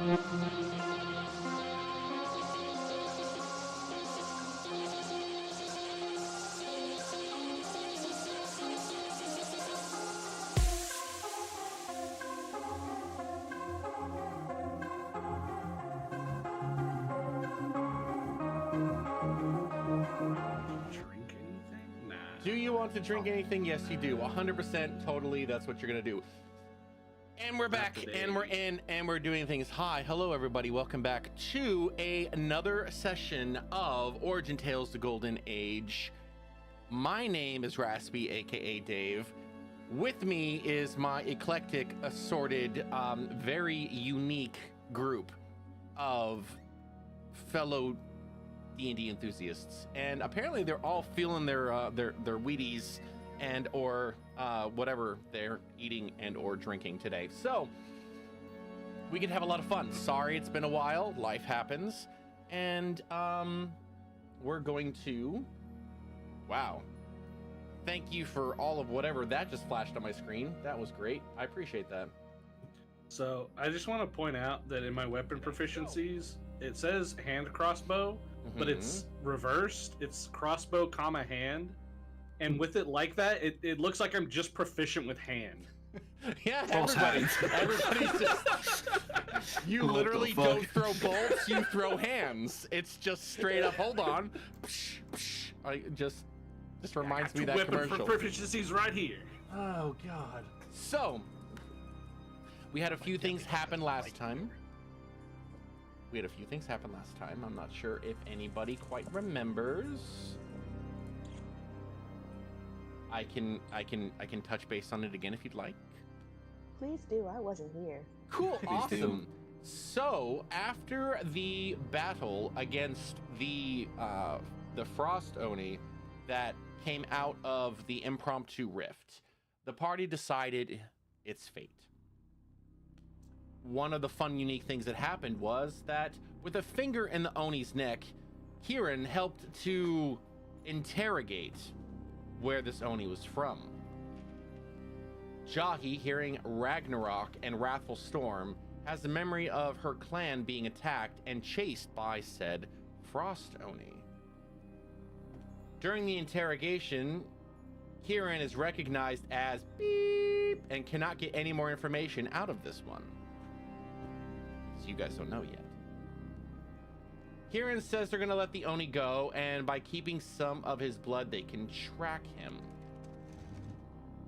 Drink anything? Nah. Do you want to drink anything? Yes, you do. 100% totally. That's what you're going to do. And we're back, and we're in, and we're doing things. Hi, hello, everybody. Welcome back to another session of Origin Tales: The Golden Age. My name is Raspy, aka Dave. With me is my eclectic, assorted, very unique group of fellow D&D enthusiasts, and apparently they're all feeling their Wheaties and or whatever they're eating and or drinking today. So we can have a lot of fun. Sorry, it's been a while. Life happens, and we're going to. Wow. Thank you for all of whatever that just flashed on my screen. That was great. I appreciate that. So I just want to point out that in my weapon proficiencies, it says hand crossbow, but it's reversed. It's crossbow, comma, hand. And with it like that, it looks like I'm just proficient with hand. Yeah, everybody's just. You literally don't throw bolts, you throw hands. It's just straight up. Hold on. I just reminds me of that weapon commercial. Proficiencies right here. Oh God. So we had a few things happen last time. I'm not sure if anybody quite remembers. I can touch base on it again if you'd like. Please do. I wasn't here. Cool. Awesome. do. So after the battle against the Frost Oni that came out of the impromptu rift, the party decided its fate. One of the fun, unique things that happened was that with a finger in the Oni's neck, Kieran helped to interrogate where this Oni was from. Jahi, hearing Ragnarok and Wrathful Storm, has the memory of her clan being attacked and chased by said Frost Oni. During the interrogation, Kieran is recognized as beep and cannot get any more information out of this one. So you guys don't know yet. Kieran says they're gonna let the Oni go, and by keeping some of his blood, they can track him.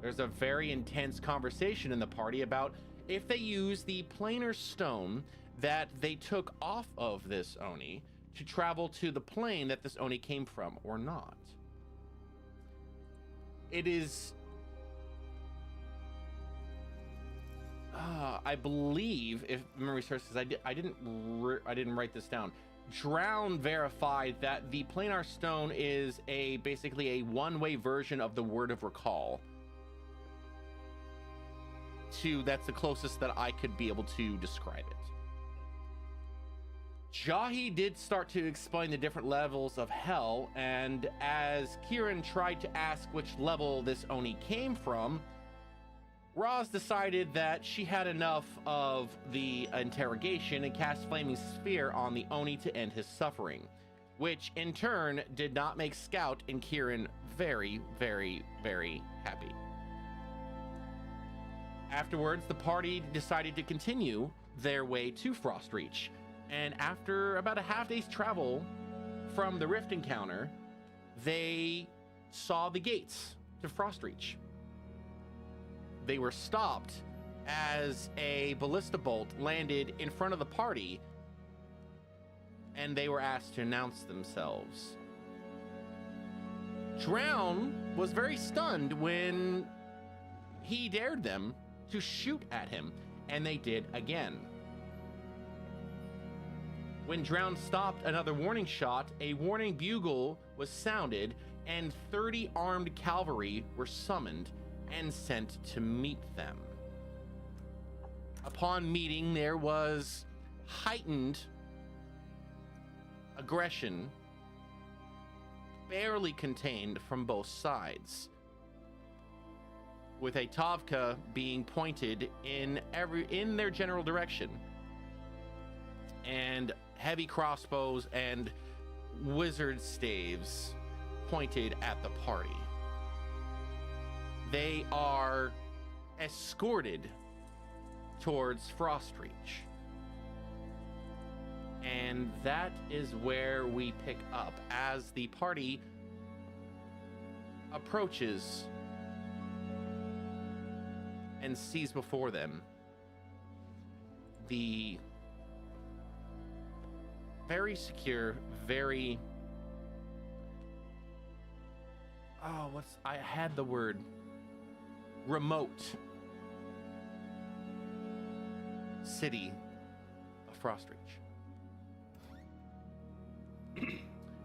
There's a very intense conversation in the party about if they use the planar stone that they took off of this Oni to travel to the plane that this Oni came from or not. It is... I believe, if memory serves, because I didn't write this down. Drown verified that the planar stone is basically a one-way version of the word of recall. That's the closest that I could be able to describe it. Jahi did start to explain the different levels of hell, and as Kieran tried to ask which level this Oni came from, Roz decided that she had enough of the interrogation and cast Flaming Sphere on the Oni to end his suffering, which in turn did not make Scout and Kieran very, very, very happy. Afterwards, the party decided to continue their way to Frostreach, and after about a half day's travel from the Rift encounter, they saw the gates to Frostreach. They were stopped as a ballista bolt landed in front of the party, and they were asked to announce themselves. Drown was very stunned when he dared them to shoot at him, and they did again. When Drown stopped another warning shot, a warning bugle was sounded, and 30 armed cavalry were summoned and sent to meet them. Upon meeting, there was heightened aggression, barely contained from both sides, with a Tavka being pointed in their general direction. and heavy crossbows and wizard staves pointed at the party. They are escorted towards Frostreach. And that is where we pick up as the party approaches and sees before them the very secure, very... I had the word remote city of Frostreach.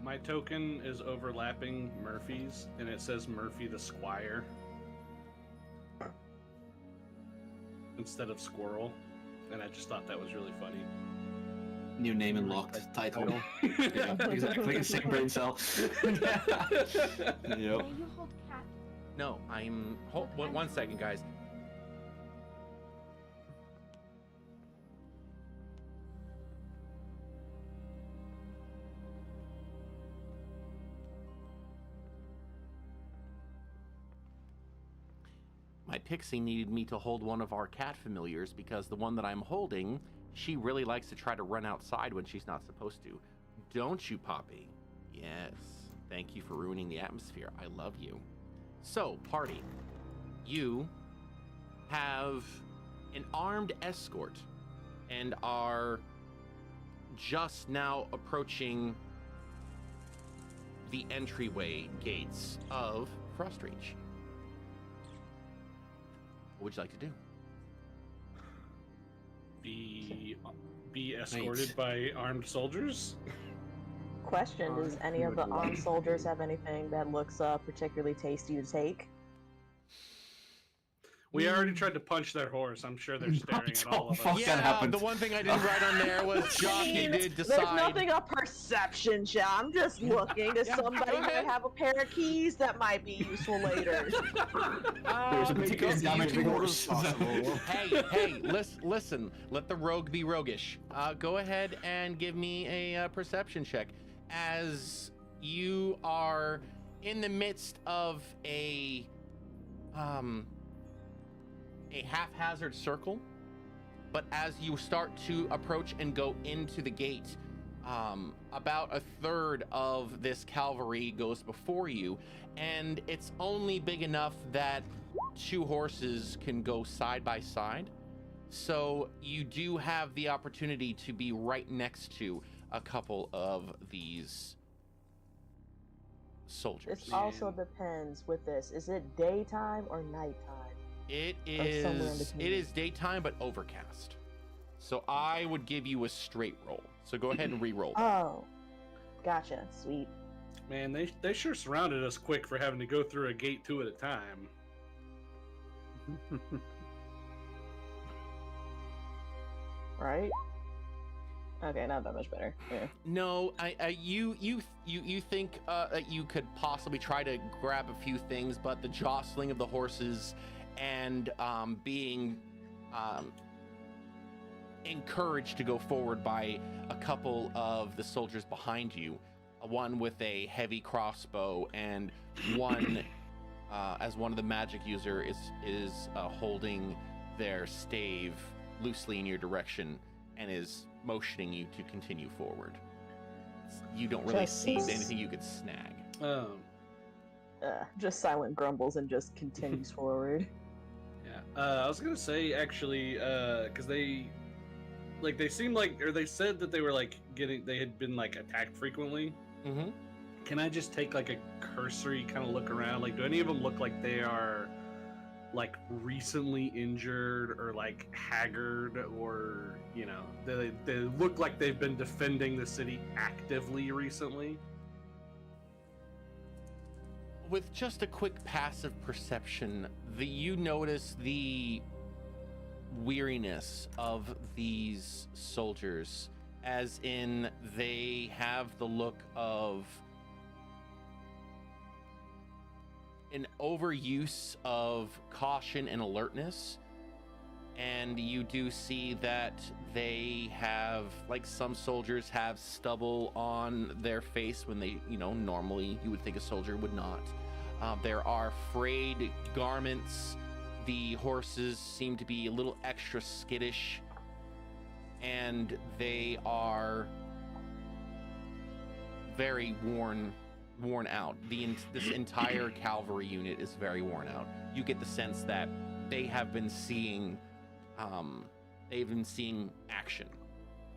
My token is overlapping Murphy's, and it says Murphy the Squire instead of Squirrel, and I just thought that was really funny. New name and locked title. Yeah, exactly. Same brain cell. Yep. May you hold cat? No, one second, guys. My pixie needed me to hold one of our cat familiars because the one that I'm holding, she really likes to try to run outside when she's not supposed to. Don't you, Poppy? Yes. Thank you for ruining the atmosphere. I love you. So, party, you have an armed escort and are just now approaching the entryway gates of Frostreach. What would you like to do? Be escorted by armed soldiers? Question: does any of the armed soldiers have anything that looks particularly tasty to take? We already tried to punch their horse. I'm sure they're staring at all of Fuck us. that Yeah, happened. the one thing I didn't write on there was Jockey did decide. There's nothing a perception check. I'm just looking. Does Yeah, somebody go ahead. might have a pair of keys that might be useful later? There's a particular because you damage can- horse. Hey, listen. Let the rogue be roguish. Go ahead and give me a perception check as you are in the midst of a haphazard circle, but as you start to approach and go into the gate, about a third of this cavalry goes before you, and it's only big enough that two horses can go side by side. So you do have the opportunity to be right next to a couple of these soldiers. This also depends with this. Is it daytime or nighttime? It somewhere in is between. daytime but overcast. So I would give you a straight roll. So go ahead and re-roll. Oh, gotcha. Sweet. Man, they sure surrounded us quick for having to go through a gate 2 at a time. Right? Okay, not that much better. Yeah. No, you think that you could possibly try to grab a few things, but the jostling of the horses and being encouraged to go forward by a couple of the soldiers behind you, one with a heavy crossbow and one as one of the magic user is holding their stave loosely in your direction and is motioning you to continue forward. You don't really see anything you could snag. Just silent grumbles and just continues forward. Yeah. I was gonna say actually, because they seemed like, or they said that they were they had been attacked frequently. Mm-hmm. Can I just take a cursory kind of look around? Do any of them look like they are recently injured or haggard, or they look like they've been defending the city actively recently? With just a quick passive perception, you notice the weariness of these soldiers, as in they have the look of an overuse of caution and alertness, and you do see that they have, like some soldiers have stubble on their face when they, normally you would think a soldier would not. There are frayed garments. The horses seem to be a little extra skittish, and they are very worn out. This entire cavalry unit is very worn out. You get the sense that they have been seeing action,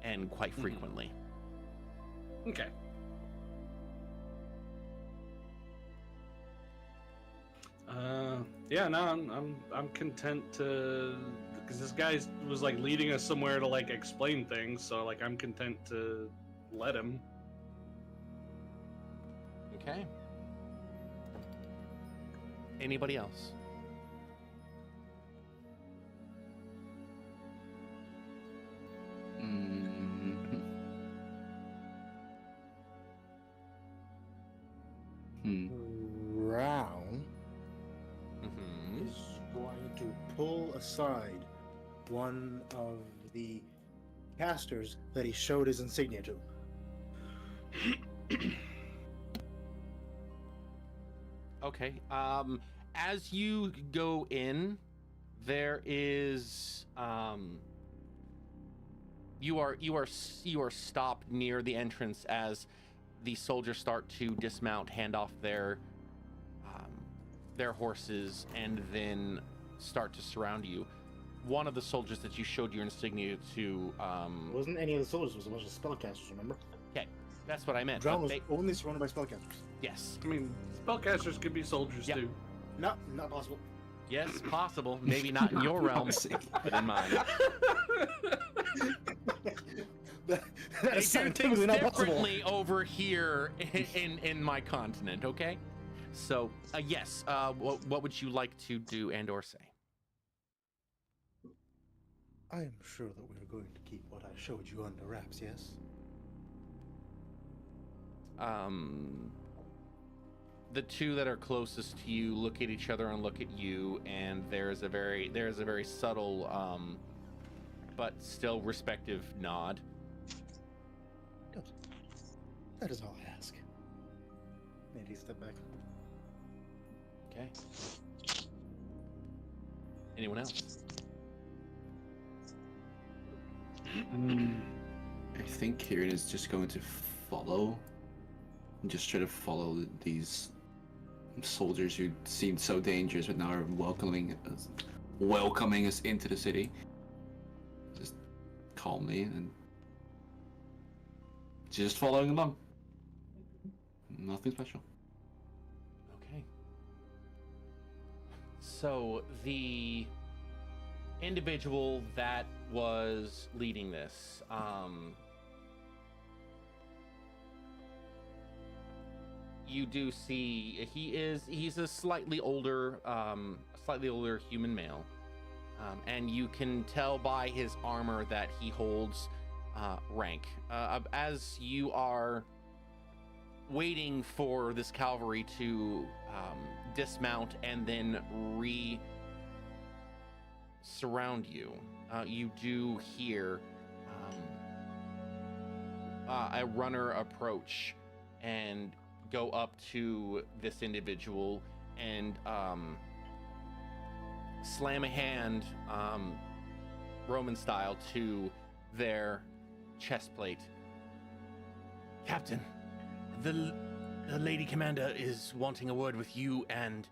and quite frequently. Okay. Yeah, no, I'm content to, because this guy was like leading us somewhere to like explain things, so like I'm content to let him. Okay. Anybody else? Brown is going to pull aside one of the casters that he showed his insignia to. Okay. As you go in, there is you are stopped near the entrance as the soldiers start to dismount, hand off their horses, and then start to surround you. One of the soldiers that you showed your insignia to It wasn't any of the soldiers, it was a bunch of spellcasters, remember? Okay, that's what I meant. Drown was only surrounded by spellcasters. Yes. I mean, spellcasters could be soldiers too. No, not possible. Yes, possible. Maybe not in your realm, but in mine. that They is do scientifically things not possible. differently over here in my continent. Okay, so yes. What would you like to do and or say? I am sure that we're going to keep what I showed you under wraps, yes? The two that are closest to you look at each other and look at you, and there's a very subtle, but still respective nod. Good. That is all I ask. Maybe step back. Okay. Anyone else? I think Kieran is just going to follow. Just try to follow these soldiers who seemed so dangerous but now are welcoming us into the city. Just calmly and just following along. Nothing special. Okay. So the individual that was leading this, you do see he's a slightly older human male, and you can tell by his armor that he holds rank. As you are waiting for this cavalry to dismount and then surround you, you do hear a runner approach and go up to this individual and slam a hand, Roman style, to their chest plate. Captain, the Lady Commander is wanting a word with you and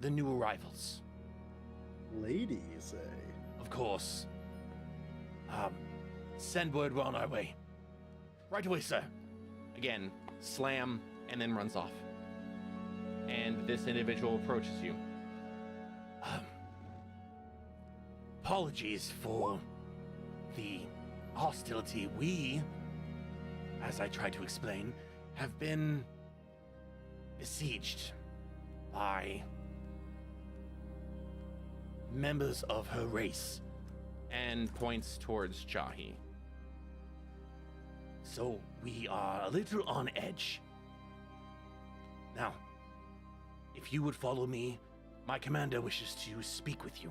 the new arrivals. Lady, you say? Of course. Send word, we're on our way. Right away, sir. Again, slam, and then runs off. And this individual approaches you. Apologies for the hostility. We, as I tried to explain, have been besieged by members of her race, and points towards Jahi. So we are a little on edge. Now, if you would follow me, my commander wishes to speak with you.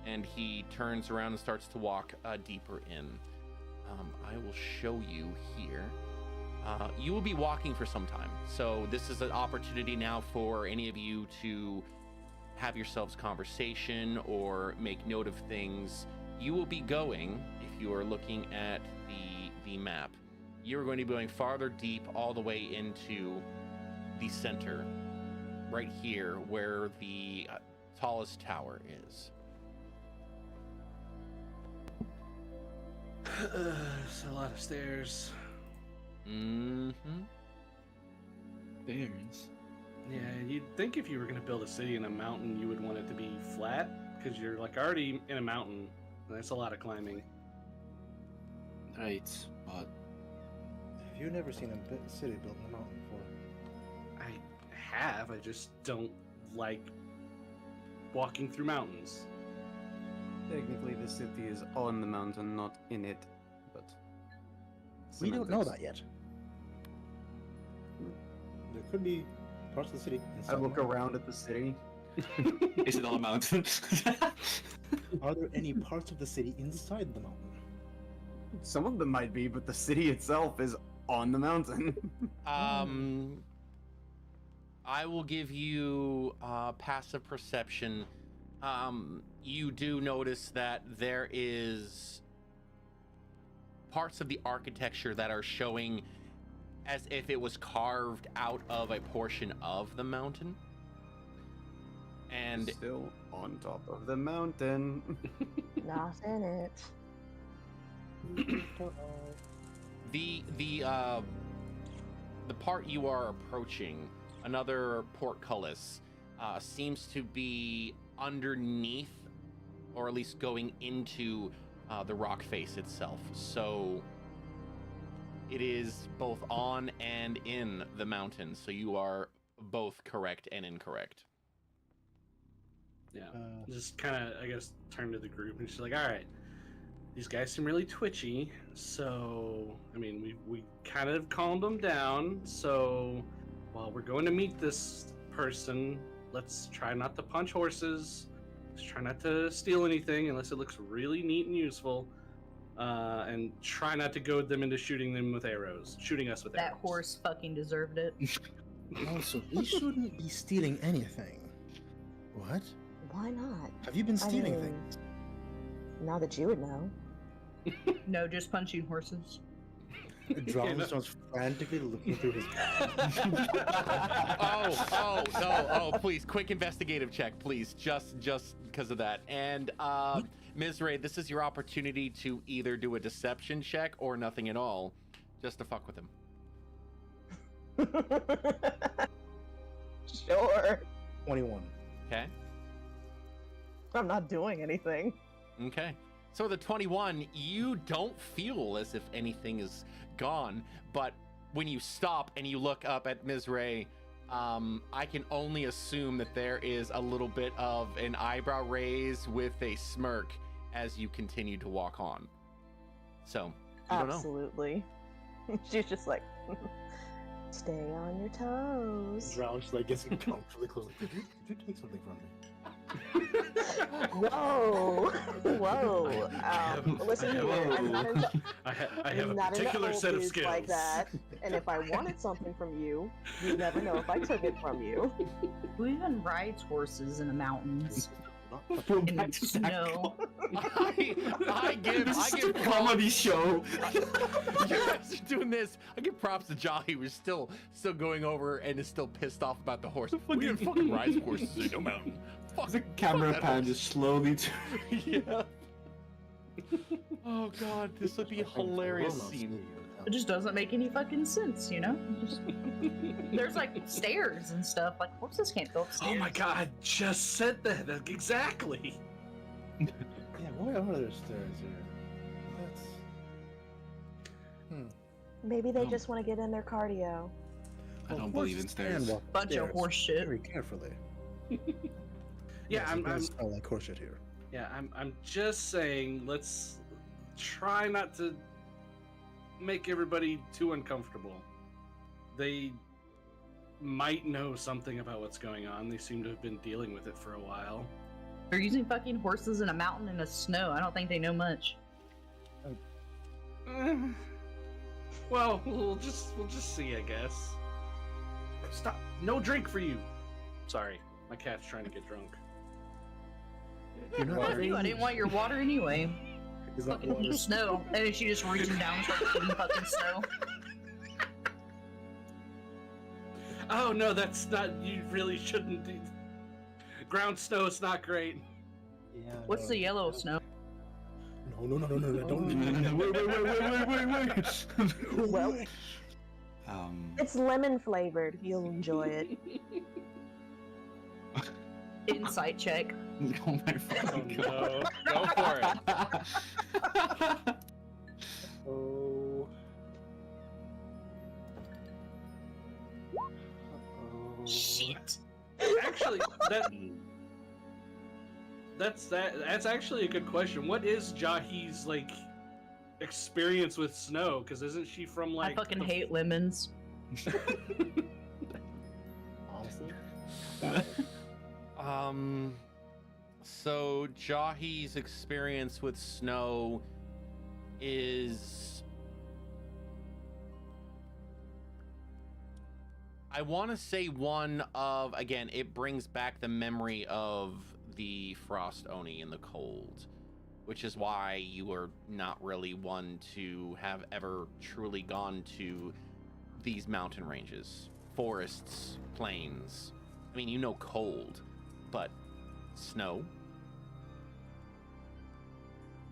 and he turns around and starts to walk deeper in. I will show you here. You will be walking for some time, so this is an opportunity now for any of you to have yourselves conversation or make note of things. You will be going, if you are looking at the map, you're going to be going farther deep all the way into the center, right here where the tallest tower is. It's a lot of stairs. Mm-hmm. Stairs. Yeah, you'd think if you were going to build a city in a mountain, you would want it to be flat, because you're like already in a mountain. That's a lot of climbing. Right, but Have you never seen a city built in a mountain before? I have, I just don't like walking through mountains. Technically, the city is on the mountain, not in it, but We don't know semantics. that yet. There could be parts of the city. I inside look the mountain. around at the city. is it on a mountain? Are there any parts of the city inside the mountain? Some of them might be, but the city itself is on the mountain. I will give you passive perception. You do notice that there is parts of the architecture that are showing as if it was carved out of a portion of the mountain. And Still on top of the mountain. Not in it. the part you are approaching, another portcullis, seems to be underneath, or at least going into the rock face itself. So it is both on and in the mountain. So you are both correct and incorrect. Yeah. Uh, Just kind of, I guess, turn to the group and she's like, all right, these guys seem really twitchy. So, I mean, we kind of calmed them down. So while we're going to meet this person, let's try not to punch horses. Let's try not to steal anything unless it looks really neat and useful. And try not to goad them into shooting us with arrows. That horse fucking deserved it. also, we shouldn't be stealing anything. What? Why not? Have you been stealing mean- things? Now that you would know. No, just punching horses. Drown no. starts frantically looking through his Oh, please, quick investigative check, please, just because of that. And Ms. Ray, this is your opportunity to either do a deception check or nothing at all, just to fuck with him. Sure. 21. Okay. I'm not doing anything. Okay. So the 21, you don't feel as if anything is gone, but when you stop and you look up at Ms. Ray, I can only assume that there is a little bit of an eyebrow raise with a smirk as you continue to walk on. So, you don't know. Absolutely. She's just like, stay on your toes. Drown's like gets uncomfortably close. Like, did you take something from me? Whoa. Whoa. Listen here. I'm not into, I have a not into particular old set of dudes skills. like that. And if I wanted something from you, you'd never know if I took it from you. Who even rides horses in the mountains? Go In back the to snow? I give This is a props. comedy show. You guys are doing this. I give props to Jolly, who's still going over and is still pissed off about the horse. We didn't fucking ride horses in no mountain. Fuck, The camera fuck that pan horse. just slowly. Yeah. Oh god, this would be a hilarious scene. It just doesn't make any fucking sense, you know? Just, there's like stairs and stuff. Like horses can't go upstairs. Oh my god, I just said that. Exactly. Yeah, why are there stairs here? That's. Maybe they No. just want to get in their cardio. I don't believe in stairs. Bunch of horse shit. Very carefully. Yeah, Yes, it I'm does smell like horse shit here. Yeah, I'm just saying, let's try not to make everybody too uncomfortable. They might know something about what's going on. They seem to have been dealing with it for a while. They're using fucking horses in a mountain in the snow. I don't think they know much. Well, we'll just see, I guess. Stop! No drink for you. Sorry, my cat's trying to get drunk. You're not Well, very- I didn't want your water anyway. Is that Fucking water? snow. And then she just reaches down and starts eating fucking snow. Oh no, that's not. You really shouldn't. Ground snow is not great. Yeah. What's the yellow snow? No, don't. Wait. Well, it's lemon flavored. You'll enjoy it. Insight check. Oh my fucking Oh, god. no. Go for it. Oh. Shit. Actually, that's actually a good question. What is Jahi's like experience with snow? Because isn't she from like? I fucking the- hate lemons. Honestly. So Jahi's experience with snow is, I want to say one of, again, it brings back the memory of the Frost Oni in the cold, which is why you are not really one to have ever truly gone to these mountain ranges, forests, plains. I mean, you know cold, but snow,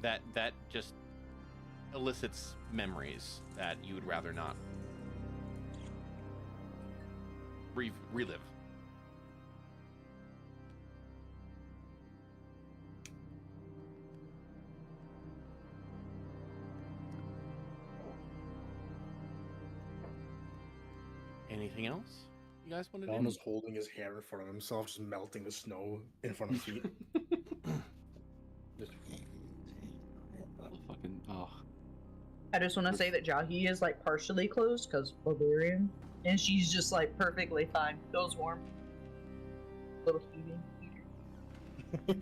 that just elicits memories that you would rather not relive. Anything else you guys want to Don do? is holding his hair in front of himself, just melting the snow in front of his feet. Just... Fucking oh. I just want to say that Jahi is like partially closed because Barbarian, and she's just like perfectly fine. Feels warm. Little heaving.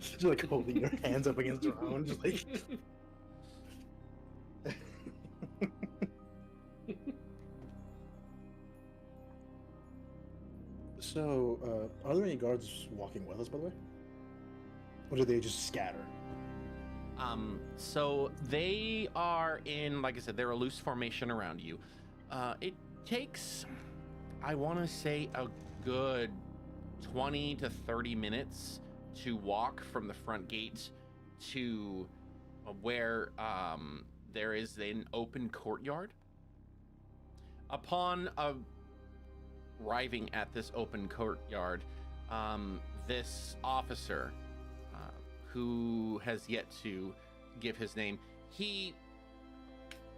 She's like holding her hands up against her own, just like. So, are there any guards walking with us, by the way? Or do they just scatter? So they are in, like I said, they're a loose formation around you. It takes, I want to say, a good 20 to 30 minutes to walk from the front gate to where there is an open courtyard. Upon arriving at this open courtyard, this officer, who has yet to give his name, he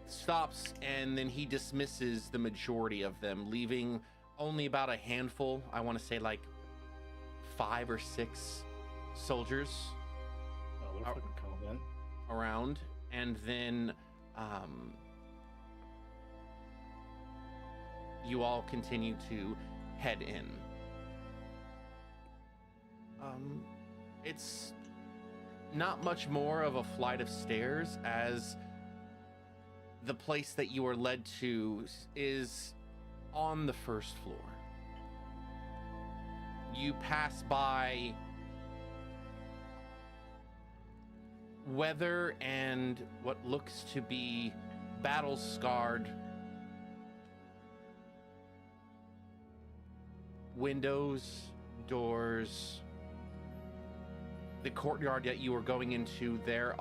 stops and then he dismisses the majority of them, leaving only about a handful, I want to say like 5 or 6 soldiers Oh, they're fucking confident. around, and then you all continue to head in. It's not much more of a flight of stairs, as the place that you are led to is on the first floor. You pass by weather and what looks to be battle-scarred windows, doors. The courtyard that you are going into, there's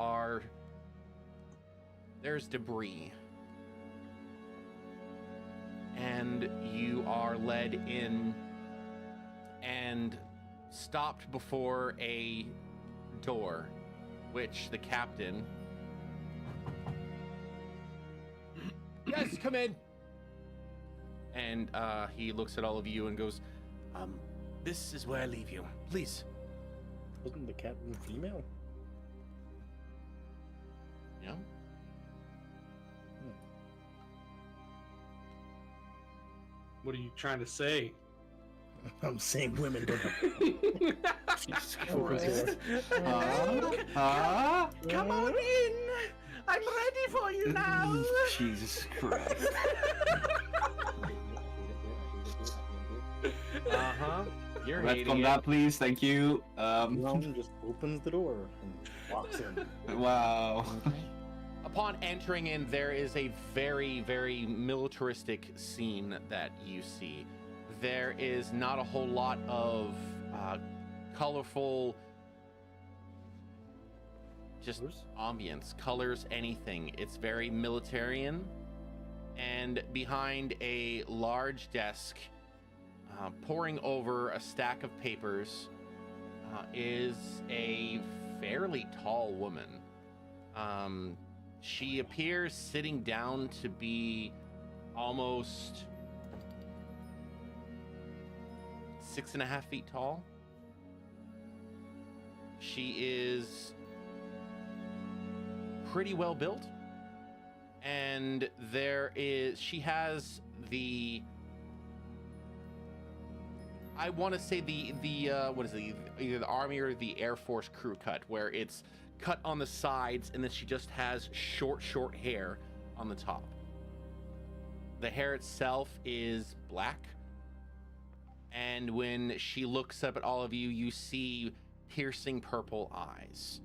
debris. And you are led in and stopped before a door, which the captain... Yes, come in! And he looks at all of you and goes, this is where I leave you. Please. Wasn't the captain female? Yeah. What are you trying to say? I'm saying women don't have. Jesus Open Christ. door. Come on in. I'm ready for you now. Jesus Christ. Uh-huh. You're Let's hating come it. down, please. Thank you. Ron just opens the door and walks in. Wow. Upon entering in, there is a very, very militaristic scene that you see. There is not a whole lot of colorful, just Colors? ambience, colors, anything. It's very militarian. And behind a large desk, poring over a stack of papers, is a fairly tall woman. She appears sitting down to be almost 6.5 feet tall. She is pretty well built, and she has the, I want to say the what is it, either the Army or the Air Force crew cut, where it's cut on the sides and then she just has short hair on the top. The hair itself is black, and when she looks up at all of you, you see piercing purple eyes.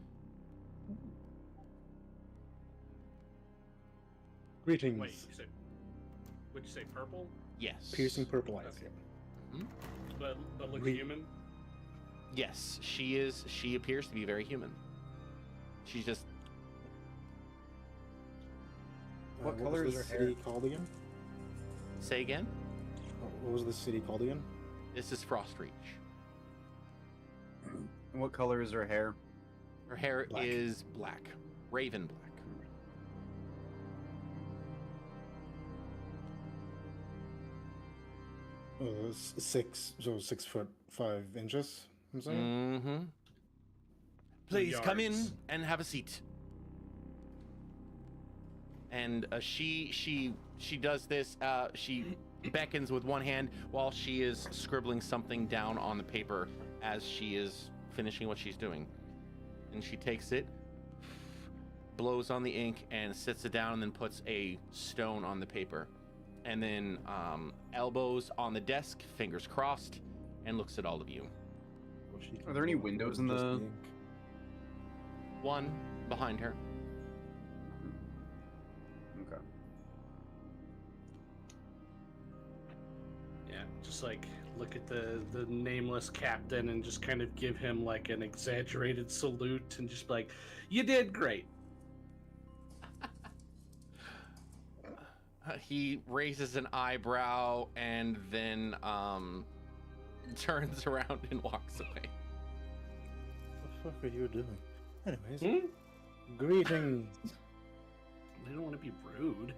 Greetings. Wait, would you say purple? Yes. Piercing purple eyes. Okay. Yeah. But looks Re- human? Yes, she appears to be very human. She's just, What color color is is the her hair? city called again? say again? What was the city called again? This is Frostreach. What color is her hair? Her hair Black. is black, raven black. Six, so 6'5". I'm saying. Mm-hmm. Please come in yards. and have a seat. And she does this. She beckons with one hand while she is scribbling something down on the paper as she is finishing what she's doing. And she takes it, blows on the ink, and sits it down, and then puts a stone on the paper. And then elbows on the desk, fingers crossed, and looks at all of you. Well, she Are there any can windows in just the- ink. One behind her. Okay. Yeah, just like look at the nameless captain and just kind of give him like an exaggerated salute and just be like, you did great. He raises an eyebrow and then turns around and walks away. What the fuck are you doing? Anyways, Hmm? greetings. They don't want to be rude.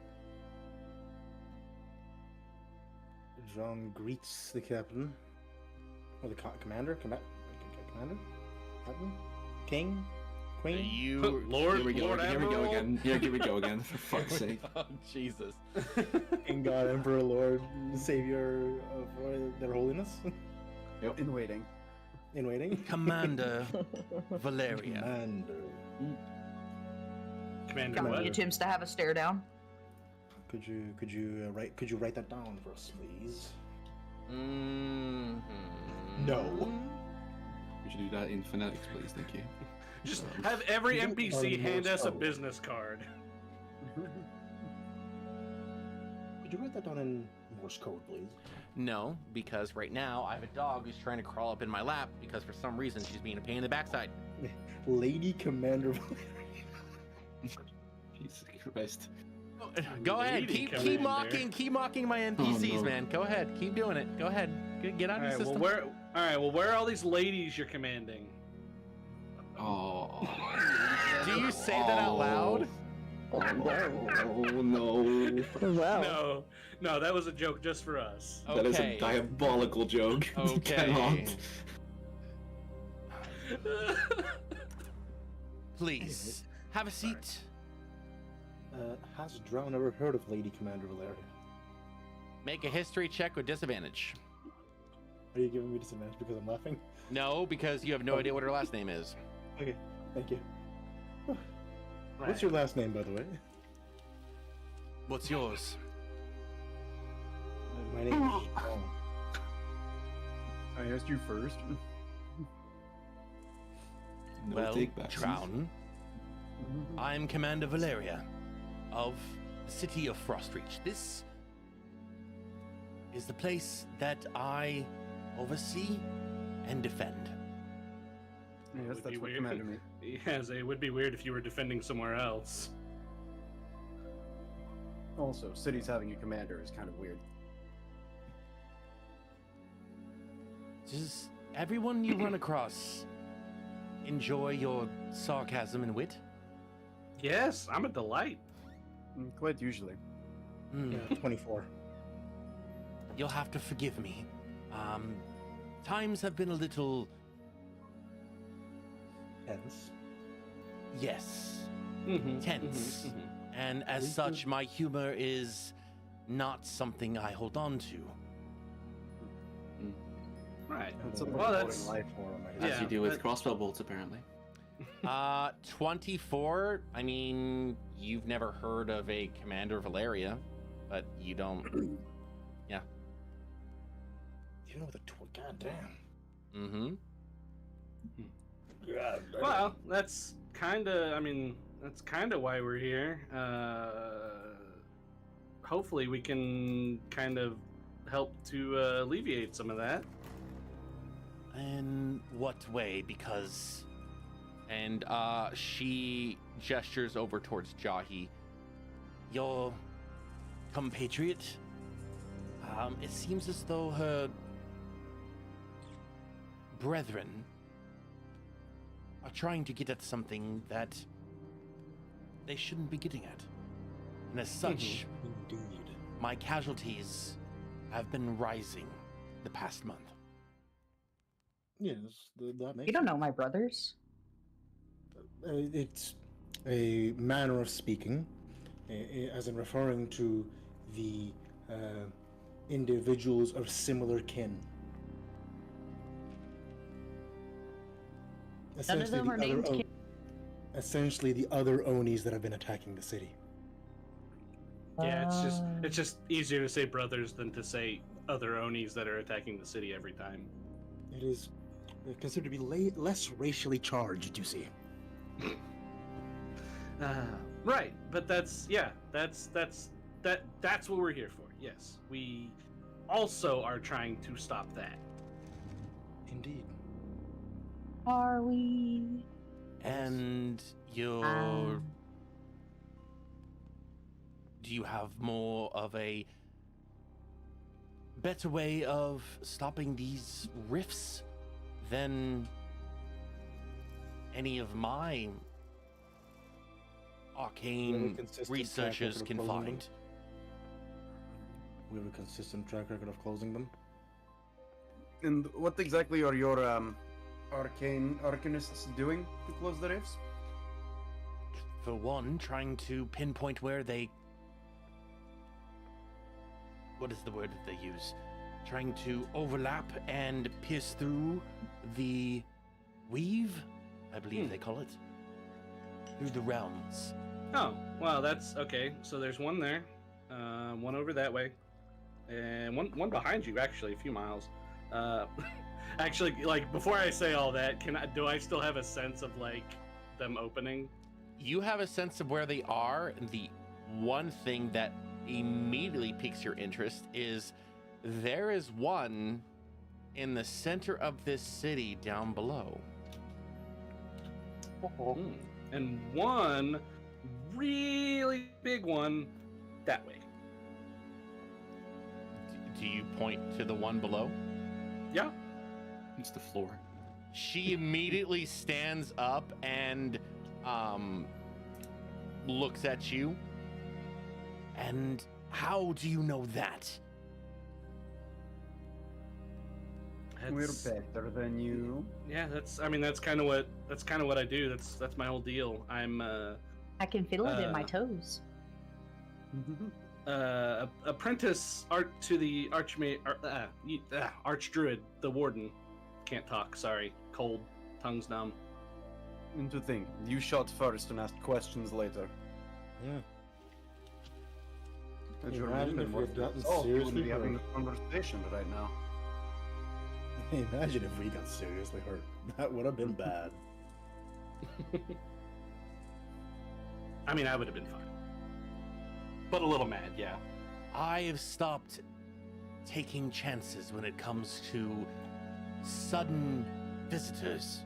Jean greets the captain, or the commander, commander, captain, king, queen. You, Lord, Here we go. Lord Here we go Admiral. again. Yeah, here we go again. For fuck's sake. oh Jesus! King, God, Emperor, Lord, Savior of their holiness, In waiting. in waiting. Commander Valeria. Commander. Commander Johnny what? attempts to have a stare down. Could you write that down for us, please? Mm-hmm. No. We should do that in phonetics, please. Thank you. Just have every You don't NPC are hand more us a trouble. business card. Could you write that down in Morse code, please? No, because right now I have a dog who's trying to crawl up in my lap because for some reason she's being a pain in the backside. Lady Commander Valeria. Jesus Christ. Go ahead, Lady keep Commander. keep mocking my NPCs, no. man. Go ahead, keep doing it. Go ahead, get out All of your right, well, system. where are all these ladies you're commanding? Oh. Do you say that out loud? Oh no. Well, No, that was a joke just for us. That is Okay. a diabolical joke. You Okay. cannot. Please have a seat. Has Drow never heard of Lady Commander Valeria? Make a history check with disadvantage. Are you giving me disadvantage because I'm laughing? No, because you have no idea what her last name is. Okay, thank you. What's your last name, by the way? What's yours? My name is Sean. I asked you first. No Well, takebacks. Drown. I'm Commander Valeria of the city of Frostreach. This is the place that I oversee and defend. Yes, Would be that's what weird. commanded me. Yes, it would be weird if you were defending somewhere else. Also, cities having a commander is kind of weird. Does everyone you run across enjoy your sarcasm and wit? Yes, I'm a delight. Quite usually. Hmm. Yeah, 24. You'll have to forgive me. Times have been a little, Hence. yes, Mm-hmm, tense. And as such, my humor is not something I hold on to. Right. That's a Well, rewarding that's- life form, I As guess. Yeah, you do with but- crossbow bolts, apparently. 24. I mean, you've never heard of a Commander Valeria, but you don't. You know the goddamn. Mm-hmm. God. Well, that's kind of. I mean, that's kind of why we're here. Hopefully, we can kind of help to alleviate some of that. In what way? Because, and she gestures over towards Jahi. Your compatriot. It seems as though her brethren are trying to get at something that they shouldn't be getting at. And as such, Indeed. my casualties have been rising the past month. Yes, that makes You don't know my brothers. It's a manner of speaking, as in referring to the individuals of similar kin. None of them are named Kin. Essentially, the other Onis that have been attacking the city. Yeah, it's just easier to say brothers than to say other Onis that are attacking the city every time. It is considered to be less racially charged, you see. Right, but that's what we're here for. Yes, we also are trying to stop that. Indeed. Are we? And you're. Do you have more of a better way of stopping these rifts than any of my arcane consistent researchers track can record of closing find? We have a consistent track record of closing them. And what exactly are your arcanists doing to close the rifts? For one, trying to pinpoint where they. What is the word that they use? Trying to overlap and pierce through the weave, I believe they call it, through the realms. Oh, well, that's okay. So there's one there, one over that way, and one behind you, actually, a few miles. Actually, like before I say all that, do I still have a sense of like them opening? You have a sense of where they are. The one thing that immediately piques your interest is there is one in the center of this city down below. And one really big one that way. Do you point to the one below? Yeah. It's the floor. She immediately stands up and looks at you. And how do you know that? We're That's- better than you. Yeah, that's kind of what I do. That's my whole deal. I'm I can feel it in my Uh, toes. apprentice art to the archdruid, the warden. Can't talk. Sorry, cold, tongue's numb. And to think, you shot first and asked questions later. Yeah. Could you you imagine imagine if what we'd gotten we wouldn't seriously be having hurt? this conversation right now. Imagine if we got seriously hurt. That would have been bad. I mean, I would have been fine, but a little mad, yeah. I have stopped taking chances when it comes to sudden visitors.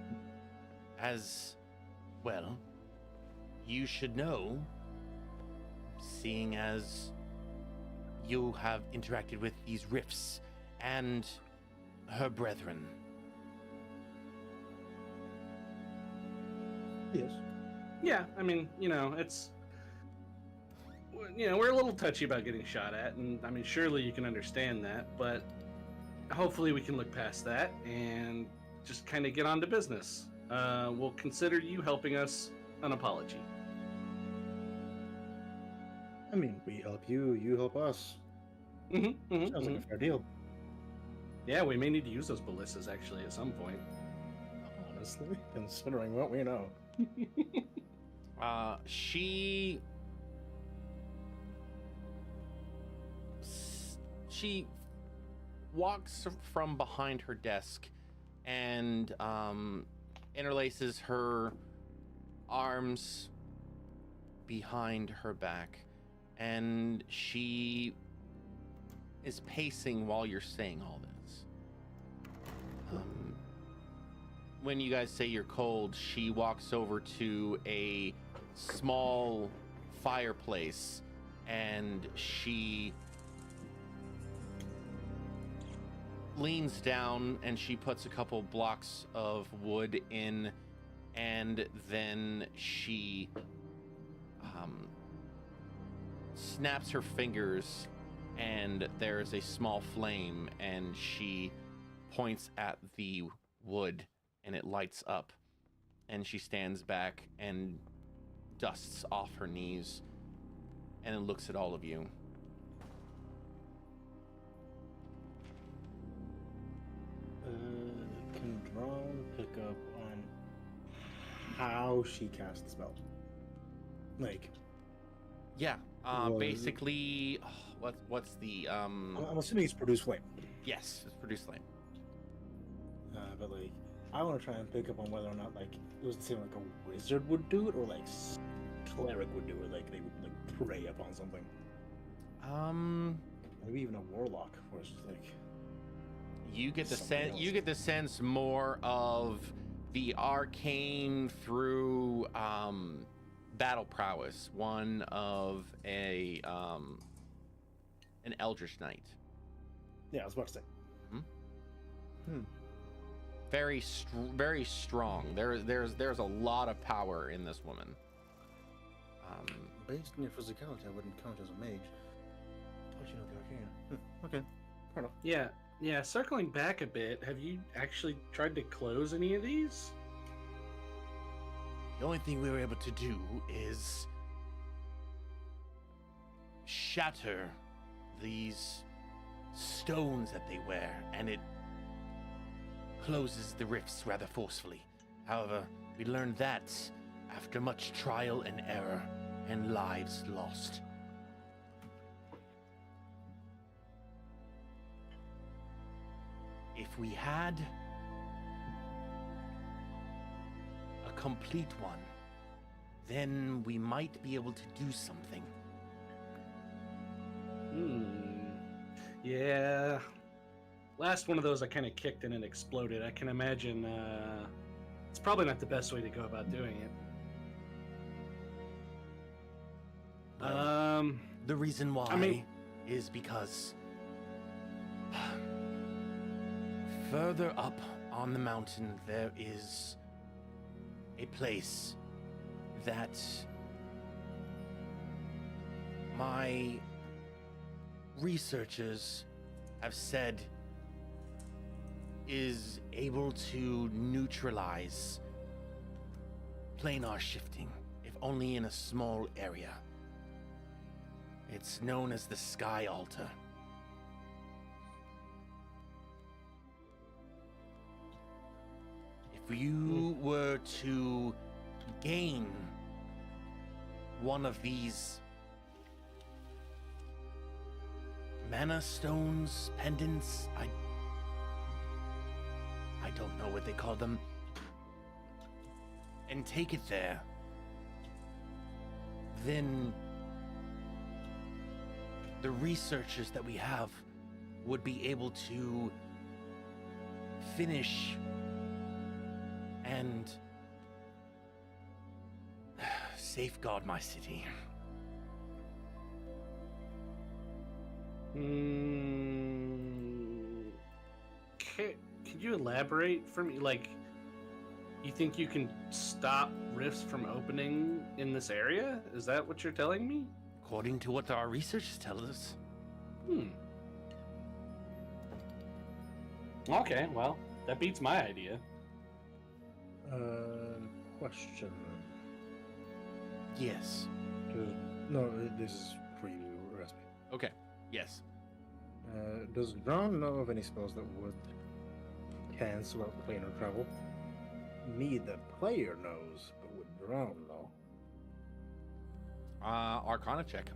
As well, you should know, seeing as you have interacted with these rifts and her brethren. Yes. Yeah, I mean, it's we're a little touchy about getting shot at, and I mean, surely you can understand that, but hopefully we can look past that and just kind of get on to business. We'll consider you helping us an apology. I mean, we help you, you help us. Sounds like a fair deal. Yeah, we may need to use those ballistas actually at some point. Honestly, considering what we know. She walks from behind her desk and interlaces her arms behind her back, and she is pacing while you're saying all this. When you guys say you're cold, she walks over to a small fireplace and she leans down and she puts a couple blocks of wood in, and then she snaps her fingers and there's a small flame, and she points at the wood and it lights up, and she stands back and dusts off her knees and then looks at all of you. Can Drone pick up on how she casts the spell? Like, Yeah, Was- basically, what's the I'm assuming it's produce flame. yes, it's produce flame. But like, I want to try and pick up on whether or not like it was the same like a wizard would do it, or like cleric would do it, like they would like prey upon something. Maybe even a warlock, where it's just like You get the Something sense. You else. get the sense more of the arcane through battle prowess, one of an eldritch knight. yeah, I was about to say. Very strong. There's a lot of power in this woman. Based on your physicality, I wouldn't count as a mage. But you know the arcane. Okay, fair enough. Yeah, circling back a bit, have you actually tried to close any of these? The only thing we were able to do is shatter these stones that they wear, and it closes the rifts rather forcefully. However, we learned that after much trial and error and lives lost. If we had a complete one, then we might be able to do something. Yeah. Last one of those I kind of kicked and it exploded. I can imagine it's probably not the best way to go about doing it. The reason why I mean- is because further up on the mountain there is a place that my researchers have said is able to neutralize planar shifting, if only in a small area. It's known as the Sky Altar. If you were to gain one of these mana stones, pendants, I don't know what they call them, and take it there, then the researchers that we have would be able to finish and safeguard my city. Could you elaborate for me? Like, you think you can stop rifts from opening in this area? Is that what you're telling me? According to what our researchers tell us. Okay, well, that beats my idea. Question. Yes. No, this is for you, Raspi. Okay. Yes. Does Drown know of any spells that would cancel out planar travel? Me, the player, knows, but would Drown know? Arcana check.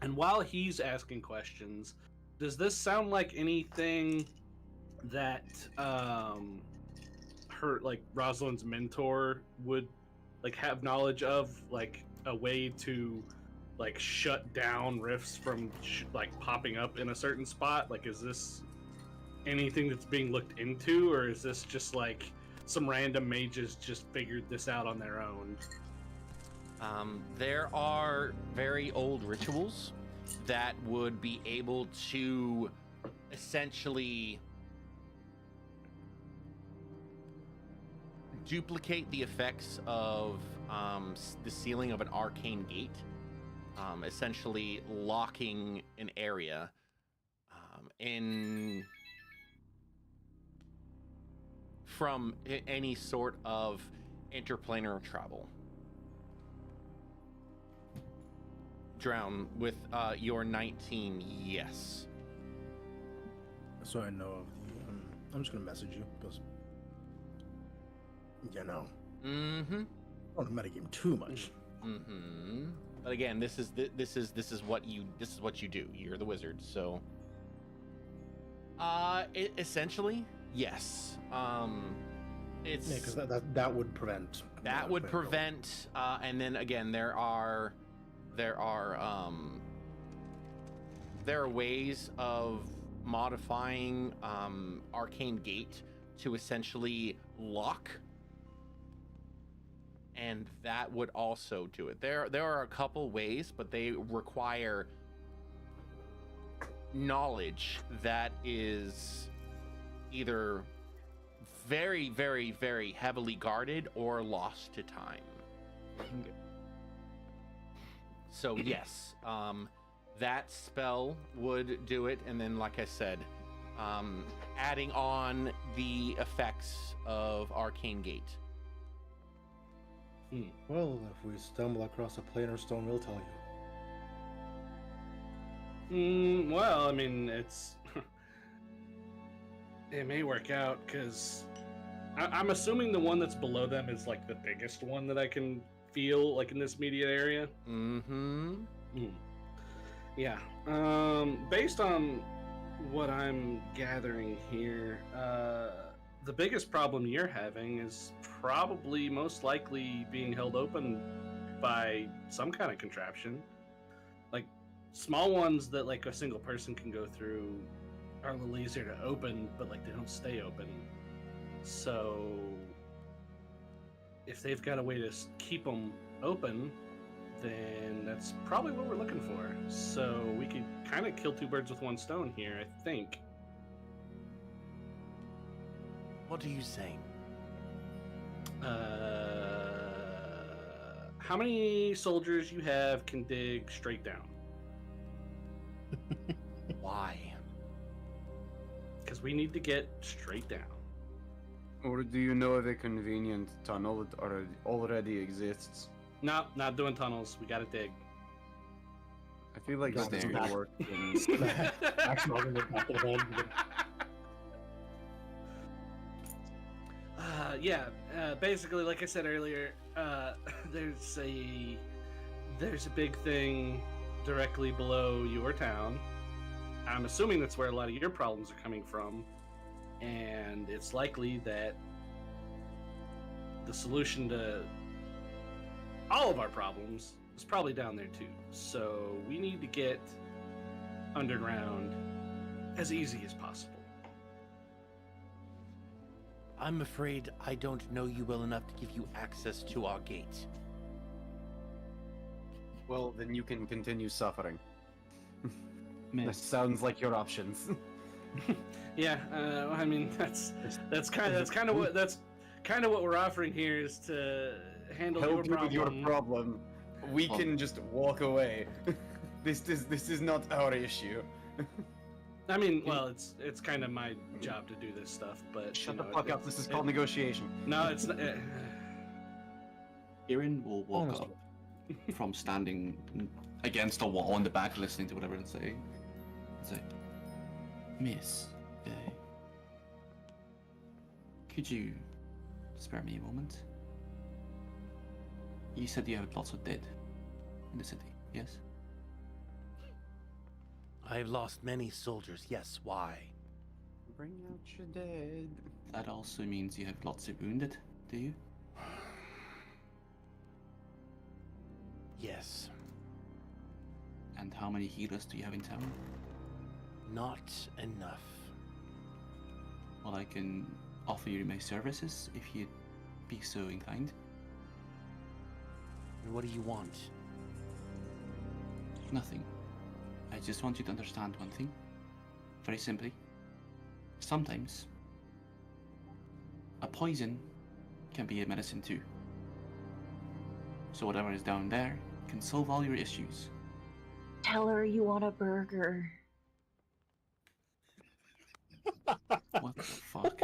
And while he's asking questions, does this sound like anything that her, like, Rosalind's mentor would, like, have knowledge of, like a way to, like, shut down rifts from like popping up in a certain spot? Like, is this anything that's being looked into, or is this just like some random mages just figured this out on their own? There are very old rituals that would be able to essentially duplicate the effects of the sealing of an arcane gate, essentially locking an area from any sort of interplanar travel. Drown, with your 19, yes. So I know of the. I'm just gonna message you because. You know. Mm-hmm. I don't metagame too much. Mm-hmm. But again, this is what you do. You're the wizard, so. Essentially, yes. It's Yeah, because that would prevent. that would prevent. And then again, there are ways of modifying Arcane Gate to essentially lock, and that would also do it. There are a couple ways, but they require knowledge that is either very, very, very heavily guarded or lost to time. So yes, that spell would do it, and then, like I said, adding on the effects of Arcane Gate. Well, if we stumble across a planar stone, we'll tell you. Well, I mean, it's it may work out, because I'm assuming the one that's below them is like the biggest one that I can feel, like, in this immediate area. Mm-hmm. Yeah. Based on what I'm gathering here, the biggest problem you're having is probably most likely being held open by some kind of contraption. Like, small ones that, like, a single person can go through are a little easier to open, but, like, they don't stay open. So if they've got a way to keep them open, then that's probably what we're looking for. So we could kind of kill two birds with one stone here, I think. What are you saying? How many soldiers you have can dig straight down? Why? Because we need to get straight down. Or do you know of a convenient tunnel that already exists? No, not doing tunnels. We gotta dig. I feel like Just that there. would work. in- Actually, I'm gonna back of the head. Yeah. Basically, like I said earlier, there's a big thing directly below your town. I'm assuming that's where a lot of your problems are coming from, and it's likely that the solution to all of our problems is probably down there too. So we need to get underground as easy as possible. I'm afraid I don't know you well enough to give you access to our gate. Well, then you can continue suffering. That Miss, sounds like your options. Yeah, I mean that's kind of what we're offering here is to handle Help you your with your problem. problem. We Well- can just walk away. This is not our issue. I mean, well, it's kind of my job to do this stuff, but Shut you the know, fuck up. it's- This is called negotiation. No, it's not. Kieran will walk Almost. up from standing against a wall in the back, listening to whatever it's saying. It's like, Miss, could you spare me a moment? You said you have lots of dead in the city, yes? I've lost many soldiers, yes, why? Bring out your dead. That also means you have lots of wounded, do you? Yes, And how many healers do you have in town? not enough. Well, I can offer you my services if you'd be so inclined. And what do you want? Nothing. I just want you to understand one thing. Very simply. Sometimes, a poison can be a medicine too. So whatever is down there can solve all your issues. Tell her you want a burger. What the fuck?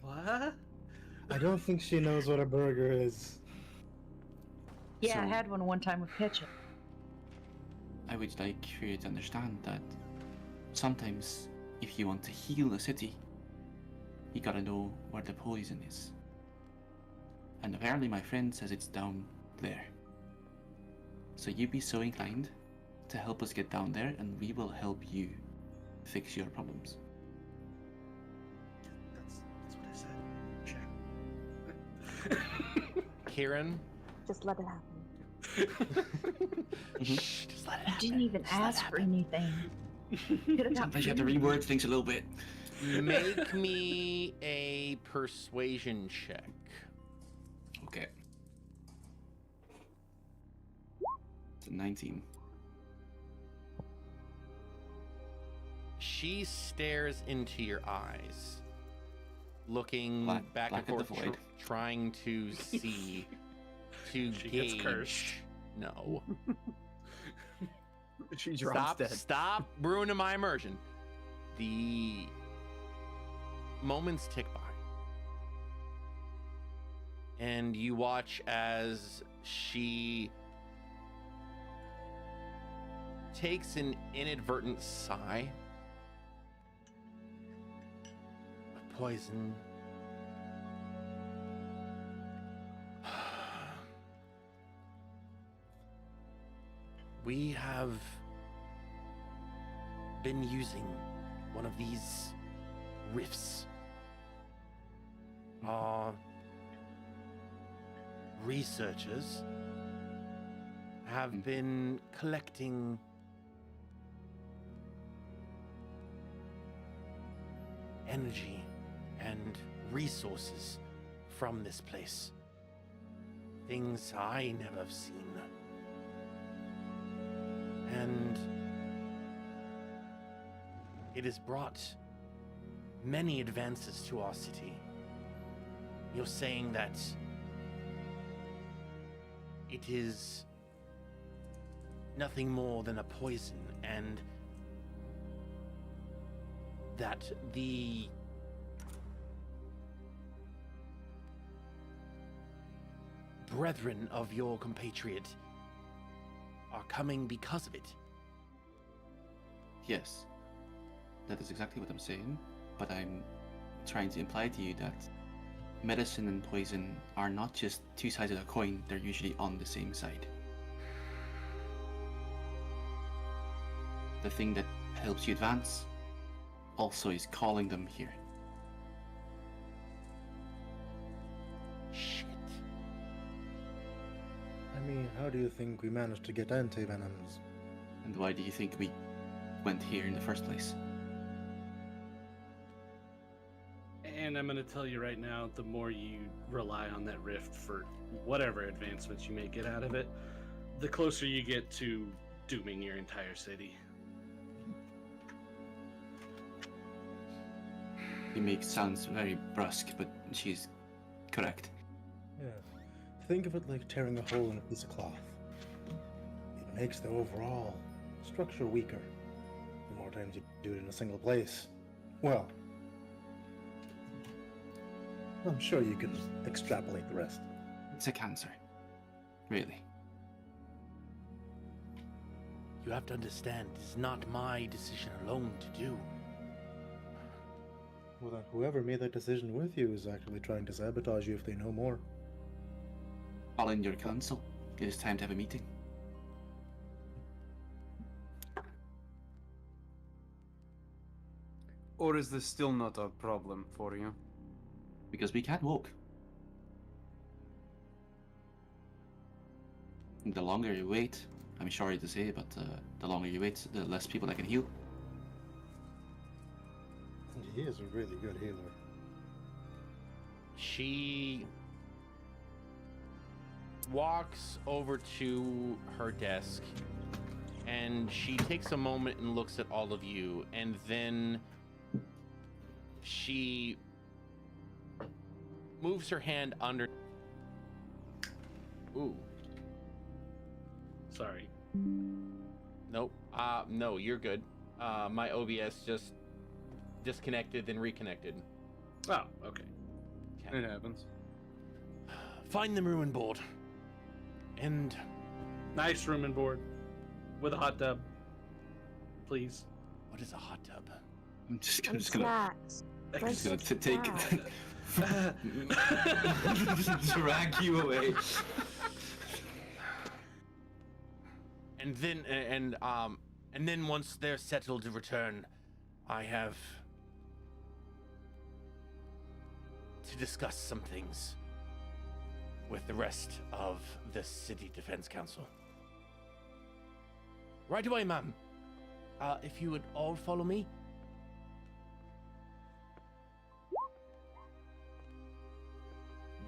What? I don't think she knows what a burger is. Yeah, I So- had one time with ketchup. I would like for you to understand that sometimes, if you want to heal a city, you gotta know where the poison is. And apparently my friend says it's down there. So you be so inclined to help us get down there and we will help you fix your problems. That's what I said. Check. Kieran? Just let it happen. Shh, just let it I happen. didn't even Just let it ask for happen. anything. Could have got Sometimes you have to food. reword things a little bit. Make me a persuasion check. Okay. It's a 19. She stares into your eyes, looking Black- back black and at the forth, void. trying to see, to She gauge. gets cursed. No. She drops Stop! dead. Stop ruining my immersion. The moments tick by, and you watch as she takes an inadvertent sigh. A poison. We have been using one of these rifts. Our researchers have been collecting energy and resources from this place. Things I never have seen. And it has brought many advances to our city. You're saying that it is nothing more than a poison, and that the brethren of your compatriot are coming because of it. Yes, that is exactly what I'm saying, but I'm trying to imply to you that medicine and poison are not just two sides of a coin, they're usually on the same side. The thing that helps you advance also is calling them here. Shit. I mean, how do you think we managed to get anti-venoms? And why do you think we went here in the first place? And I'm going to tell you right now, the more you rely on that rift for whatever advancements you may get out of it, the closer you get to dooming your entire city. You make sounds very brusque, but she's correct. Yeah. Think of it like tearing a hole in a piece of cloth. It makes the overall structure weaker. The more times you do it in a single place, well, I'm sure you can extrapolate the rest. It's a cancer. Really. You have to understand, it is not my decision alone to do. Well, then whoever made that decision with you is actually trying to sabotage you if they know more. Call in your council. It is time to have a meeting. Or is this still not a problem for you? Because we can't walk. The longer you wait, I'm sorry to say, but the longer you wait, the less people that can heal. And he is a really good healer. She walks over to her desk and she takes a moment and looks at all of you, and then she moves her hand under. Ooh. Sorry. Nope. No, you're good. My OBS just disconnected, then reconnected. Oh, okay. It happens. Find the ruin board. And Nice room and board. With a hot tub. Please. what is a hot tub? I'm just And gonna snacks. take drag you away. And then once they're settled to return, I have to discuss some things with the rest of the City Defense Council. Right away, ma'am. If you would all follow me.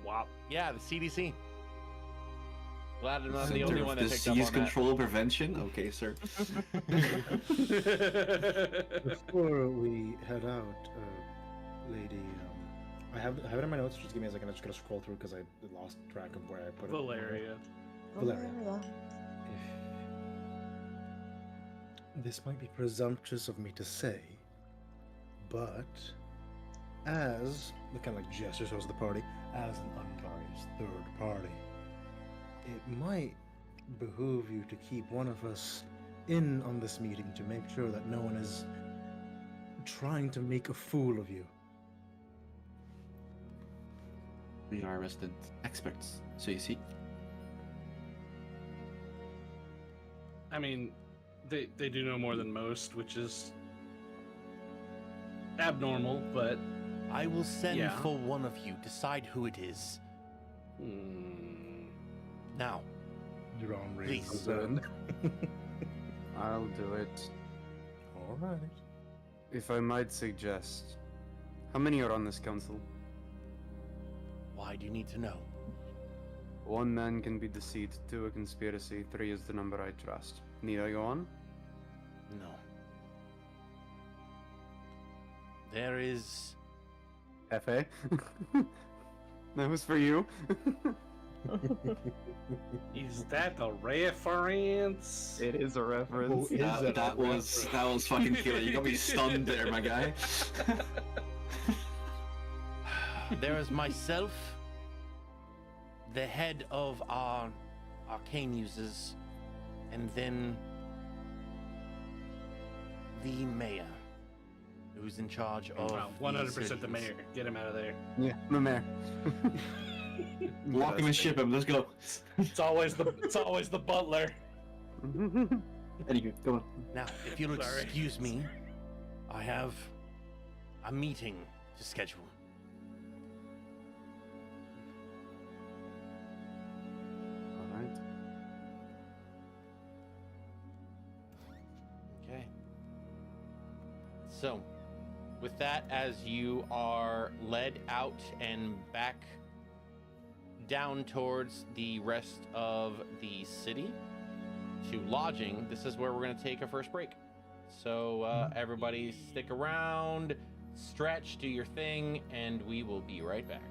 Wow. Yeah, the CDC. Glad I'm not the only Center one of that picked up Disease on that. Control Prevention? Okay, sir. Before we head out, lady, I have it in my notes. Just give me a second. I just gotta scroll through because I lost track of where I put it. Valeria. Valeria. This might be presumptuous of me to say, but as the kind of like gesture shows the party, as an unbiased third party, it might behoove you to keep one of us in on this meeting to make sure that no one is trying to make a fool of you. We are resident experts, so you see. I mean, they do know more than most, which is abnormal, but I will send Yeah. for one of you. Decide who it is. Now, Your own Please. reason. I'll do it. All right. If I might suggest, how many are on this council? why do you need to know? 1 man can be deceit, 2 a conspiracy, 3 is the number I trust. Need I go on? No. There is FA? That was for you. is that a reference? It is a reference. Is that That a was fucking killer. You got me stunned there, my guy. there is myself, the head of our arcane users, and then the mayor, who's in charge of Oh, 100% the surgeons. mayor. Get him out of there. Yeah, the mayor. Lock him and ship him. Let's go. It's always the butler. Anywho, go on. Now, if you'll Sorry. excuse me, I have a meeting to schedule. All right. Okay. So, with that, as you are led out and back down towards the rest of the city to lodging, this is where we're going to take a first break. So, everybody stick around, stretch, do your thing, and we will be right back.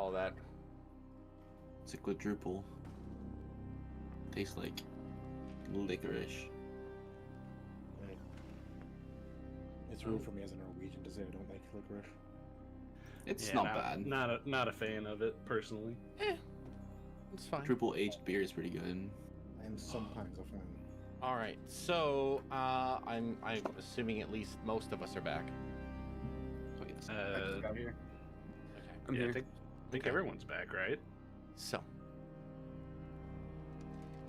all that. It's a quadruple. Tastes like licorice. It's rude for me as a Norwegian to say I don't like licorice. It's Yeah, not bad. Not a fan of it personally. It's fine. Triple aged beer is pretty good. I am sometimes a fan. All right, so I'm assuming at least most of us are back. Oh, yes. I'm here. Okay. I'm Yeah, here. I think Okay. everyone's back, right? So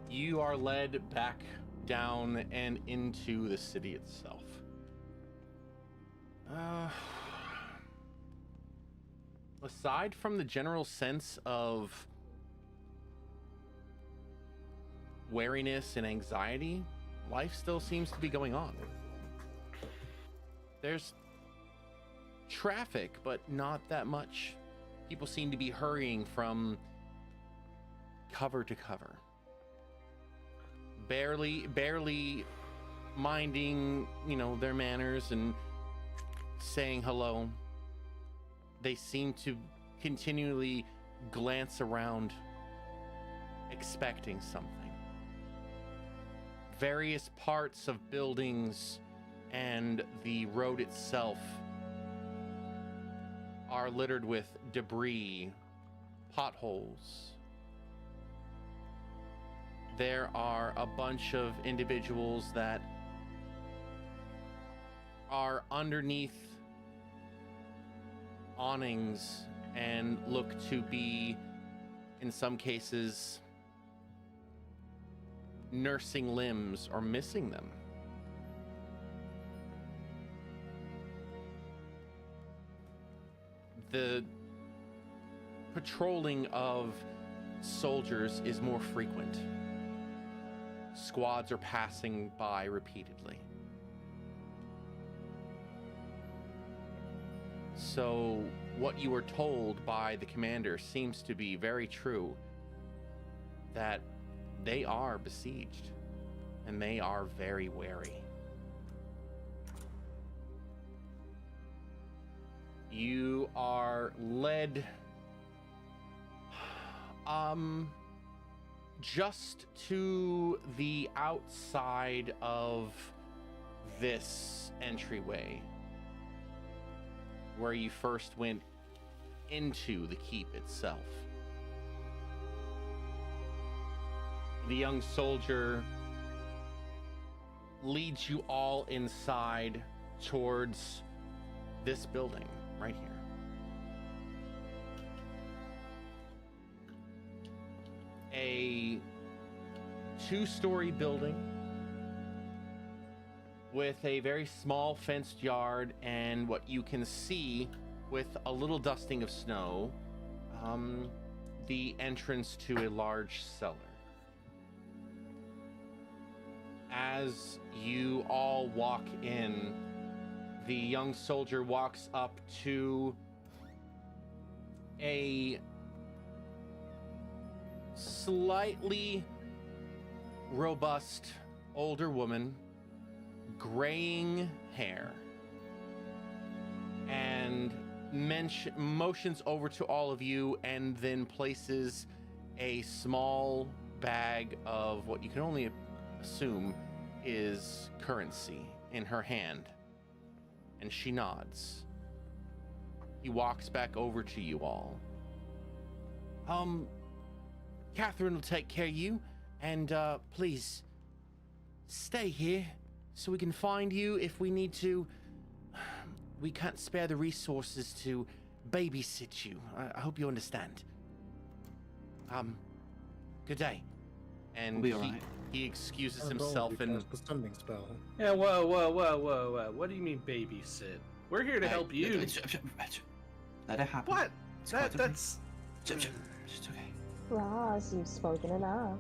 you are led back down and into the city itself. Aside from the general sense of wariness and anxiety, life still seems to be going on. There's traffic, but not that much. People seem to be hurrying from cover to cover. Barely minding, their manners and saying hello. They seem to continually glance around, expecting something. Various parts of buildings and the road itself are littered with debris, potholes. There are a bunch of individuals that are underneath awnings and look to be, in some cases, nursing limbs or missing them. The patrolling of soldiers is more frequent. Squads are passing by repeatedly. So what you were told by the commander seems to be very true, that they are besieged and they are very wary. You are led just to the outside of this entryway where you first went into the keep itself. The young soldier leads you all inside towards this building right here. A 2-story building with a very small fenced yard and what you can see with a little dusting of snow, the entrance to a large cellar. As you all walk in, the young soldier walks up to a slightly robust older woman, graying hair, and motions over to all of you and then places a small bag of what you can only assume is currency in her hand. And she nods. He walks back over to you all. Catherine will take care of you, and please stay here so we can find you if we need to. We can't spare the resources to babysit you. I hope you understand. Good day. And We'll be alright. he excuses Our himself goal and is to cast the stunning spell. Yeah, whoa. What do you mean babysit? We're here to help you. Let it happen. What? It's quite okay. That's... It's okay. Ross, you've spoken enough.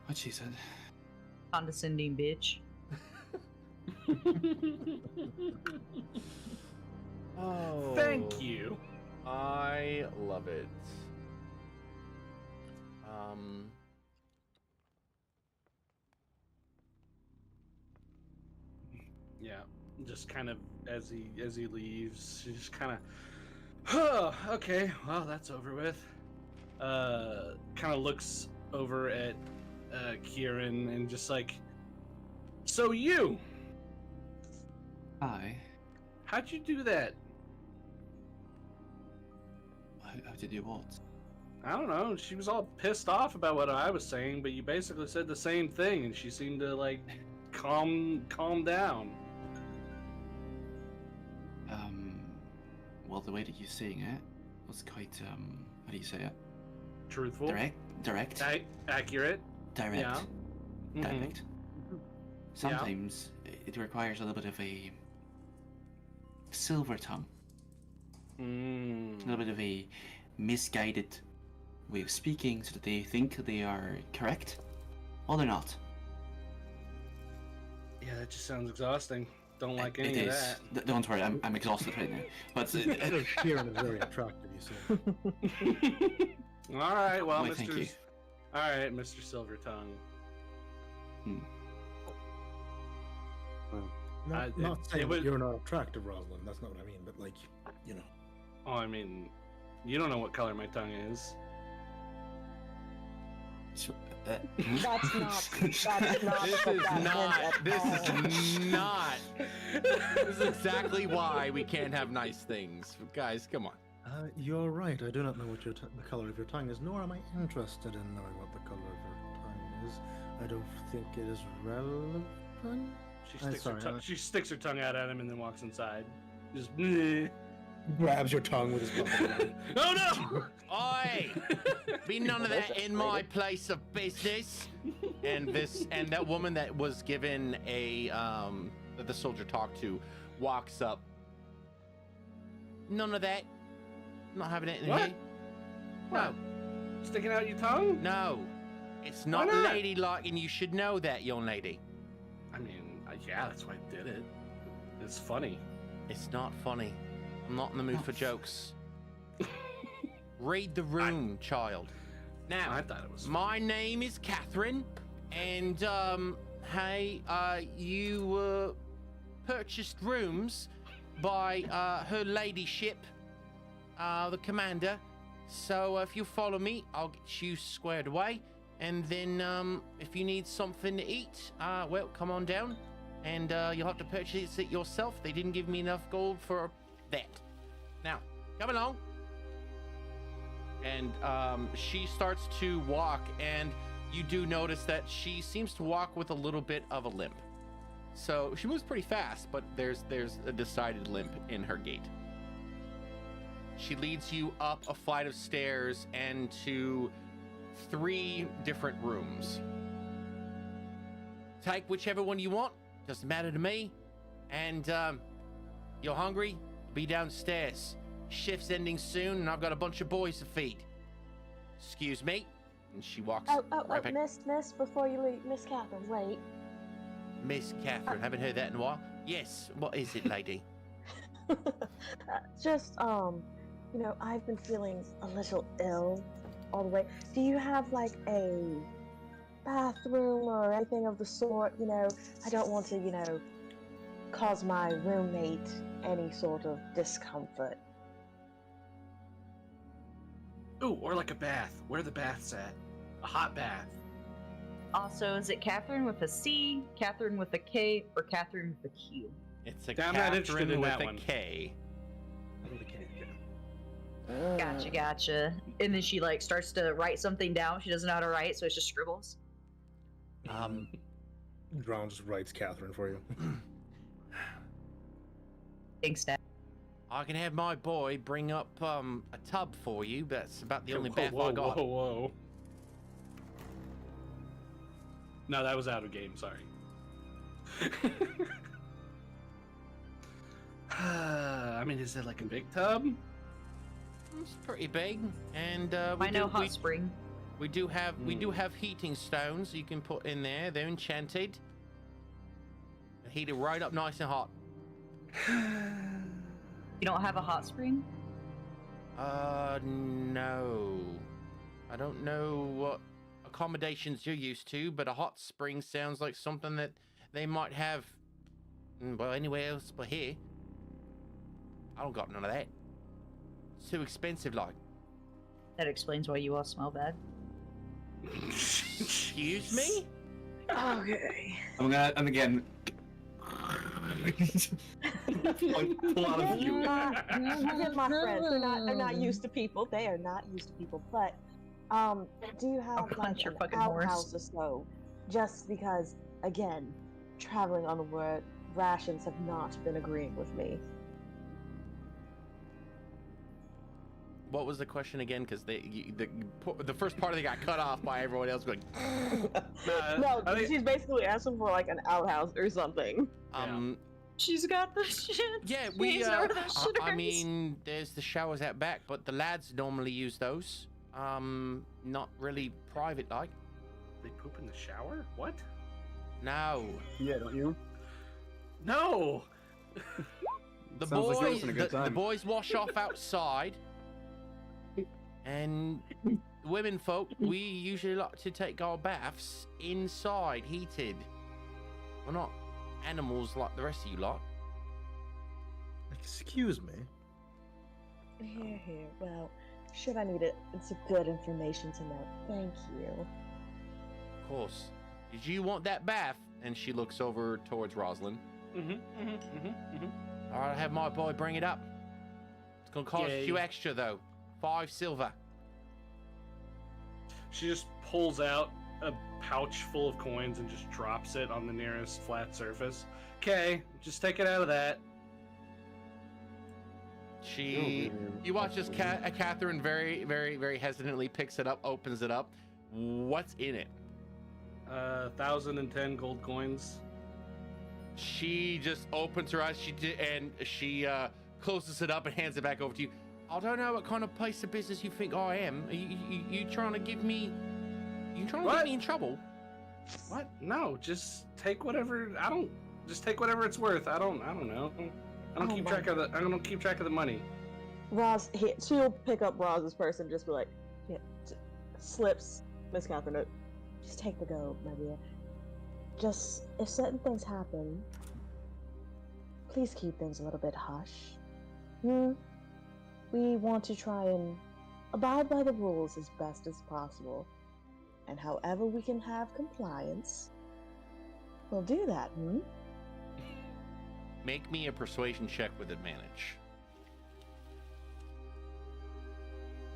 What she said. Condescending bitch. Oh, Thank you. I love it. Yeah, just kind of as he leaves, he just kind of Okay, well, that's over with. Kind of looks over at Kieran and just like, so you, Hi. how'd you do that? How did you what? I don't know. She was all pissed off about what I was saying, but you basically said the same thing, and she seemed to like calm down. Well, the way that you're saying it was quite, how do you say it? Truthful, Direct? accurate. Direct. Yeah. Mhm. Direct. Sometimes it requires a little bit of a silver tongue. A little bit of a misguided way of speaking so that they think they are correct. Well, they're not. Yeah, that just sounds exhausting. Don't like It any of is. that. Don't worry, I'm exhausted right now. But Kieran is very attractive, you see. All right, well, Why, thank you. All right, Mr. Silvertongue. Not saying it was- that you're not attractive, Rosalind. That's not what I mean. But like, you know. Oh, I mean, you don't know what color my tongue is. That's not. That's not. This what is that not. meant This at all. is not. This is exactly why we can't have nice things, guys. Come on. You're right. I do not know what the color of your tongue is, nor am I interested in knowing what the color of your tongue is. I don't think it is relevant. She sticks her tongue out at him and then walks inside. Just. Bleh. Grabs your tongue with his tongue. Oh no! Oi! Be none of that in my place of business. And that woman that was given a that the soldier talked to walks up. None of that. Not having it in What? here. No, Sticking out your tongue? no. It's Why not not? ladylike, and you should know that, young lady. I mean, yeah, that's why I did it. It's funny. It's not funny. I'm not in the mood for jokes. Read the room, child. Now, I thought it was. my name is Catherine, and hey, you purchased rooms by her ladyship, the commander. So if you follow me, I'll get you squared away, and then if you need something to eat, well, come on down, and you'll have to purchase it yourself. They didn't give me enough gold for that. Now, come along. And she starts to walk, and you do notice that she seems to walk with a little bit of a limp. So she moves pretty fast, but there's a decided limp in her gait. She leads you up a flight of stairs and to 3 different rooms. Take whichever one you want, doesn't matter to me. And you're hungry? Be downstairs. Shift's ending soon, and I've got a bunch of boys to feed. Excuse me. And she walks right back. Miss, before you leave, Miss Catherine, wait. Miss Catherine, haven't heard that in a while. Yes, what is it, lady? Just, you know, I've been feeling a little ill all the way. Do you have like a bathroom or anything of the sort? You know, I don't want to, you know, cause my roommate any sort of discomfort. Ooh, or like a bath. Where are the baths at? A hot bath. Also, is it Catherine with a C, Catherine with a K, or Catherine with a Q? It's a I'm not interested Catherine in with that a one. K. Gotcha. And then she like starts to write something down. She doesn't know how to write, so it's just scribbles. Drown just writes Catherine for you. Thanks, Dad. I can have my boy bring up a tub for you. That's about the only bath whoa, I got. Whoa. No, that was out of game. Sorry. I mean, is it like a big tub? It's pretty big, and I know hot spring. we do have heating stones you can put in there. They're enchanted. They heat it right up nice and hot. You don't have a hot spring? No. I don't know what accommodations you're used to, but a hot spring sounds like something that they might have, well, anywhere else but here. I don't got none of that. It's too expensive, like. That explains why you all smell bad. Excuse me? Okay. I'm gonna, and again, pull out a few. Forgive my friends. They're not used to people. They are not used to people. But do you have punch like your an fucking horse. outhouse or so? Just because, again, traveling on the word rations have not been agreeing with me. What was the question again? Because the first part of it got cut off by everyone else going. No, I think- she's basically asking for like an outhouse or something. She's got the shit. Yeah, She we. needs to know where that shit I is. mean, there's the showers out back, but the lads normally use those. Not really private like. They poop in the shower? What? No, Yeah, don't you? No. the Sounds like you're boys. having a good The time. boys wash off outside, and women folk, we usually like to take our baths inside, heated. We're not animals like the rest of you lot. Excuse me. Here. Well, should I need it? It's good information to know. Thank you. Of course. Did you want that bath? And she looks over towards Rosalind. All right, have my boy bring it up. It's gonna cost Yay. you extra though. 5 silver. She just pulls out a pouch full of coins and just drops it on the nearest flat surface. Okay, just take it out of that. She, you watch as Catherine very, very, very hesitantly picks it up, opens it up. What's in it? 1,010 gold coins. She just opens her eyes. She closes it up and hands it back over to you. I don't know what kind of place of business you think I am. Are you trying to give me? You trying to get me in trouble? What? No, just take whatever. Just take whatever it's worth. I don't know. I don't Oh keep my- track of the. I don't keep track of the money. Roz, she'll pick up Roz's purse and just be like, yeah, slips Miss Catherine note. Just take the gold, my dear. Just, if certain things happen, please keep things a little bit hush. We want to try and abide by the rules as best as possible. And however we can have compliance, we'll do that, Make me a persuasion check with advantage.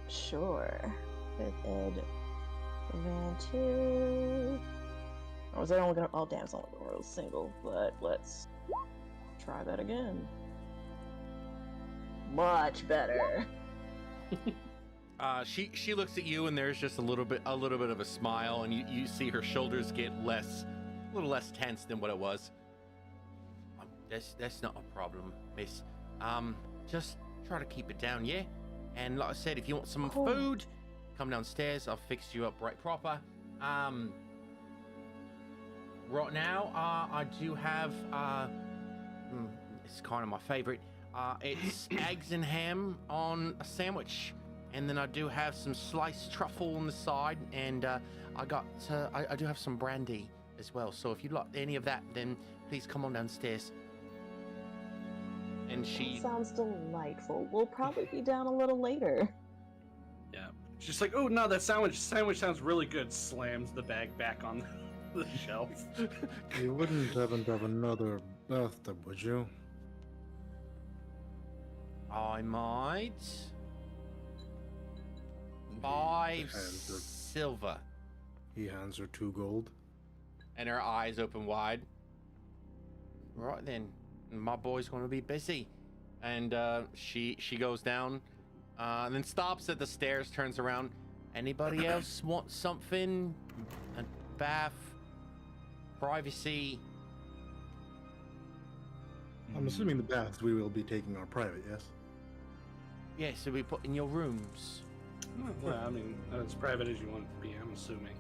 Sure. With Ed Van 2. Or was it only gonna. Oh, damn, it's only gonna roll single, but let's try that again. Much better. She looks at you and there's just a little bit of a smile, and you see her shoulders get a little less tense than what it was. That's not a problem, miss. Just try to keep it down, yeah? And like I said, if you want some Cool. food, come downstairs. I'll fix you up right proper. Right now, I do have it's kind of my favorite. It's eggs and ham on a sandwich, and then I do have some sliced truffle on the side, and I do have some brandy as well. So if you'd like any of that, then please come on downstairs. And she That sounds delightful. We'll probably be down a little later. Yeah. She's just like, oh no, that sandwich sounds really good. Slams the bag back on the shelf. You wouldn't happen to have another bathtub, would you? I might. 5 Hands are- silver. He hands her 2 gold. And her eyes open wide. Right then, my boy's going to be busy. And she goes down, and then stops at the stairs, turns around. Anybody else want something? A bath, privacy. I'm assuming the baths we will be taking are private, yes? Yeah, so we put in your rooms. Well, I mean, as private as you want it to be, I'm assuming.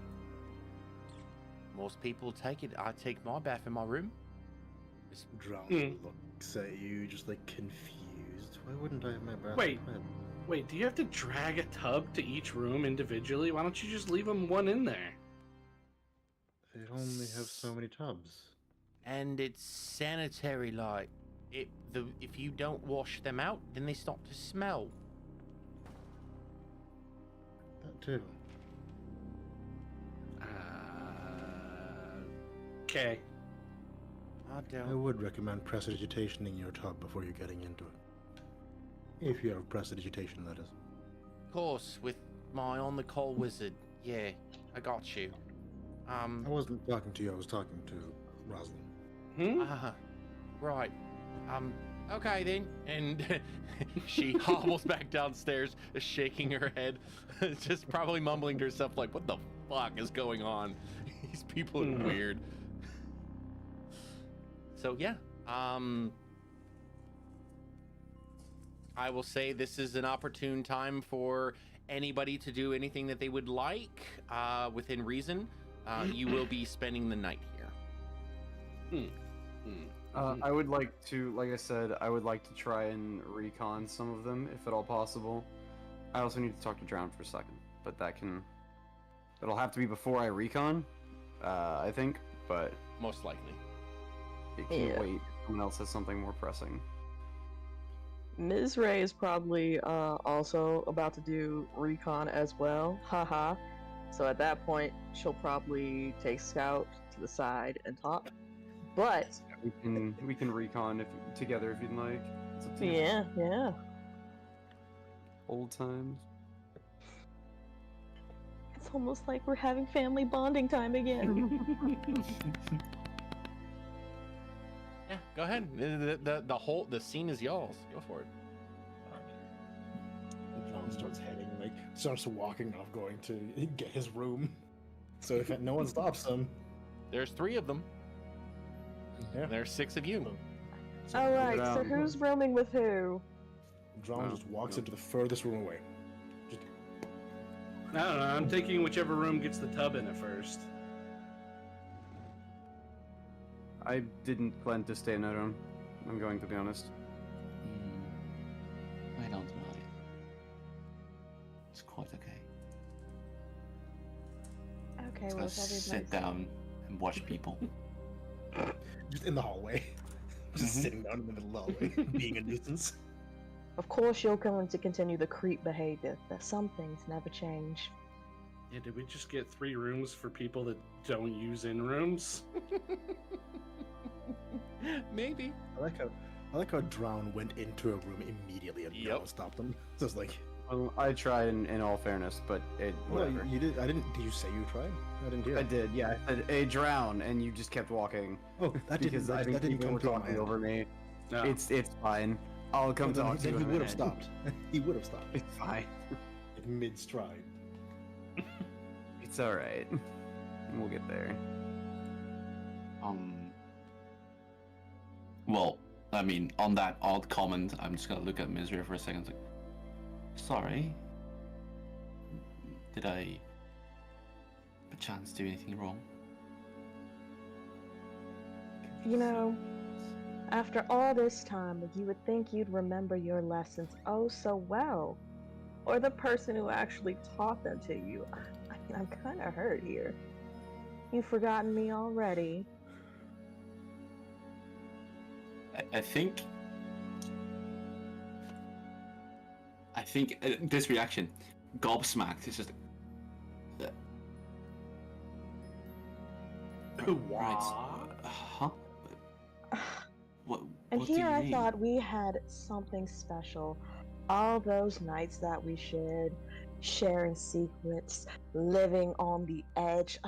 Most people take it. I take my bath in my room. Drown Mm. looks at you, just like confused. Why wouldn't I have my bath Wait. private? Wait, do you have to drag a tub to each room individually? Why don't you just leave them one in there? They only have so many tubs. And it's sanitary, like if you don't wash them out, then they start to smell. That too. Okay. I would recommend prestidigitationing your tub before you're getting into it. If you have prestidigitation, that is. Of course, with my on the call wizard. Yeah, I got you. I wasn't talking to you, I was talking to Rosalind. Right. Okay then. And she hobbles back downstairs, shaking her head, just probably mumbling to herself like, what the fuck is going on? These people are weird. So yeah, I will say this is an opportune time for anybody to do anything that they would like, within reason. You will be spending the night here. I would like to, like I said, I would like to try and recon some of them, if at all possible. I also need to talk to Drown for a second, but that'll have to be before I recon, I think, but Most likely. it can't wait. Someone else has something more pressing. Ms. Ray is probably also about to do recon as well. Haha. So at that point, she'll probably take Scout to the side and talk. But We can recon together if you'd like. It's up to you. yeah. Old times. It's almost like we're having family bonding time again. Yeah, go ahead. The scene is y'all's. Go for it. John starts heading, starts walking off, going to get his room. So if no one stops him, There's 3 of them. yeah. There's 6 of you. Alright, so down. who's roaming with who? John just walks into the furthest room away. Just I don't know. I'm taking whichever room gets the tub in it first. I didn't plan to stay in that room. I'm going to be honest. I don't mind. It's quite okay. Okay, Just well, gonna if everybody's sit down and watch people. just in the hallway. Just sitting down in the middle of the hallway, being a nuisance. Of course, you're going to continue the creep behavior, but some things never change. Yeah, did we just get 3 rooms for people that don't use in rooms? Maybe. I like how Drown went into a room immediately and no one stopped him. So it's like, Well, I tried in all fairness, but whatever. well, you did. I didn't. Did you say you tried? I didn't hear. I did, yeah. I said, "Hey, Drown," and you just kept walking. Oh, that because didn't. I think That didn't people come were to my talking mind. over me. No. It's fine. I'll come Then talk to you. he in a would have minute. stopped. He would have stopped. It's fine. Like mid stride. It's all right. We'll get there. Well, I mean, on that odd comment, I'm just gonna look at Misery for a second. Like, sorry. Did I, perchance, do anything wrong? You know, after all this time, you would think you'd remember your lessons oh so well. Or the person who actually taught them to you. I'm kind of hurt here. You've forgotten me already. I think this reaction, gobsmacked, is just. What? Huh? What? And what do here you I mean? thought we had something special. All those nights that we shared, sharing secrets, living on the edge.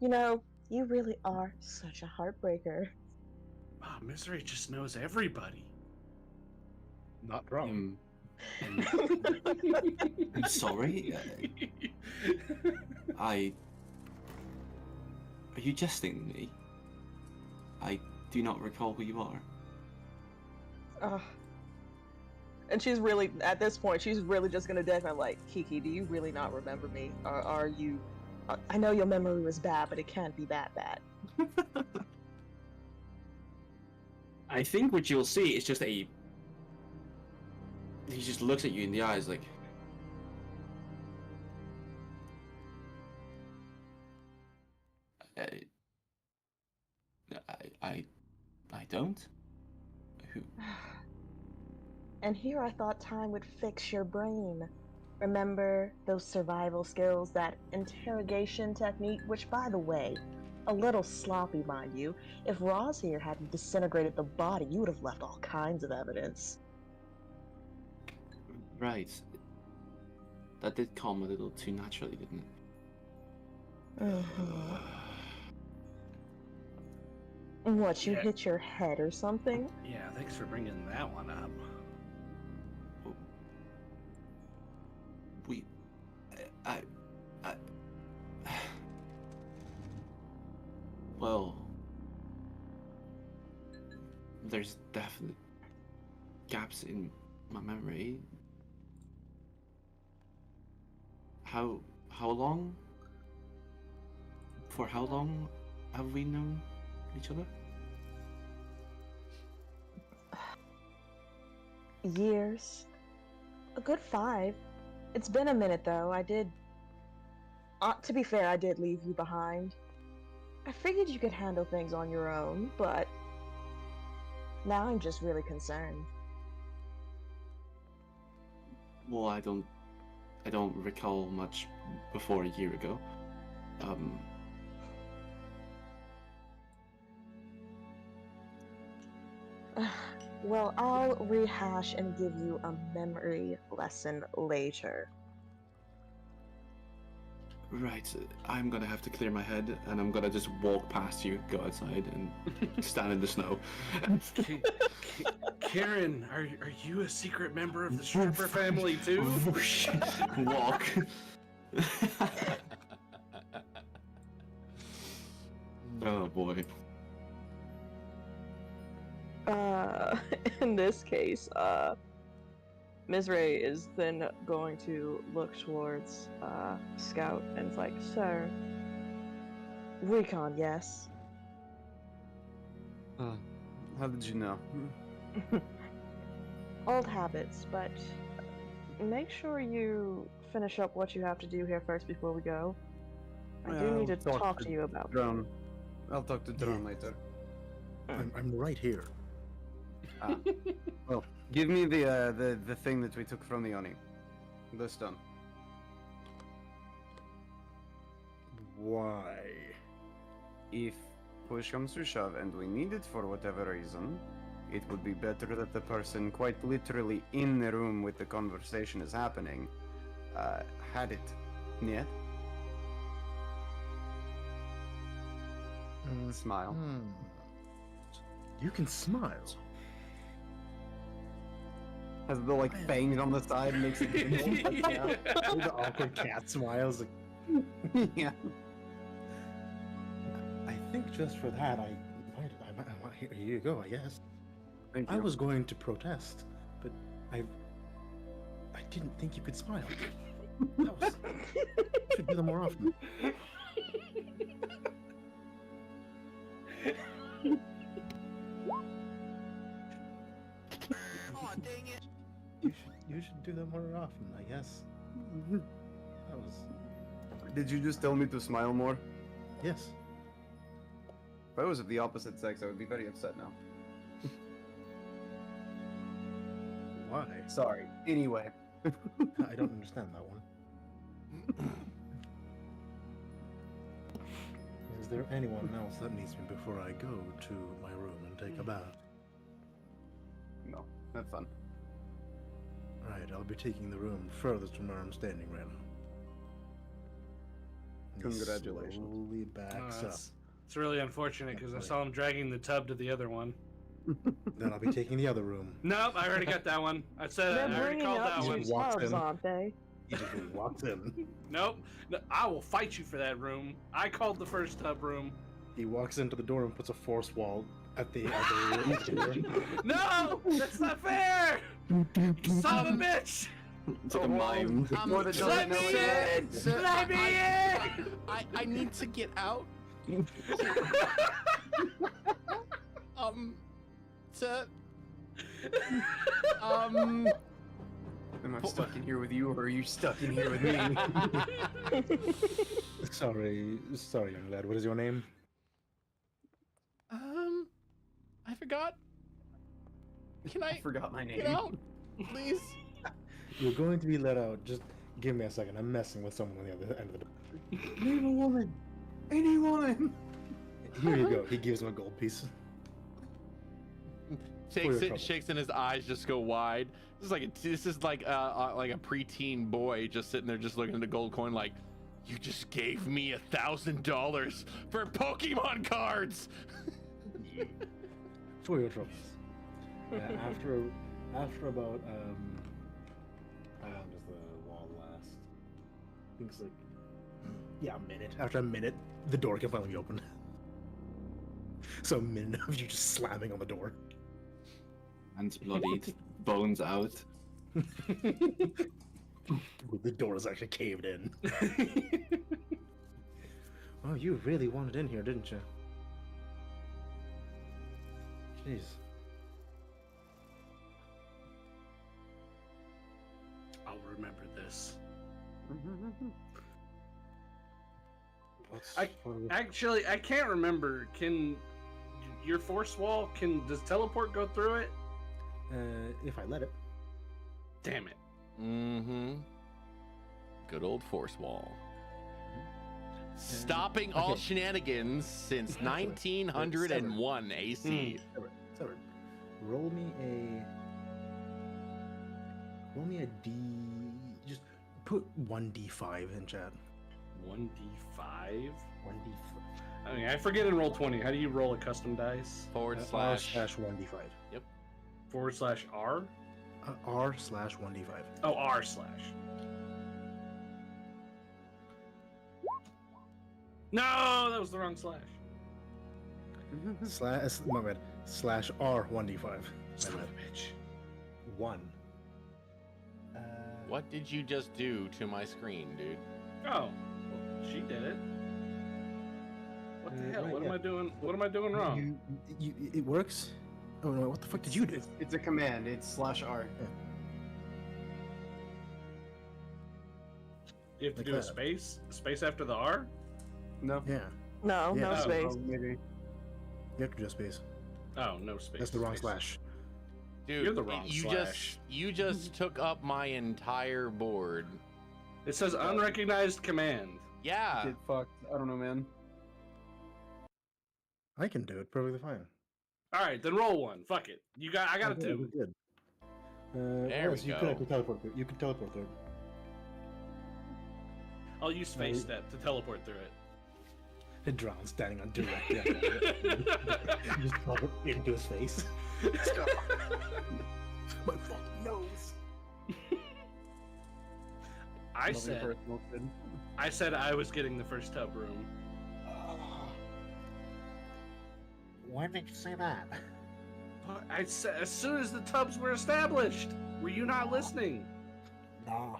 You know, you really are such a heartbreaker. Wow, Misery just knows everybody. Not wrong. I'm sorry. Are you jesting with me? I do not recall who you are. And she's really, at this point, she's really just gonna deck me like, Kiki, do you really not remember me? Or are you... I know your memory was bad, but it can't be that bad. I think what you'll see is just he just looks at you in the eyes like, I don't. Who? And here I thought time would fix your brain. Remember those survival skills, that interrogation technique, which, by the way, a little sloppy, mind you. If Roz here hadn't disintegrated the body, you would have left all kinds of evidence. Right. That did come a little too naturally, didn't it? What, you Yeah. hit your head or something? Yeah, thanks for bringing that one up. We... I... Well... There's definite gaps in my memory. How long? For how long have we known each other? Years. A good 5. It's been a minute, though. To be fair, I did leave you behind. I figured you could handle things on your own, but now I'm just really concerned. Well, I don't recall much before a year ago. Well, I'll rehash and give you a memory lesson later. Right, I'm gonna have to clear my head, and I'm gonna just walk past you, go outside, and stand in the snow. Karen, are you a secret member of the stripper family too? Walk. Oh boy. In this case, Ms. Ray is then going to look towards Scout and it's like, sir, Recon, yes. How did you know? Old habits, but make sure you finish up what you have to do here first before we go. I do need to talk to you about Drone. I'll talk to Drone later. I'm right here. Well, give me the thing that we took from the Oni. The stone. Why? If push comes to shove and we need it for whatever reason, it would be better that the person quite literally in the room with the conversation is happening had it. Yeah? Smile. You can smile. Has the fangs on the side makes it Yeah. The awkward cat smiles. yeah. I think just for that, I might here you go. I guess. Thank I you. was going to protest, but I didn't think you could smile. Should do that more often. Oh, dang it. You should do that more often, I guess. That was Did you just tell me to smile more? yes. If I was of the opposite sex, I would be very upset now. Why? Sorry. Anyway. I don't understand that one. Is there anyone else that needs me before I go to my room and take a bath? No, have fun. Right, I'll be taking the room furthest from where I'm standing right now. He Congratulations. Slowly backs up. It's really unfortunate because I saw him dragging the tub to the other one. Then I'll be taking the other room. Nope, I already got that one. I said They're I already bringing called up that you one. two walked tubs, in. aren't they? He just walks in. Nope, no, I will fight you for that room. I called the first tub room. He walks into the door and puts a force wall at the room door. No, that's not fair. Son of a bitch. It's like a mime. What a Let me in. Sir, Let me in. I need to get out. Sir. Am I stuck in here with you, or are you stuck in here with me? Sorry, young lad. What is your name? I forgot. Can I I forgot my name. get out, please? You're going to be let out. Just Give me a second. I'm messing with someone on the other end of the door. Name a woman. Any woman. Here you go. He gives him a gold piece. Shakes and his eyes just go wide. This is like a preteen boy just sitting there just looking at the gold coin like, you just gave me $1,000 for Pokemon cards. For your troubles. After about how long does the wall last? I think it's like a minute. After a minute, the door can finally be opened. So a minute of you just slamming on the door. Hands bloodied, bones out. The door is actually caved in. Oh, you really wanted in here, didn't you? Jeez. I'll remember this. Actually, I can't remember. Can your force wall? Does teleport go through it? If I let it. Damn it. Mm-hmm. Good old force wall. Stopping all shenanigans since 1901 AC. Severed. Roll me a D. Just put 1d5 in chat. 1d5. 1d5. I mean, I forget in Roll20. How do you roll a custom dice? Forward R slash. slash 1d5. Yep. /R? R slash 1d5. Oh, R slash. No, that was the wrong slash. My bad. Slash R 1d5. Son of a bitch. 1. What did you just do to my screen, dude? Oh, well, she did it. What the hell? right, What yeah. am I doing? What am I doing wrong? It works? Oh no! What the fuck did you do? It's a command. It's /R. You have to Like do a that. space after the R? No. Yeah, No, Yeah. no Oh, space. Oh, maybe. you have to do a space. Oh, no space. That's the wrong space. slash. Dude, You're the wrong you slash. just took up my entire board. It says unrecognized command. Yeah. Get fucked. I don't know, man. I can do it perfectly fine. All right, then roll one. Fuck it. I got it Okay, too. Good. There we You go. could actually teleport through. You could teleport through. I'll use space step to teleport through it. The drown standing on direct. You just teleport into his face. My fucking nose. I said I was getting the first tub room. When did you say that? But I said as soon as the tubs were established. Were you not listening? No.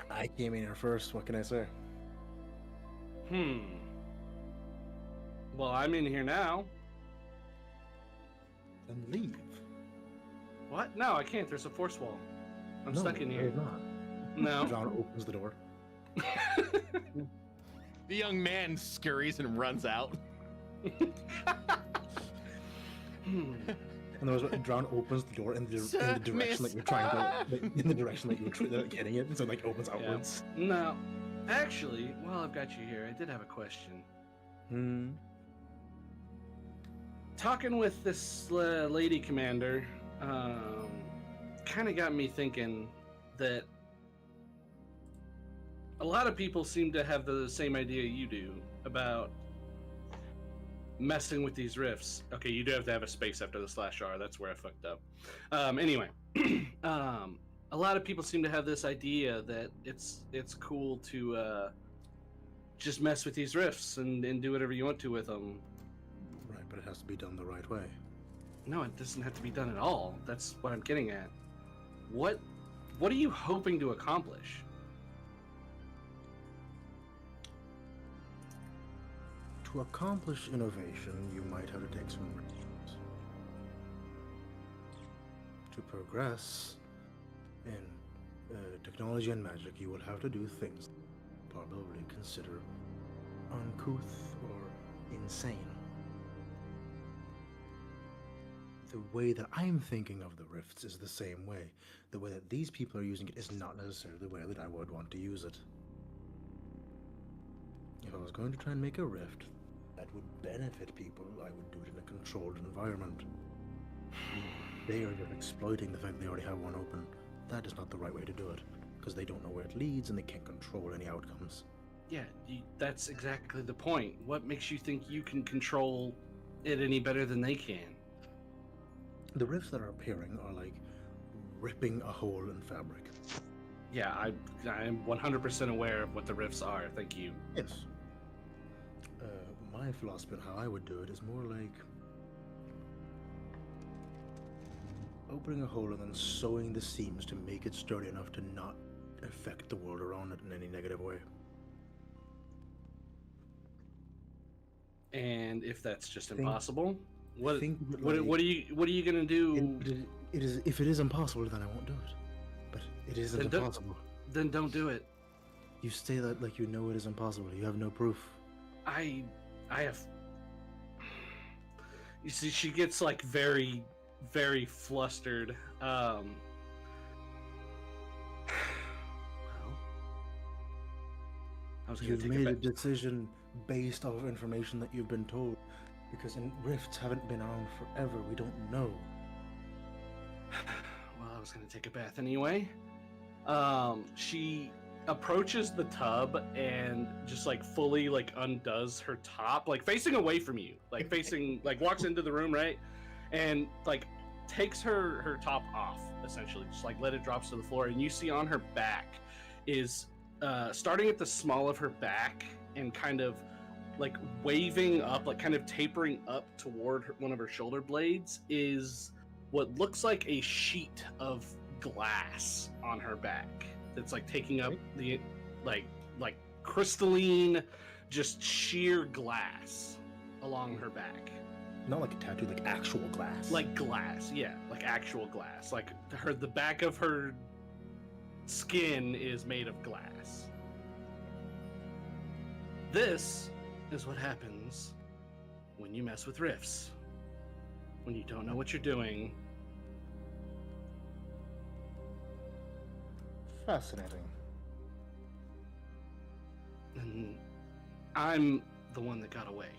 I came in here first. What can I say? Well, I'm in here now. Then leave. What? No, I can't. There's a force wall. I'm No, stuck in here. there's not. No. Drown opens the door. The young man scurries and runs out. And there was Drown opens the door in the direction that you're trying to, in the direction that you're getting it, so like opens outwards. No. Actually, while I've got you here, I did have a question. Talking with this lady commander, kind of got me thinking that a lot of people seem to have the same idea you do about messing with these rifts. Okay, you do have to have a space after the /R. That's where I fucked up. Anyway, a lot of people seem to have this idea that it's cool to just mess with these rifts and do whatever you want to with them. Right, but it has to be done the right way. No, it doesn't have to be done at all. That's what I'm getting at. What are you hoping to accomplish? To accomplish innovation, you might have to take some risks. To progress in technology and magic, you will have to do things probably consider uncouth or insane. The the way that I'm thinking of the rifts is the same way. The way that these people are using it is not necessarily the way that I would want to use it. If I was going to try and make a rift that would benefit people, I would do it in a controlled environment. They are just exploiting the fact they already have one open. That is not the right way to do it, because they don't know where it leads and they can't control any outcomes. Yeah, that's exactly the point. What makes you think you can control it any better than they can? The rifts that are appearing are like ripping a hole in fabric. Yeah, I'm 100% aware of what the rifts are. Thank you. Yes. My philosophy on how I would do it is more like opening a hole and then sewing the seams to make it sturdy enough to not affect the world around it in any negative way. And if that's just Think- impossible, what think of it what are you gonna do? It is, if it is impossible, then I won't do it. But it isn't Then don't- impossible. Then don't do it. You say that like you know it is impossible. You have no proof. I have. You see, she gets like very, very flustered. Well, I was gonna You've take made a it back. decision based off of information that you've been told. Because rifts haven't been around forever. We don't know. Well, I was gonna take a bath anyway. She approaches the tub and just like fully like undoes her top, like facing away from you, like facing like walks into the room, right, and like takes her top off, essentially, just like let it drops to the floor, and you see on her back is starting at the small of her back and kind of like waving up, like kind of tapering up toward one of her shoulder blades is what looks like a sheet of glass on her back that's like taking up the like crystalline, just sheer glass along her back. Not like a tattoo, like actual glass. Like glass, yeah, like actual glass. Like the back of her skin is made of glass. This is what happens when you mess with rifts. When you don't know what you're doing. Fascinating. And I'm the one that got away.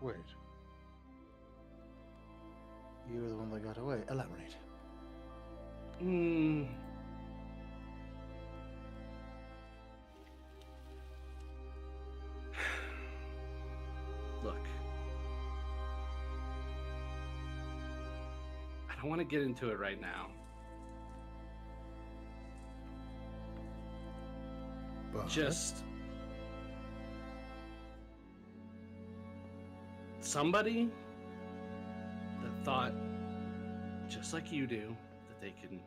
Wait. You're the one that got away. Elaborate. Look. I don't want to get into it right now. But Just somebody that thought, just like you do, that they can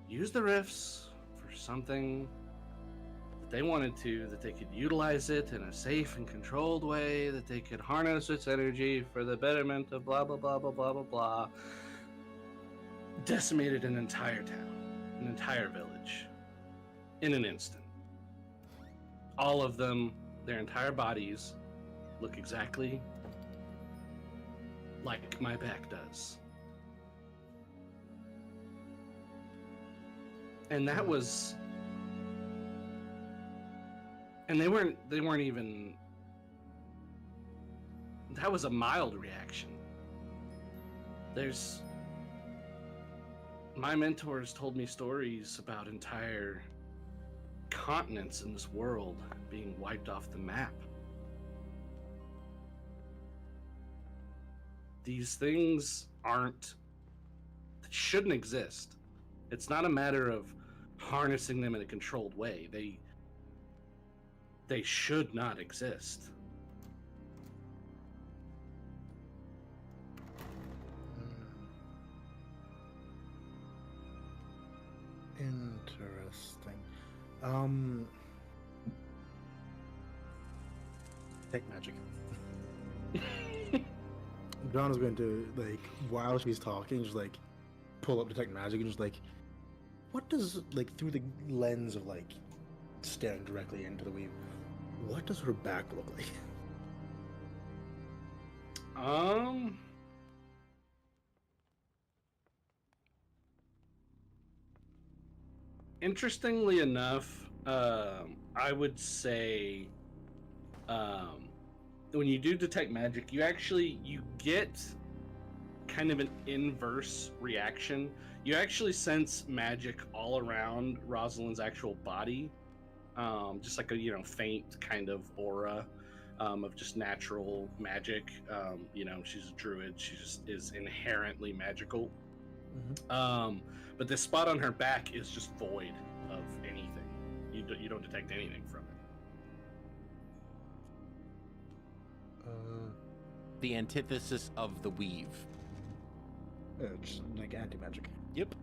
use the rifts for something that they wanted to, that they could utilize it in a safe and controlled way, that they could harness its energy for the betterment of blah blah blah blah blah blah blah, decimated an entire town, an entire village, in an instant. All of them, their entire bodies, look exactly like my back does. And that was... And they weren't even... That was a mild reaction. There's... My mentors told me stories about entire continents in this world being wiped off the map. These things shouldn't exist. It's not a matter of harnessing them in a controlled way. They should not exist. Interesting. Tech magic. John is going to, like, while she's talking, just like pull up detect magic and just like, what does, like, through the lens of like staring directly into the weave, what does her back look like? Interestingly enough, I would say, when you do detect magic, you get kind of an inverse reaction. You actually sense magic all around Rosalind's actual body, just like a faint kind of aura of just natural magic. She's a druid. She just is inherently magical. But this spot on her back is just void of anything. You don't detect anything from it. The antithesis of the weave. Just like anti-magic. Yep.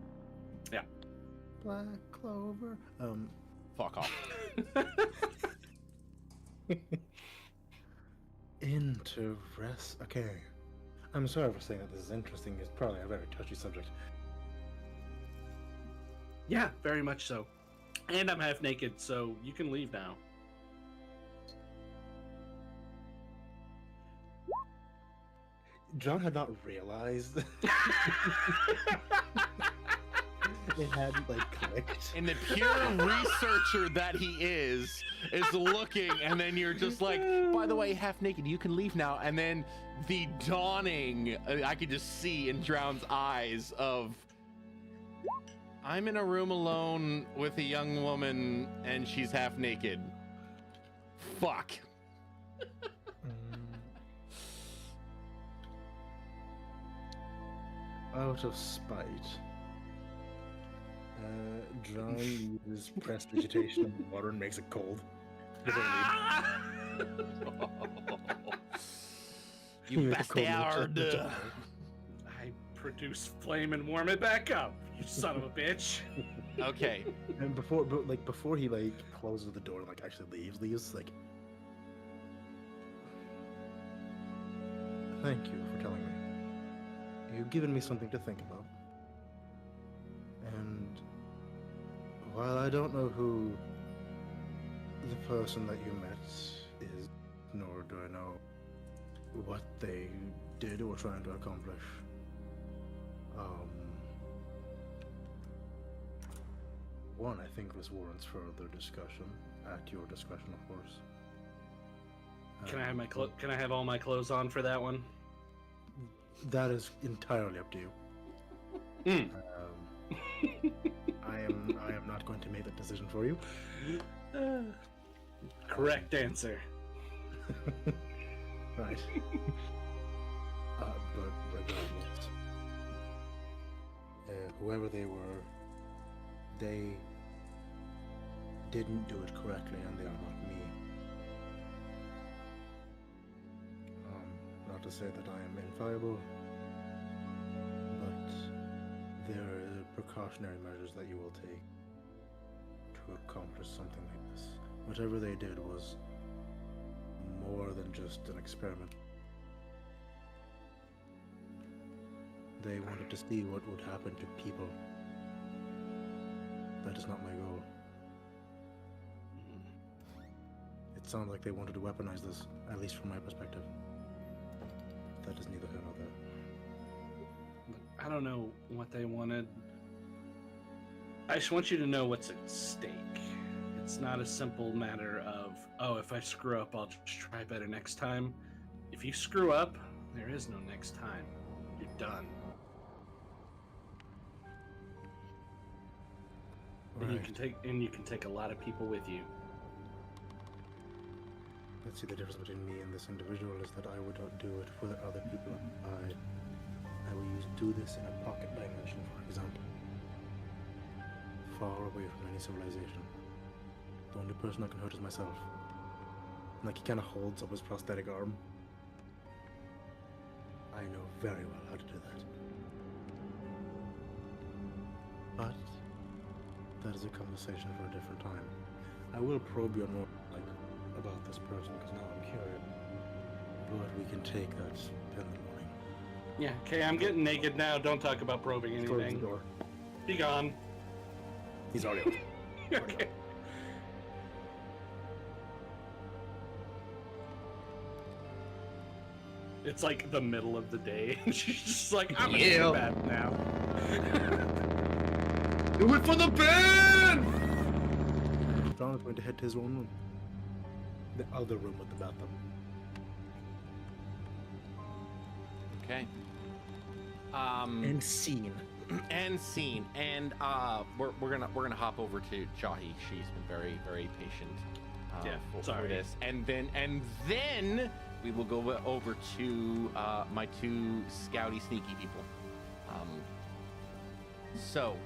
Yeah. Black clover. Fuck off. Okay. I'm sorry for saying that this is interesting. It's probably a very touchy subject. Yeah, very much so. And I'm half naked, so you can leave now. John had not realized it hadn't clicked. And the pure researcher that he is looking, and then you're just like, by the way, half naked, you can leave now. And then the dawning, I could just see in Drown's eyes of, I'm in a room alone with a young woman and she's half naked. Fuck. Out of spite, John uses prestidigitation of the water and makes it cold. You bastard. I produce flame and warm it back up, you son of a bitch. Okay. And before he closes the door and actually leaves thank you for telling me. You've given me something to think about. And while I don't know who the person that you met is, nor do I know what they did or were trying to accomplish, one, I think this warrants further discussion, at your discretion, of course. Can I have all my clothes on for that one? That is entirely up to you. I am not going to make that decision for you. Correct answer. Right. But regardless, whoever they were, they didn't do it correctly, and they are not me. Not to say that I am infallible, but there are precautionary measures that you will take to accomplish something like this. Whatever they did was more than just an experiment. They wanted to see what would happen to people. That is not my goal. It sounds like they wanted to weaponize this, at least from my perspective. That is neither here nor there. I don't know what they wanted. I just want you to know what's at stake. It's not a simple matter of, oh, if I screw up, I'll just try better next time. If you screw up, there is no next time. You're done. Right. And you can take a lot of people with you. Let's see, the difference between me and this individual is that I would not do it for the other people. I will do this in a pocket dimension, for example. Far away from any civilization. The only person I can hurt is myself. He kind of holds up his prosthetic arm. I know very well how to do that. But that is a conversation for a different time. I will probe you on more about this person because now I'm curious. But we can take that in the morning. Yeah, okay, I'm getting naked now. Don't talk about probing Close the anything. door. Be gone. He's already off. Okay. It's like the middle of the day. She's just like, I'm Yeah. gonna go to bed now. Do it for the band! John is going to head to his own room. The other room with the bathroom. Okay. And scene. And scene. And we're gonna hop over to Jahi. She's been very, very patient. Yeah, for sorry. this. And then we will go over to my two scouty sneaky people. So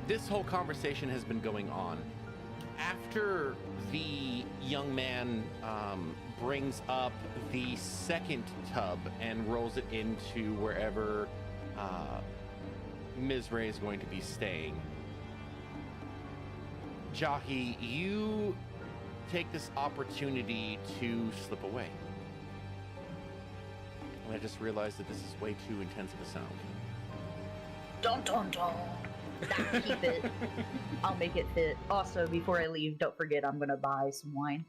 this whole conversation has been going on. After the young man brings up the second tub and rolls it into wherever Ms. Ray is going to be staying, Jahi, you take this opportunity to slip away. And I just realized that this is way too intense of a sound. Dun dun dun. Nah, keep it. I'll make it fit. Also, before I leave, don't forget I'm gonna buy some wine.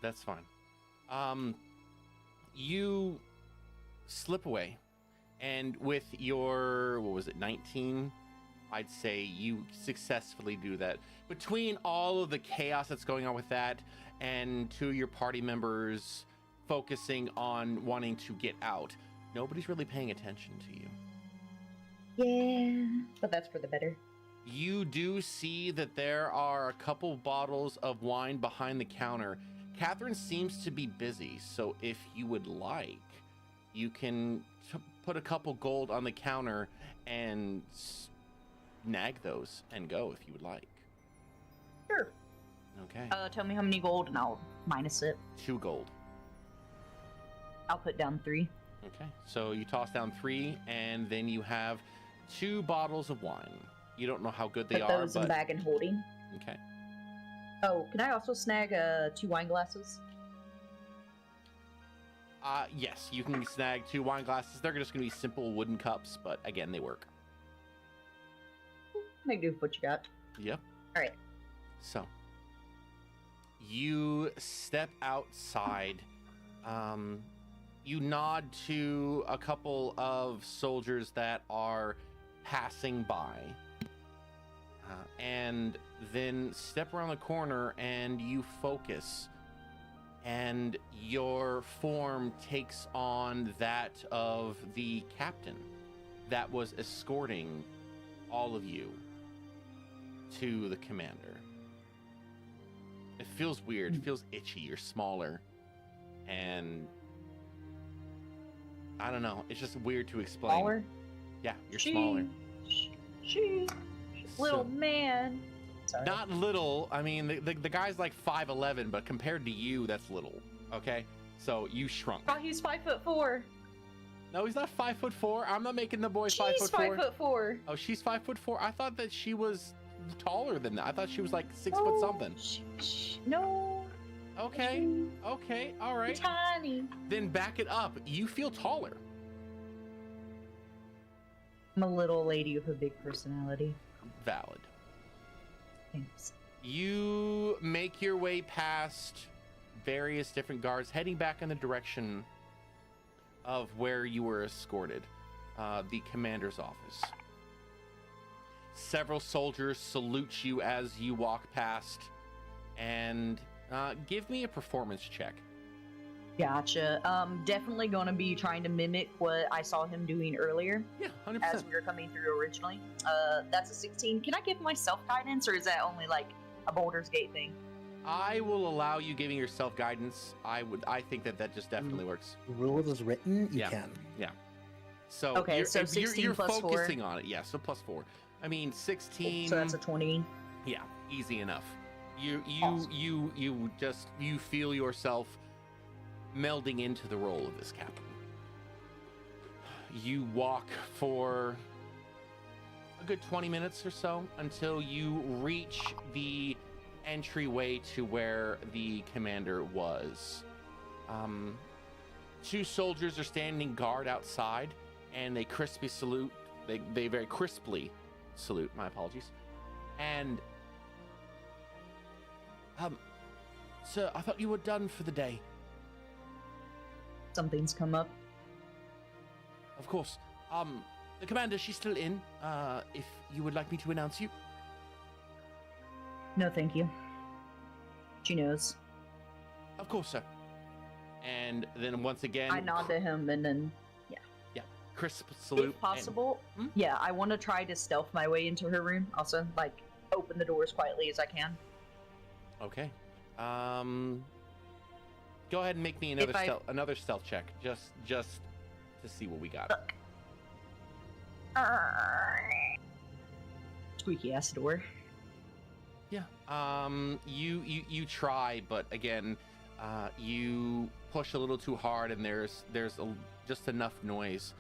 That's fine. You slip away, and with your, what was it, 19? I'd say you successfully do that. Between all of the chaos that's going on with that, and two of your party members focusing on wanting to get out, nobody's really paying attention to you. Yeah, but that's for the better. You do see that there are a couple bottles of wine behind the counter. Catherine seems to be busy, so if you would like, you can put a couple gold on the counter and snag those and go if you would like. Sure. Okay. Tell me how many gold and I'll minus it. 2 gold. I'll put down 3. Okay. So you toss down 3, and then you have 2 bottles of wine. You don't know how good they Put are, those in but bag and holding. okay. Oh, can I also snag 2 wine glasses? Yes, you can snag 2 wine glasses. They're just going to be simple wooden cups, but again, they work. Make do with what you got. Yep. All right. So, you step outside. You nod to a couple of soldiers that are passing by. And then step around the corner and you focus. And your form takes on that of the captain that was escorting all of you to the commander. It feels weird. It feels itchy. You're smaller. And I don't know. It's just weird to explain. Smaller? Yeah, you're smaller. She. Little So- man. Sorry. Not little. I mean, the guy's like 5'11", but compared to you, that's little. Okay? So you shrunk. Oh, he's 5'4". No, he's not 5'4". I'm not making the boy She's 5'4". 5'4". Oh, she's 5'4". I thought that she was taller than that. I thought she was like 6 foot something. No. Okay. Okay. All right. Tiny. Then back it up. You feel taller. I'm a little lady with a big personality. Valid. Thanks. You make your way past various different guards, heading back in the direction of where you were escorted, the commander's office. Several soldiers salute you as you walk past, and give me a performance check. Gotcha. Definitely going to be trying to mimic what I saw him doing earlier Yeah, 100%. as we were coming through originally. That's a 16. Can I give myself guidance, or is that only like a Baldur's Gate thing? I will allow you giving yourself guidance. I think that just definitely works. Rules as written, you Yeah. can. So Okay, so if 16 you're plus 4. focusing on it. Yeah, so plus 4. I mean, 16. So that's a 20. Yeah, easy enough. You Awesome. you feel yourself melding into the role of this captain. You walk for a good 20 minutes or so until you reach the entryway to where the commander was. 2 soldiers are standing guard outside, and they crisply salute. They very crisply salute. My apologies. And sir, I thought you were done for the day. Something's come up. Of course. The commander, she's still in. If you would like me to announce you. No, thank you. She knows. Of course, sir. And then once again, I nod to him and then, crisp salute. if possible, Hmm? yeah, I want to try to stealth my way into her room. Also, like, open the door as quietly as I can. Okay. Go ahead and make me another stealth check, just to see what we got. Look. Squeaky ass door. Yeah. You try, but again, you push a little too hard, and there's just enough noise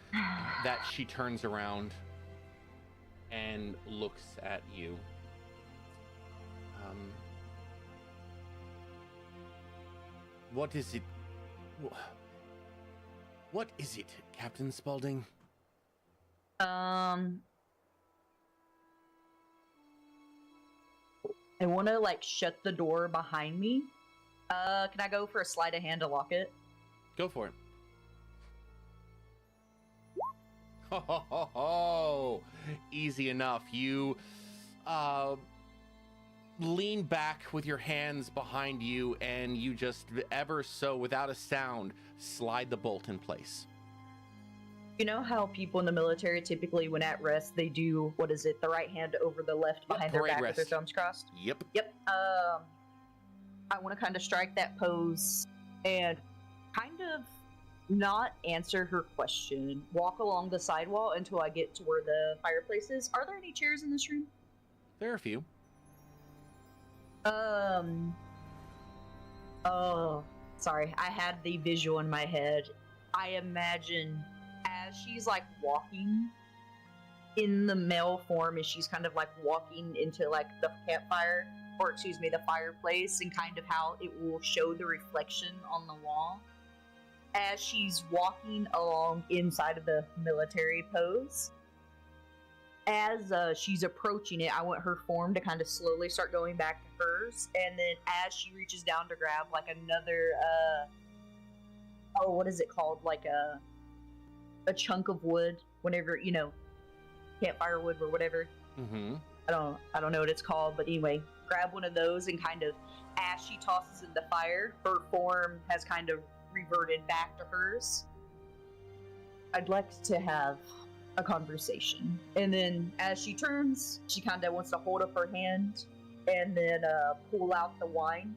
that she turns around and looks at you. What is it? What is it, Captain Spaulding? I want to like shut the door behind me. Can I go for a sleight of hand to lock it? Go for it. Oh, easy enough. You lean back with your hands behind you, and you just ever so, without a sound, slide the bolt in place. You know how people in the military typically, when at rest, they do, what is it, the right hand over the left behind their parade back with their rest. thumbs crossed? Yep. Yep. I want to kind of strike that pose and kind of not answer her question. Walk along the sidewall until I get to where the fireplace is. Are there any chairs in this room? There are a few. Oh, sorry. I had the visual in my head. I imagine as she's like walking in the male form, and she's kind of like walking into like the campfire, or excuse me, the fireplace, and kind of how it will show the reflection on the wall. As she's walking along inside of the military pose, as she's approaching it, I want her form to kind of slowly start going back to hers, and then as she reaches down to grab like another, what is it called? Like a chunk of wood, whenever, you know, campfire wood or whatever. Mm-hmm. I don't know what it's called, but anyway, grab one of those, and kind of as she tosses in the fire, her form has kind of reverted back to hers. I'd like to have a conversation. And then as she turns, she kind of wants to hold up her hand and then pull out the wine.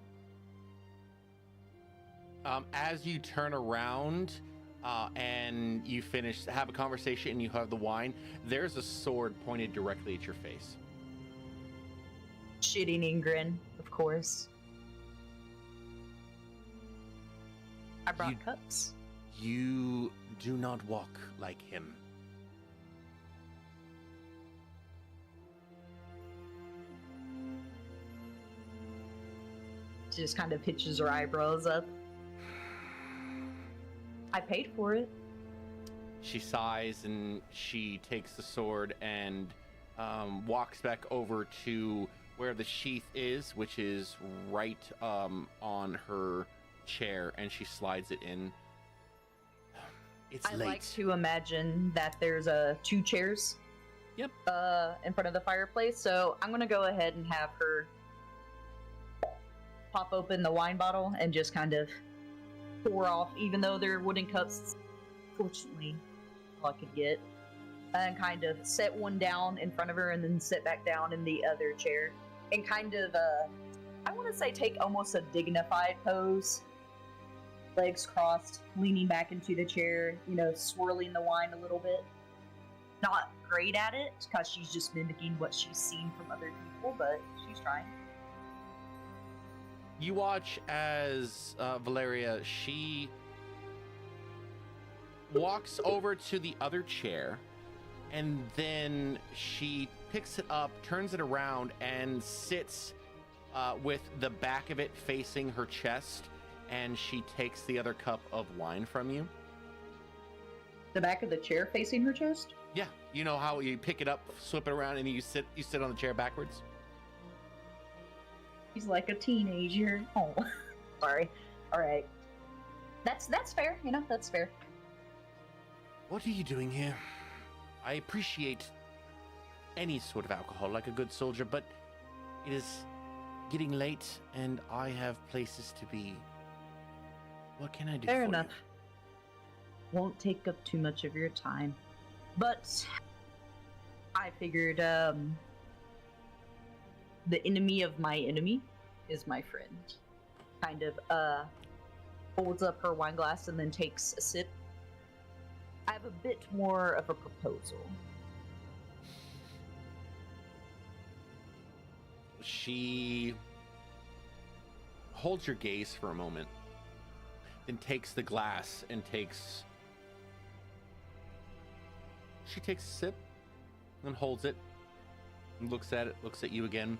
As you turn around and you have a conversation and you have the wine, there's a sword pointed directly at your face. Shitting Ingrid, of course. I brought cups. You do not walk like him. She just kind of pitches her eyebrows up. I paid for it. She sighs and she takes the sword and walks back over to where the sheath is, which is right on her chair, and she slides it in. It's I late. like to imagine that there's two chairs. Yep. In front of the fireplace, so I'm gonna go ahead and have her pop open the wine bottle and just kind of pour off, even though they're wooden cups, fortunately, all I could get, and kind of set one down in front of her and then sit back down in the other chair, and kind of, I want to say take almost a dignified pose, legs crossed, leaning back into the chair, you know, swirling the wine a little bit. Not great at it, because she's just mimicking what she's seen from other people, but she's trying. You watch as Valeria, she walks over to the other chair, and then she picks it up, turns it around, and sits with the back of it facing her chest, and she takes the other cup of wine from you. The back of the chair facing her chest? Yeah, you know how you pick it up, flip it around, and you sit on the chair backwards? He's like a teenager. Oh. Sorry. All right. That's fair. You know, that's fair. What are you doing here? I appreciate any sort of alcohol like a good soldier, but it is getting late and I have places to be. What can I do Fair for enough. you? Won't take up too much of your time. But I figured the enemy of my enemy is my friend. Kind of holds up her wine glass and then takes a sip. I have a bit more of a proposal. She holds your gaze for a moment, then takes the glass and she takes a sip and holds it and looks at it, looks at you again.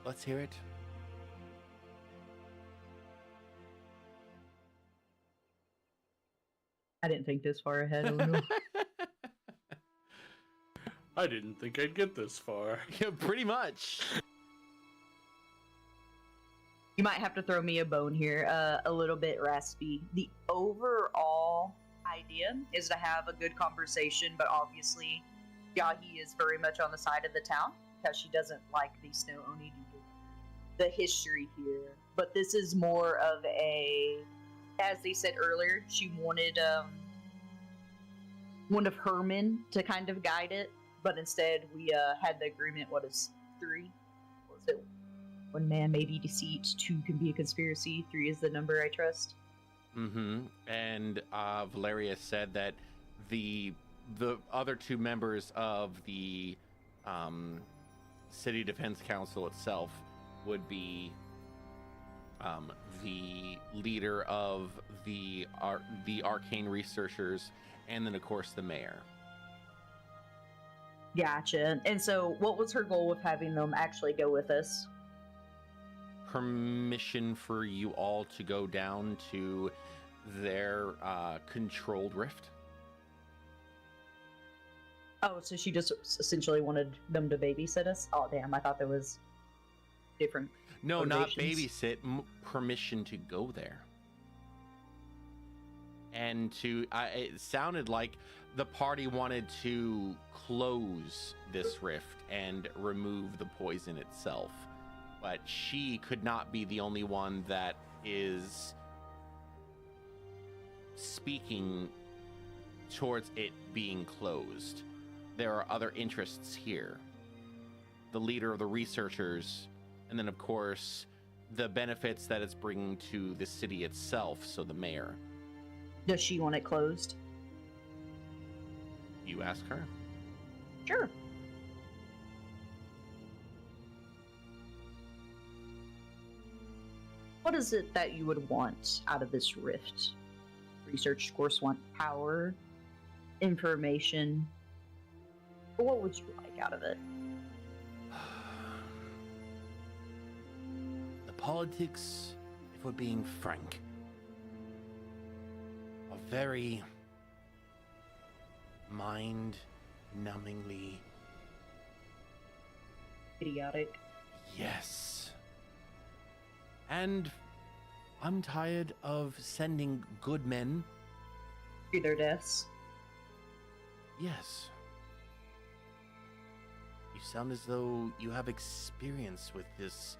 Let's hear it. I didn't think this far ahead. Olu. I didn't think I'd get this far. Yeah, pretty much. You might have to throw me a bone here, a little bit raspy. The overall idea is to have a good conversation, but obviously Yahi is very much on the side of the town because she doesn't like the Snow Oni due to the history here. But this is more of a, as they said earlier, she wanted one of her men to kind of guide it, but instead we had the agreement, what is 3? What was it? 1 man may be deceit, 2 can be a conspiracy, 3 is the number I trust. Mm-hmm. And Valeria said that the other 2 members of the City Defense Council itself would be the leader of the arcane researchers, and then of course the mayor. Gotcha. And so, what was her goal with having them actually go with us? Permission for you all to go down to their controlled rift. Oh, so she just essentially wanted them to babysit us? Oh, damn, I thought there was different No, not motivations. babysit. Permission to go there. And it sounded like the party wanted to close this rift and remove the poison itself. But she could not be the only one that is speaking towards it being closed. There are other interests here. The leader of the researchers, and then of course the benefits that it's bringing to the city itself, so the mayor. Does she want it closed? You ask her. Sure. What is it that you would want out of this rift? Research, of course, want power, information. What would you like out of it? The politics, if we're being frank, are very mind-numbingly... Idiotic. Yes. And I'm tired of sending good men. To their deaths. Yes. You sound as though you have experience with this.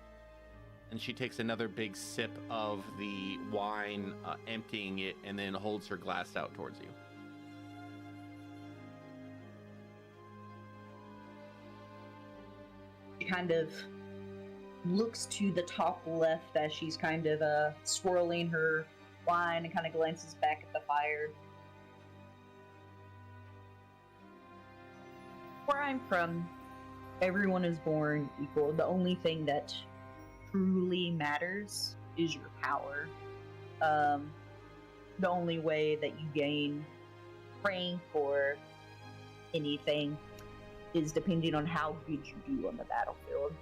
And she takes another big sip of the wine, emptying it, and then holds her glass out towards you. She kind of looks to the top left as she's kind of swirling her wine and kind of glances back at the fire. Where I'm from, everyone is born equal. The only thing that truly matters is your power. The only way that you gain rank or anything is depending on how good you do on the battlefield.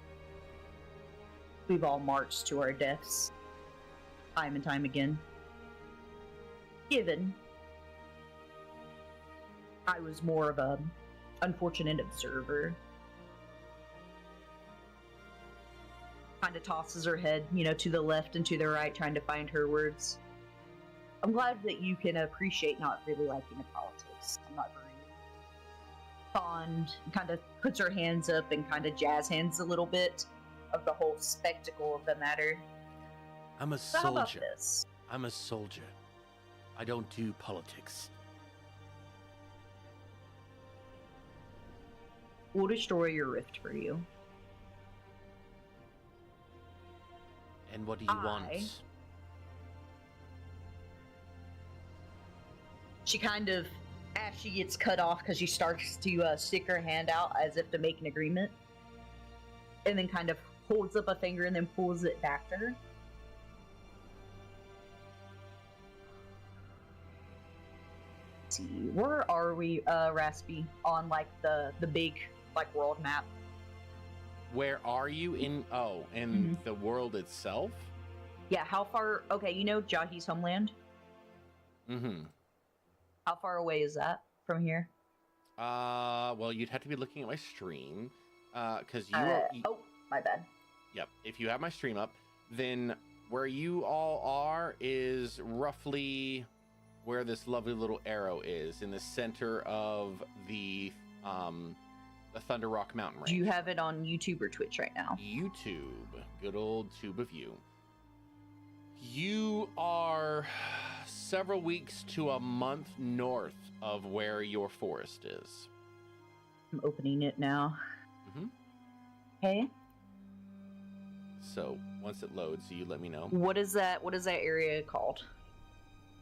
We've all marched to our deaths time and time again. Given I was more of a unfortunate observer. kind of tosses her head, to the left and to the right, trying to find her words. I'm glad that you can appreciate not really liking the politics. I'm not very fond. Kind of puts her hands up and kind of jazz hands a little bit of the whole spectacle of the matter. I'm a So how about soldier. this? I'm a soldier. I don't do politics. We'll destroy your rift for you. And what do you want? She kind of, as she gets cut off, because she starts to stick her hand out as if to make an agreement, and then kind of holds up a finger and then pulls it back to her. Let's see, where are we, Raspy, on like the big like world map? Where are you in? Oh, in the world itself? Yeah, how far? Okay, Jahi's homeland. Mm-hmm. How far away is that from here? Well, you'd have to be looking at my stream, because you are. Oh, my bad. Yep. If you have my stream up, then where you all are is roughly where this lovely little arrow is in the center of the Thunder Rock Mountain Range. Do you have it on YouTube or Twitch right now? YouTube, good old tube of you. You are several weeks to a month north of where your forest is. I'm opening it now. Mm-hmm. Hey, So once it loads, you let me know. what is that area called?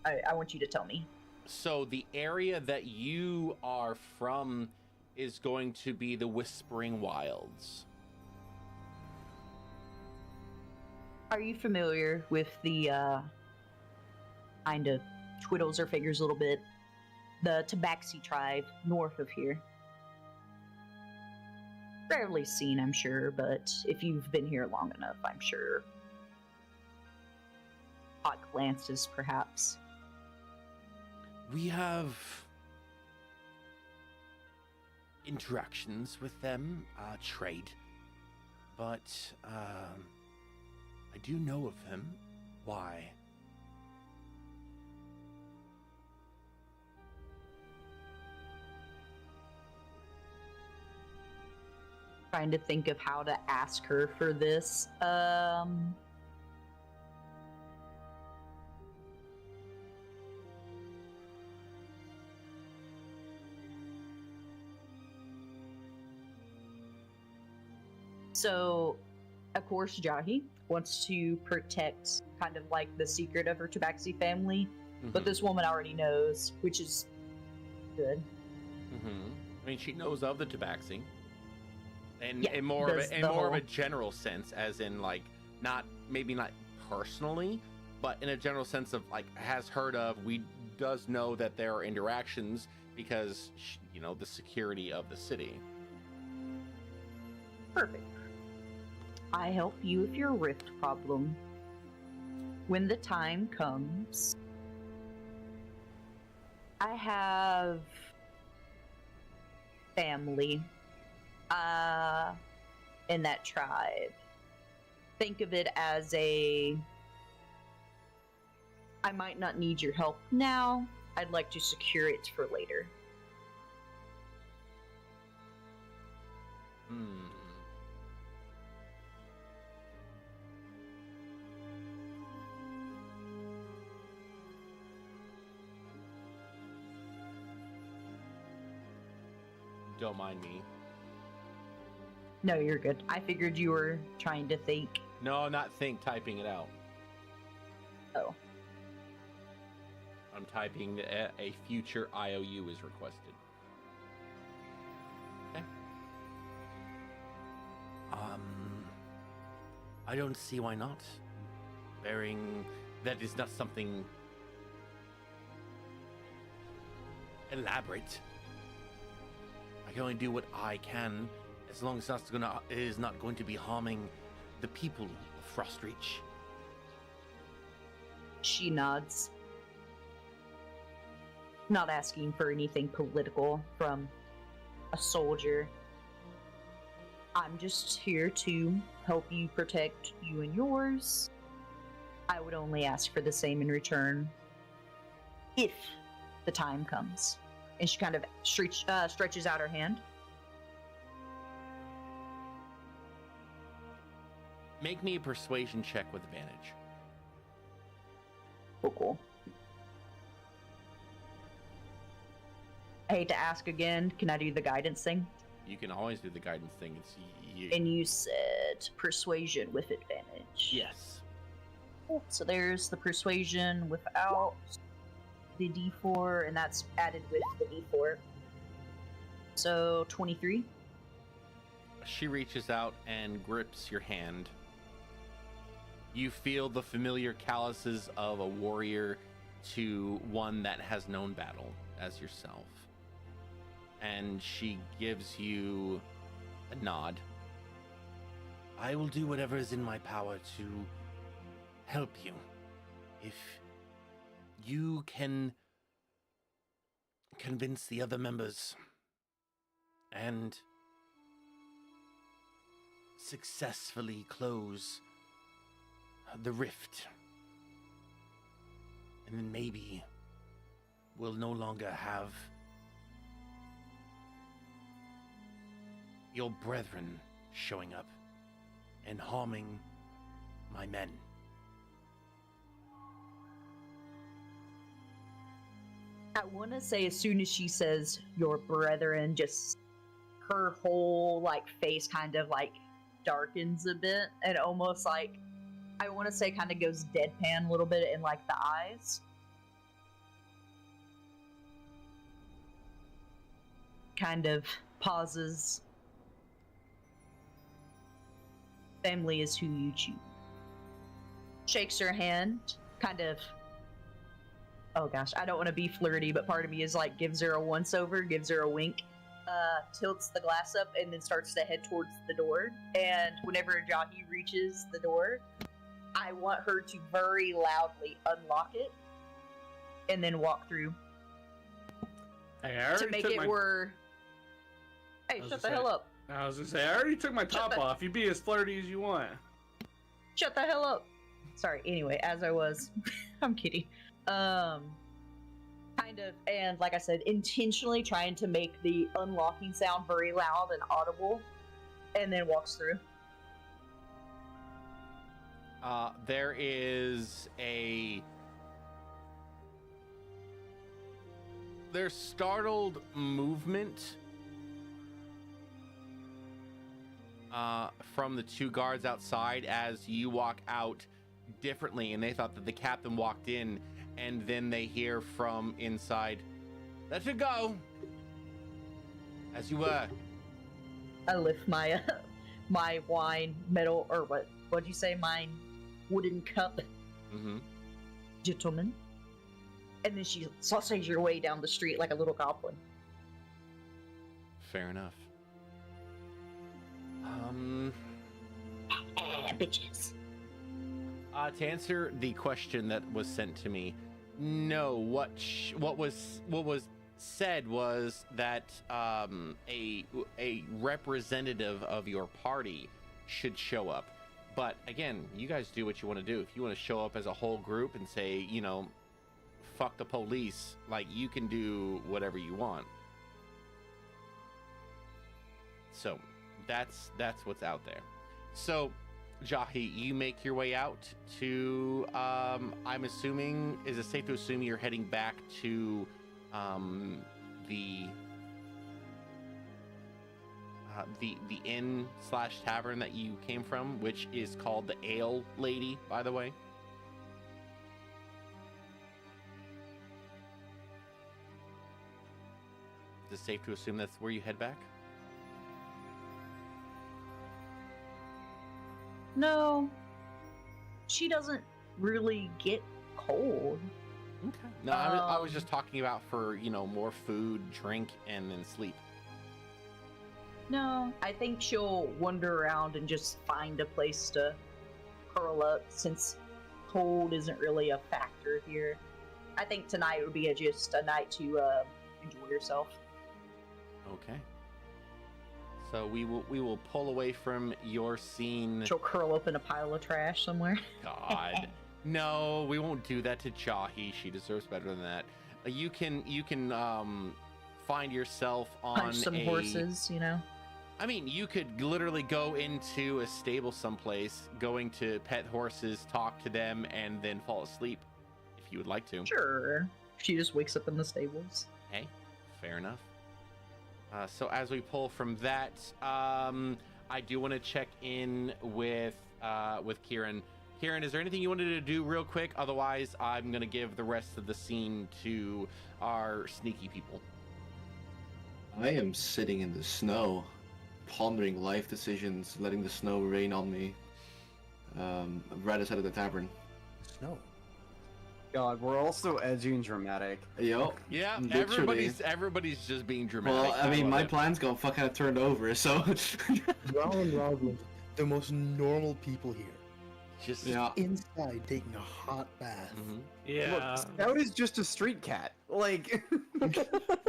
I want you to tell me. So the area that you are from is going to be the Whispering Wilds. Are you familiar with the kind of twiddles her fingers a little bit, the Tabaxi tribe north of here? Rarely seen, I'm sure, but if you've been here long enough, I'm sure. Hot glances, perhaps. We have interactions with them, trade, but I do know of him. Why? Trying to think of how to ask her for this. So, of course, Jahi wants to protect kind of like the secret of her Tabaxi family, but this woman already knows, which is good. I mean, she knows of the Tabaxi, and Yeah, in more does of the a whole- general sense, as in like maybe not personally, but in a general sense of like has heard of. We does know that there are interactions because the security of the city. Perfect. I help you with your rift problem. When the time comes, I have family in that tribe. Think of it as I might not need your help now. I'd like to secure it for later. Don't mind me. No, you're good. I figured you were trying to think. No, not typing it out. Oh. I'm typing a future IOU is requested. Okay. I don't see why not. Bearing that is not something elaborate. I can only do what I can, as long as it is not going to be harming the people of Frostreach. She nods. Not asking for anything political from a soldier. I'm just here to help you protect you and yours. I would only ask for the same in return if the time comes. And she kind of stretches out her hand. Make me a persuasion check with advantage. Oh, cool. I hate to ask again. Can I do the guidance thing? You can always do the guidance thing. It's you. And you said persuasion with advantage. Yes. Cool. So there's the persuasion without the d4, and that's added with the d4. So 23. She reaches out and grips your hand. You feel the familiar calluses of a warrior to one that has known battle as yourself. And she gives you a nod. I will do whatever is in my power to help you. If you can convince the other members and successfully close the rift, and then maybe we'll no longer have your brethren showing up and harming my men. I want to say as soon as she says your brethren, just her whole like face kind of like darkens a bit and almost like, I want to say kind of goes deadpan a little bit in like the eyes. Kind of pauses. Family is who you choose. Shakes her hand, kind of, oh gosh, I don't want to be flirty, but part of me is like gives her a once over, gives her a wink, tilts the glass up, and then starts to head towards the door. And whenever Jahi reaches the door, I want her to very loudly unlock it and then walk through. Hey, I already To make took it my... where... Hey, shut the hell up. I was gonna say, I already took my top the- off. You be as flirty as you want. Shut the hell up. Sorry, anyway, as I was... I'm kidding. Kind of, and like I said, intentionally trying to make the unlocking sound very loud and audible, and then walks through. There is there's startled movement from the two guards outside as you walk out differently, and they thought that the captain walked in, and then they hear from inside, "Let it go, as you were." I lift my my wine metal, or what'd you say, mine wooden cup, gentlemen. And then she sausages your way down the street like a little goblin. Fair enough. Bitches. To answer the question that was sent to me, no. What was said was that a representative of your party should show up. But again, you guys do what you want to do. If you want to show up as a whole group and say, you know, fuck the police, like, you can do whatever you want. So that's what's out there. So Jahi, you make your way out to I'm assuming, is it safe to assume you're heading back to the inn/tavern that you came from, which is called the Ale Lady, by the way? Is it safe to assume that's where you head back? No, she doesn't really get cold. Okay. No, I was just talking about for, you know, more food, drink, and then sleep. No, I think she'll wander around and just find a place to curl up, since cold isn't really a factor here. I think tonight would be just a night to enjoy yourself. Okay. So we will pull away from your scene. She'll curl up in a pile of trash somewhere. God, no, we won't do that to Jahi. She deserves better than that. You can find yourself on Punch some horses, you know. I mean, you could literally go into a stable someplace, going to pet horses, talk to them, and then fall asleep if you would like to. Sure. She just wakes up in the stables. Hey, fair enough. So as we pull from that, I do want to check in with Kieran. Kieran, is there anything you wanted to do real quick? Otherwise, I'm gonna give the rest of the scene to our sneaky people. I am sitting in the snow, pondering life decisions, letting the snow rain on me. Right outside of the tavern. Snow. God, we're all so edgy and dramatic. Yo. Yeah, Literally. everybody's just being dramatic. Well, I mean, love my it. plans got fucking turned over, so. Ron Roslin, the most normal people here. Just Yeah. Inside taking a hot bath. Mhm. Yeah. Look, Scout is just a street cat. Like,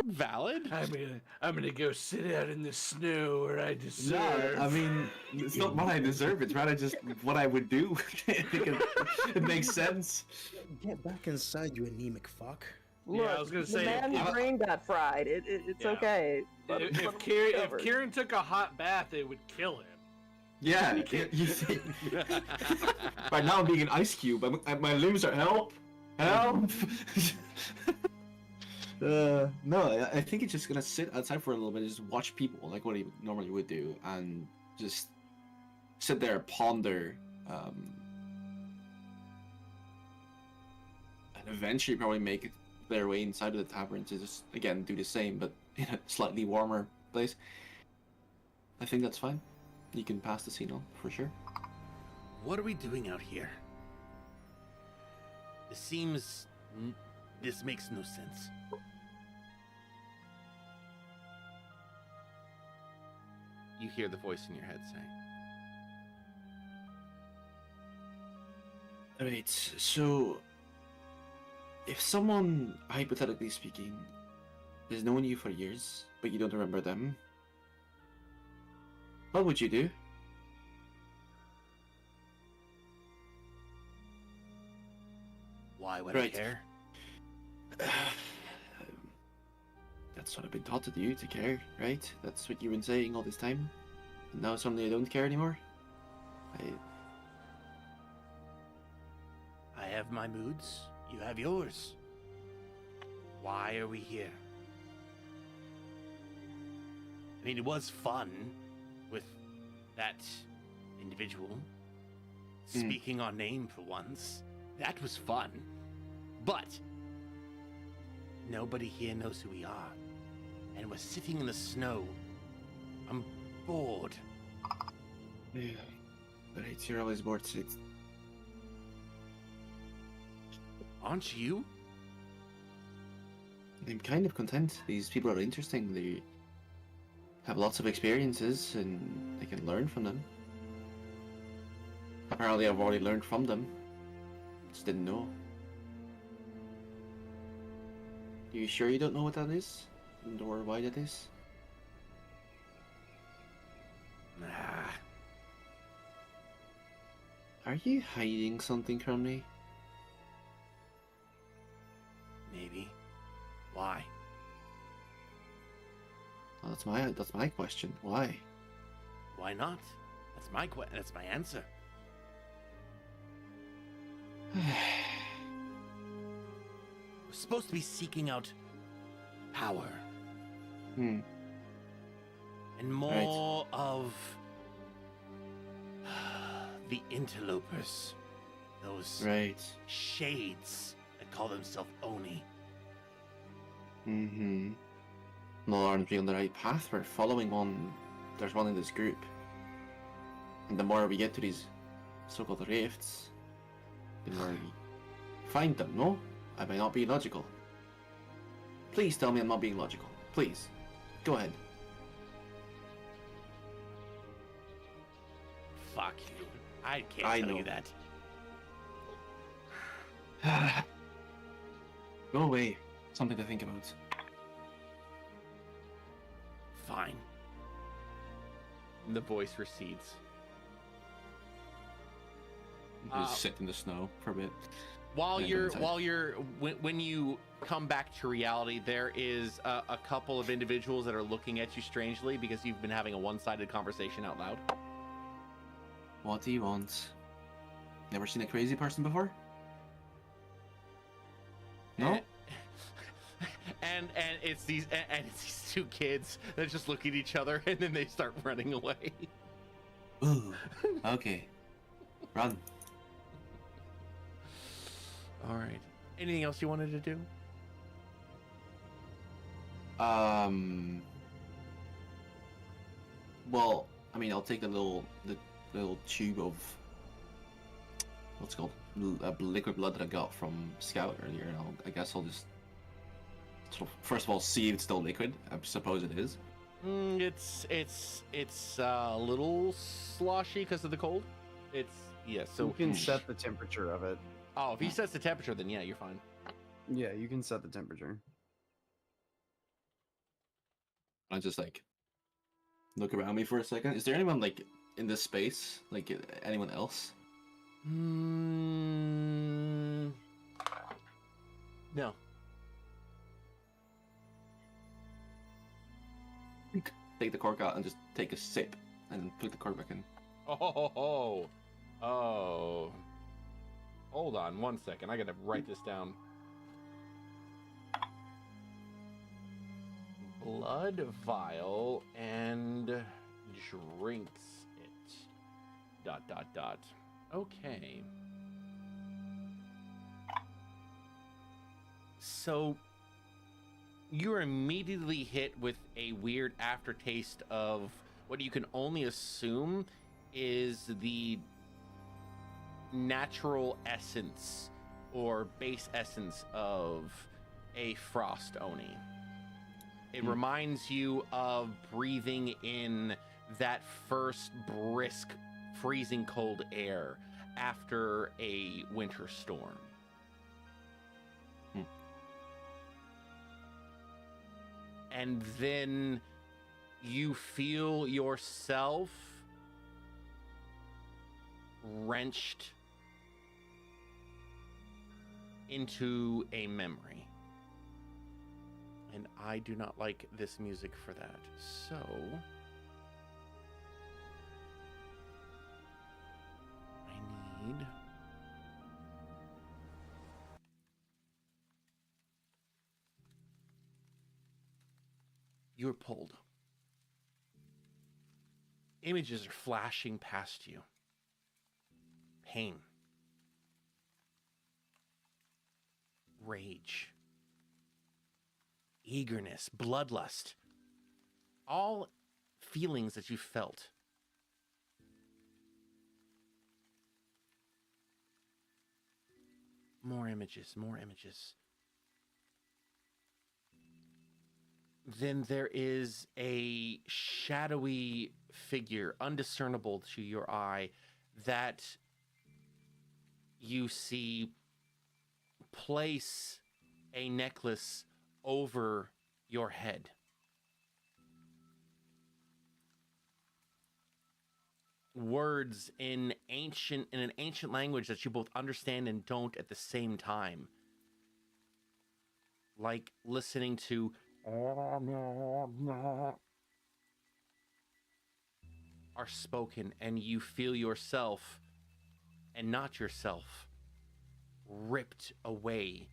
Valid. I'm gonna go sit out in the snow where I No, deserve. I mean, it's not what I deserve, it's rather just what I would do. I think it makes sense. Get back inside, you anemic fuck. Yeah, I was gonna the say, man's I'm- brain got fried. It's Yeah. okay. Let him- let him if recover. Kieran took a hot bath, it would kill him. Yeah, you think. Right now I'm being an ice cube. My limbs are help. Help! No, I think it's just gonna sit outside for a little bit and just watch people, like what he normally would do, and just sit there, ponder, and eventually probably make their way inside of the tavern to just, again, do the same, but in a slightly warmer place. I think that's fine. You can pass the scene on, for sure. What are we doing out here? This seems... This makes no sense. You hear the voice in your head saying, Alright, so if someone, hypothetically speaking, has known you for years, but you don't remember them, what would you do? why would Right. I care? That's what I've been taught to do, to care, right? That's what you've been saying all this time. And now suddenly I don't care anymore? I have my moods, you have yours. Why are we here? I mean, it was fun with that individual speaking our name for once. That was fun. But nobody here knows who we are. And we're sitting in the snow. I'm bored. Yeah. Alright, you're always bored, Sid. Aren't you? I'm kind of content. These people are interesting. They have lots of experiences, and I can learn from them. Apparently, I've already learned from them. Just didn't know. You sure you don't know what that is? Or why that is? Nah. Are you hiding something from me? Maybe. Why? Well, that's my question. Why? Why not? That's my answer. We're supposed to be seeking out power Hmm. and more of the interlopers, those Right. shades that call themselves Oni. Mm-hmm. No, aren't we on the right path? We're following one. There's one in this group. And the more we get to these so-called rifts, the more we find them, no? I may not be logical. Please tell me I'm not being logical. Please. Go ahead. Fuck you. I can't I tell know. you that. Go away. Something to think about. Fine. And the voice recedes. Just sit in the snow for a bit. When you come back to reality, there is a couple of individuals that are looking at you strangely because you've been having a one-sided conversation out loud. What do you want? Never seen a crazy person before? No? And it's these two kids that just look at each other and then they start running away. Ooh. Okay. Run. All right. Anything else you wanted to do? Well, I mean, I'll take the little tube of what's it called liquid blood that I got from Scout earlier, and I guess I'll just first of all see if it's still liquid. I suppose it is. It's a little sloshy because of the cold. So you can set the temperature of it. Oh, if he sets the temperature, then yeah, you're fine. Yeah, you can set the temperature. I just like look around me for a second. Is there anyone like in this space? Like anyone else? No. Take the cork out and just take a sip, and then put the cork back in. Oh. Hold on 1 second. I gotta write this down. Blood vial and drinks it. ... Okay. So you're immediately hit with a weird aftertaste of what you can only assume is the natural essence or base essence of a frost oni. It reminds you of breathing in that first brisk, freezing cold air after a winter storm. And then you feel yourself wrenched into a memory. And I do not like this music for that. So I need you're pulled. Images are flashing past you. Pain. Rage. Eagerness. Bloodlust. All feelings that you felt. More images, more images. Then there is a shadowy figure, undiscernible to your eye, that you see place a necklace over your head. Words in an ancient language that you both understand and don't at the same time. Like listening to are spoken, and you feel yourself and not yourself ripped away,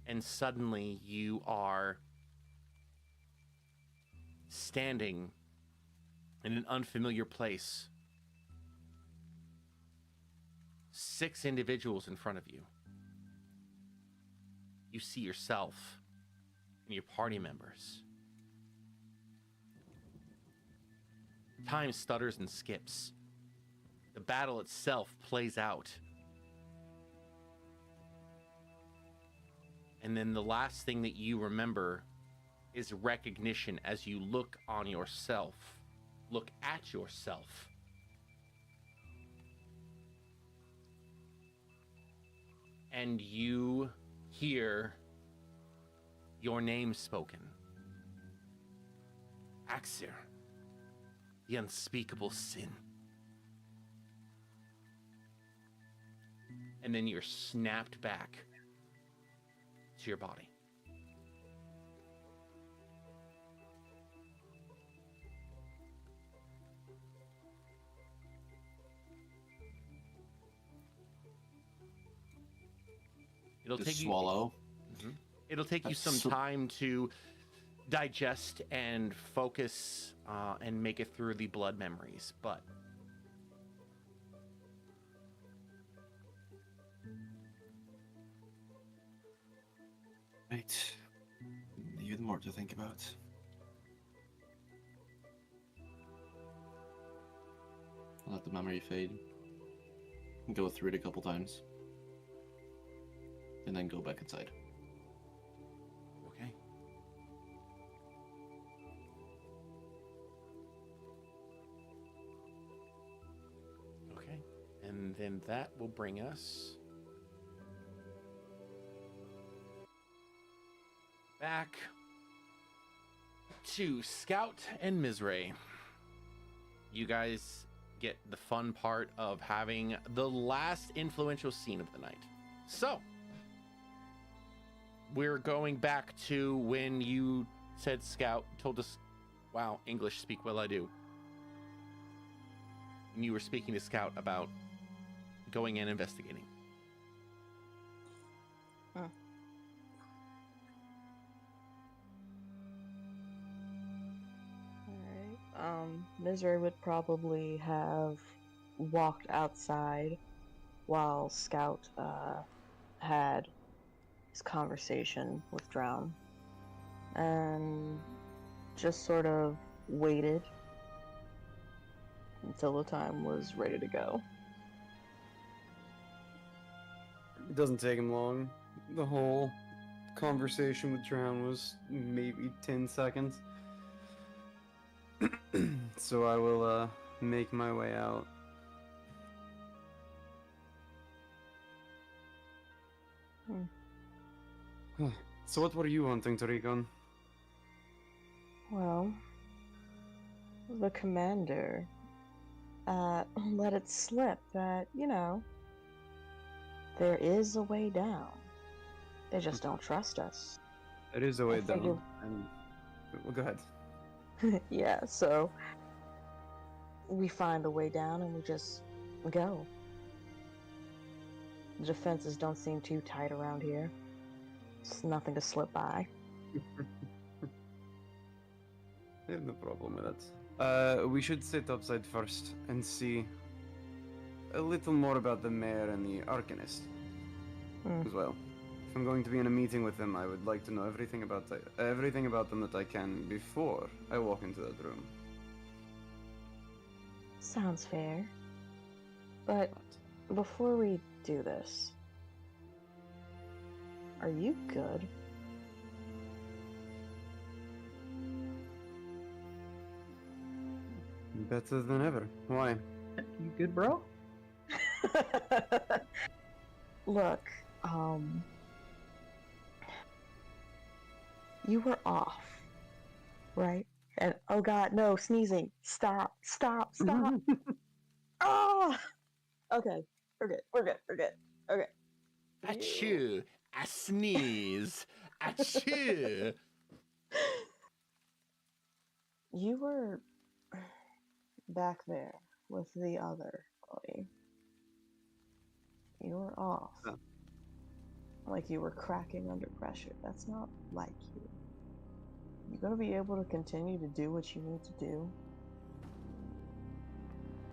and suddenly you are standing in an unfamiliar place. 6 individuals in front of you. You see yourself and your party members. Time stutters and skips. The battle itself plays out. And then the last thing that you remember is recognition as you look on yourself, look at yourself. And you hear your name spoken. Axir. the unspeakable sin. And then you're snapped back to your body. It'll Just take swallow. It'll take you That's some so- time to digest and focus and make it through the blood memories, but Right. Even more to think about. I'll let the memory fade. Go through it a couple times. And then go back inside. okay. Okay. And then that will bring us back to Scout and Mizray. You guys get the fun part of having the last influential scene of the night. So, we're going back to when you said Scout told us, wow, English speak well I do. And you were speaking to Scout about going and investigating. Alright. Misery would probably have walked outside while Scout had his conversation with Drown. And just sort of waited until the time was ready to go. It doesn't take him long. The whole conversation with Drown was maybe 10 seconds. So I will make my way out. So what were you wanting to recon? Well, the commander let it slip that, you know, there is a way down. They just don't trust us. It is a way figured- down. And well, go ahead. Yeah, so we find a way down and we just go. The defenses don't seem too tight around here. It's nothing to slip by. I have no problem with that. We should sit upside first and see a little more about the mayor and the Arcanist as well. If I'm going to be in a meeting with them, I would like to know everything about them that I can before I walk into that room. Sounds fair. But before we do this, are you good? Better than ever. Why? You good, bro? Look, you were off, right? And oh god, no, sneezing. Stop. Oh! Okay, we're good. Okay. Achoo! I sneeze! Achoo! You were back there with the other body. You were off. Huh. Like you were cracking under pressure. That's not like you. You gonna be able to continue to do what you need to do?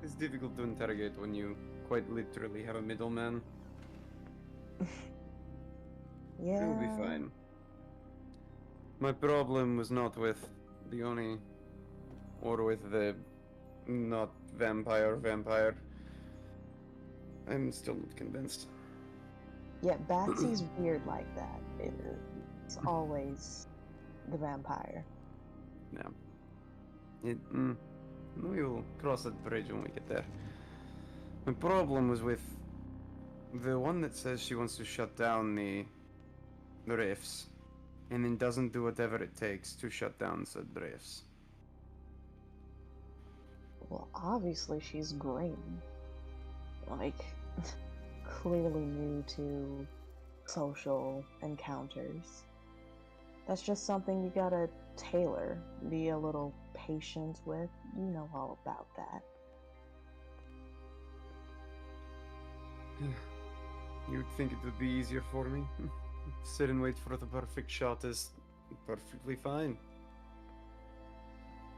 It's difficult to interrogate when you quite literally have a middleman. Yeah. It'll be fine. My problem was not with the Oni or with the not vampire. I'm still not convinced. Yeah, Batsy's weird like that. It's always the vampire. Yeah. We will cross that bridge when we get there. My problem was with the one that says she wants to shut down the rifts, and then doesn't do whatever it takes to shut down said rifts. Well, obviously she's green. Like, clearly new to social encounters. That's just something you gotta tailor, be a little patient with. You know all about that. You'd think it would be easier for me. Sit and wait for the perfect shot is perfectly fine.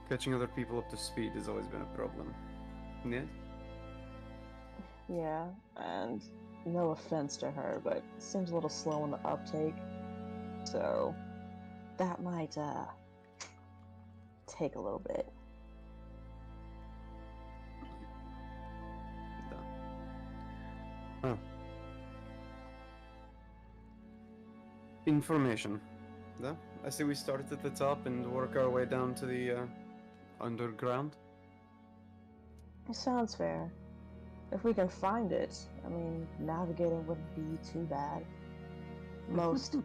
Catching other people up to speed has always been a problem. Yeah? Yeah, and no offense to her, but seems a little slow on the uptake. So that might take a little bit. Oh. Information. Yeah? I say we start at the top and work our way down to the underground. It sounds fair. If we can find it, I mean, navigating wouldn't be too bad. Most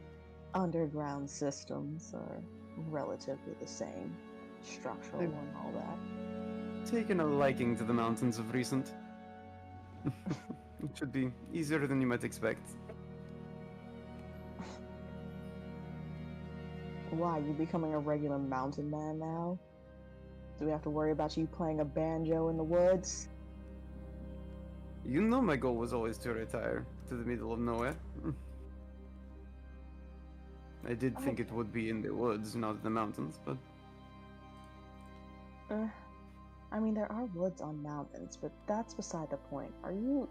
underground systems are relatively the same, structural and all that. Taken a liking to the mountains of recent. It should be easier than you might expect. Why, you becoming a regular mountain man now? Do we have to worry about you playing a banjo in the woods? You know my goal was always to retire to the middle of nowhere. I did think it would be in the woods, not in the mountains, but... I mean, there are woods on mountains, but that's beside the point. Are you...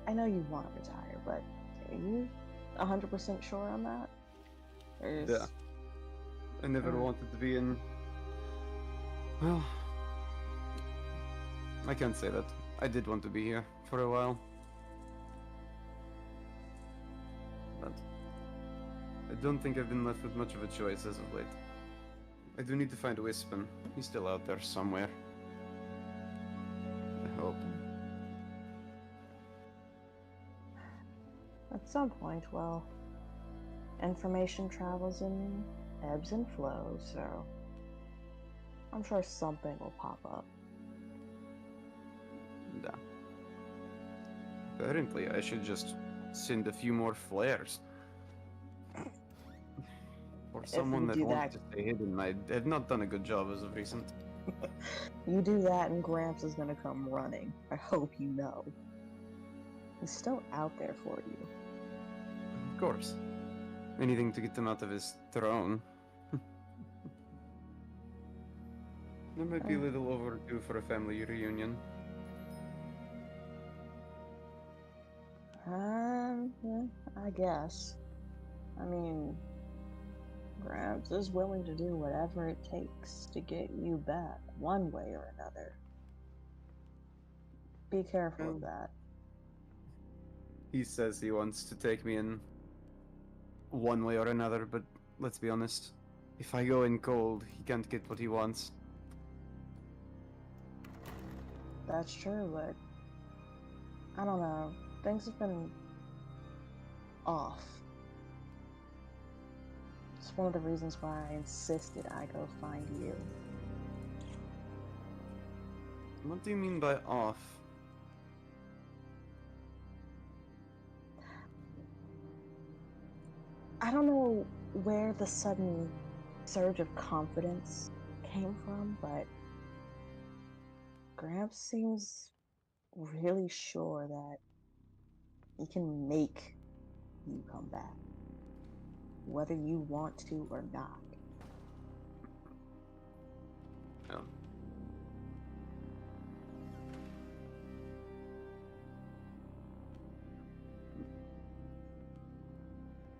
I know you want to retire, but are you 100% sure on that? Yeah. I never wanted to be in... Well... I can't say that. I did want to be here for a while. But... I don't think I've been left with much of a choice as of late. I do need to find Wispin. He's still out there somewhere. I hope. At some point, well, information travels in ebbs and flows, so I'm sure something will pop up. Yeah. Apparently, I should just send a few more flares. For someone that wants to stay hidden, I have not done a good job as of recent. You do that and Gramps is gonna come running. I hope you know. He's still out there for you. Of course. Anything to get him out of his throne. That might be a little overdue for a family reunion. I guess. I mean, Gramps is willing to do whatever it takes to get you back, one way or another. Be careful of that. He says he wants to take me in one way or another, but let's be honest. If I go in cold, he can't get what he wants. That's true, but I don't know. Things have been off. It's one of the reasons why I insisted I go find you. What do you mean by off? I don't know where the sudden surge of confidence came from, but Gramps seems really sure that he can make you come back, whether you want to or not. Yeah.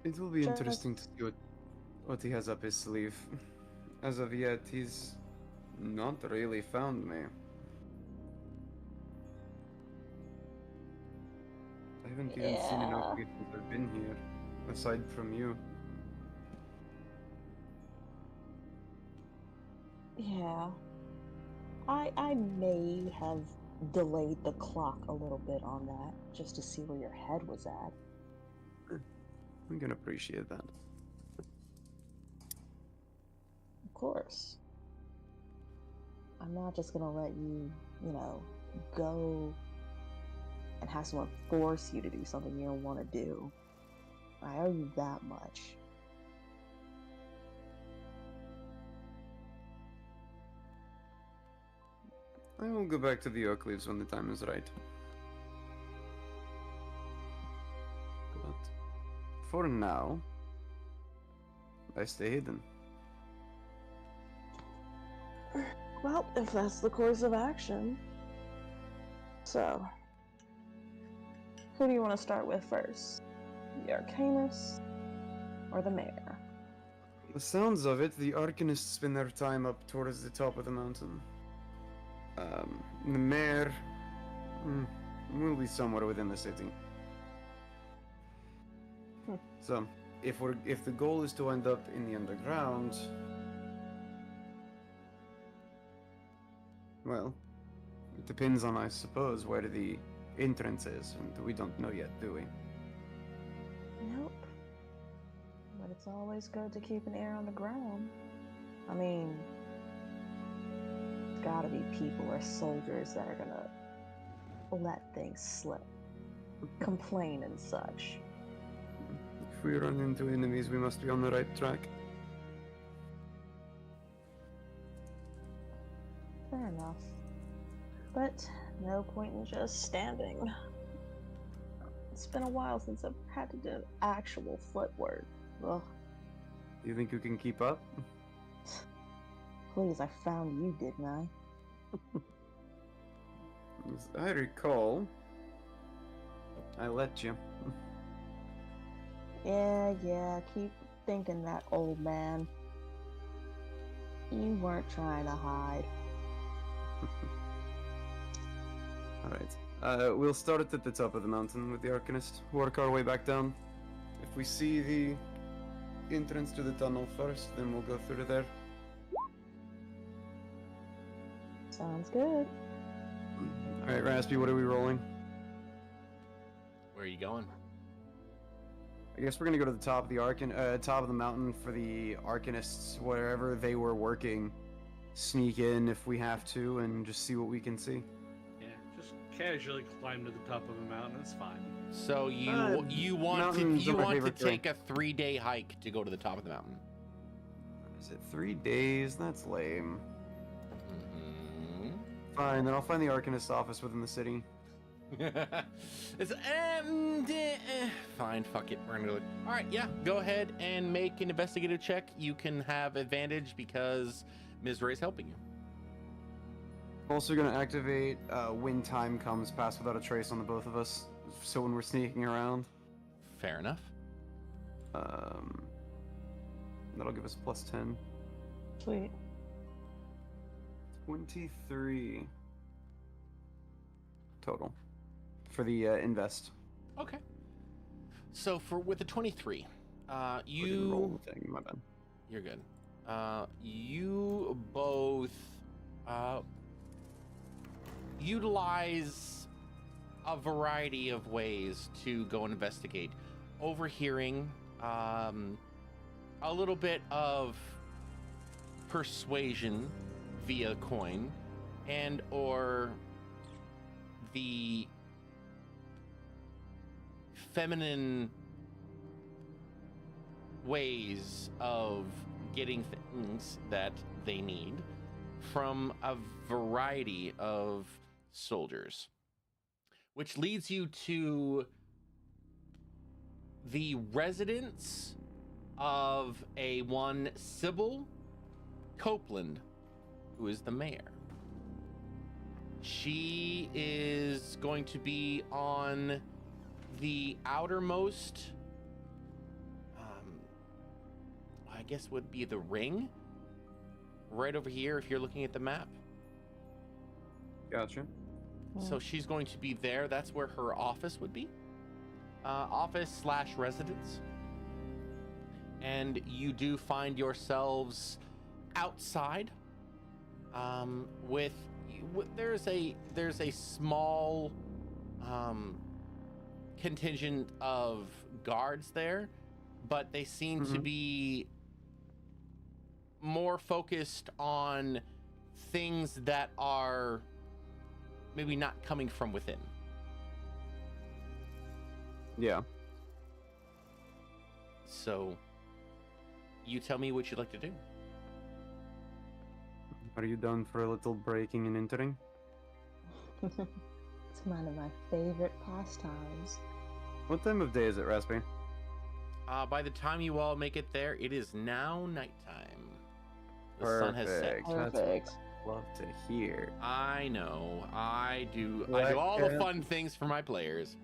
It will be interesting to see what he has up his sleeve. As of yet, he's not really found me. I haven't even seen an outfit since I've been here, aside from you. Yeah. I may have delayed the clock a little bit on that, just to see where your head was at. I can appreciate that. Of course. I'm not just gonna let you, you know, go and have someone force you to do something you don't want to do. I owe you that much. I will go back to the oak leaves when the time is right. But for now, I stay hidden. Well, if that's the course of action. So, who do you want to start with first? The Arcanist or the Mayor? The sounds of it, the Arcanists spend their time up towards the top of the mountain. The Mayor will be somewhere within the city. So, if the goal is to end up in the underground, well, it depends on, I suppose, where the entrance is, and we don't know yet, do we? Nope. But it's always good to keep an ear on the ground. I mean, there's gotta be people or soldiers that are gonna let things slip, complain and such. If we run into enemies, we must be on the right track. Fair enough. But no point in just standing. It's been a while since I've had to do actual footwork. Ugh. Do you think you can keep up? Please, I found you, didn't I? As I recall, I let you. Yeah, keep thinking that, old man. You weren't trying to hide. Alright. We'll start at the top of the mountain with the Arcanist, work our way back down. If we see the entrance to the tunnel first, then we'll go through there. Sounds good. Alright, Raspy, what are we rolling? Where are you going? I guess we're gonna go to the top of the top of the mountain for the Arcanists, wherever they were working. Sneak in if we have to, and just see what we can see. Yeah, just casually climb to the top of a mountain. It's fine. So you want mountains are my to favorite thing. take a 3-day hike to go to the top of the mountain. Is it 3 days? That's lame. Mm-hmm. Fine, then I'll find the Arcanist office within the city. It's fine. Fuck it. We're gonna go. All right, yeah. Go ahead and make an investigative check. You can have advantage because Ms. Ray's helping you. Also gonna activate when time comes, pass without a trace on the both of us. So when we're sneaking around, Fair enough. that'll give us plus 10. Sweet. 23 total for the invest. Okay. So with the 23, Didn't roll the thing, my bad. you're good. You both utilize a variety of ways to go and investigate. Overhearing, a little bit of persuasion via coin, and or the feminine ways of getting things that they need from a variety of soldiers, which leads you to the residence of a one Sybil Copeland, who is the mayor. She is going to be on the outermost, I guess would be the ring, right over here if you're looking at the map. Gotcha. So she's going to be there. That's where her office would be. Office/residence. And you do find yourselves outside. There's a small contingent of guards there, but they seem to be more focused on things that are maybe not coming from within. Yeah. So, you tell me what you'd like to do. Are you done for a little breaking and entering? It's one of my favorite pastimes. What time of day is it, Raspy? By the time you all make it there, it is now nighttime. The sun has set. Perfect. Love to hear. I know. I do Black all the Cat. fun things for my players.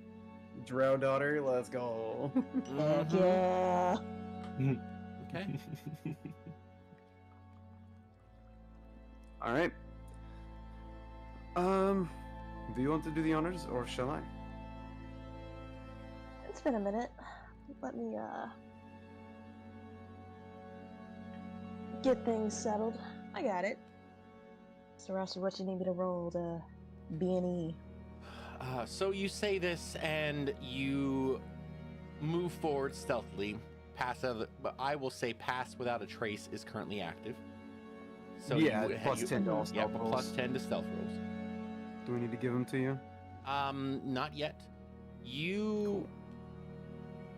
Drow daughter, let's go. Heck Mhm. yeah. Okay. All right. Do you want to do the honors, or shall I? It's been a minute. Let me get things settled. I got it. So Rasta, what you need me to roll to B&E? So you say this and you move forward stealthily. But I will say pass without a trace is currently active. So yeah, you, plus 10 to all Yeah, stealth rolls. plus 10 to stealth rolls. Do we need to give them to you? Not yet. You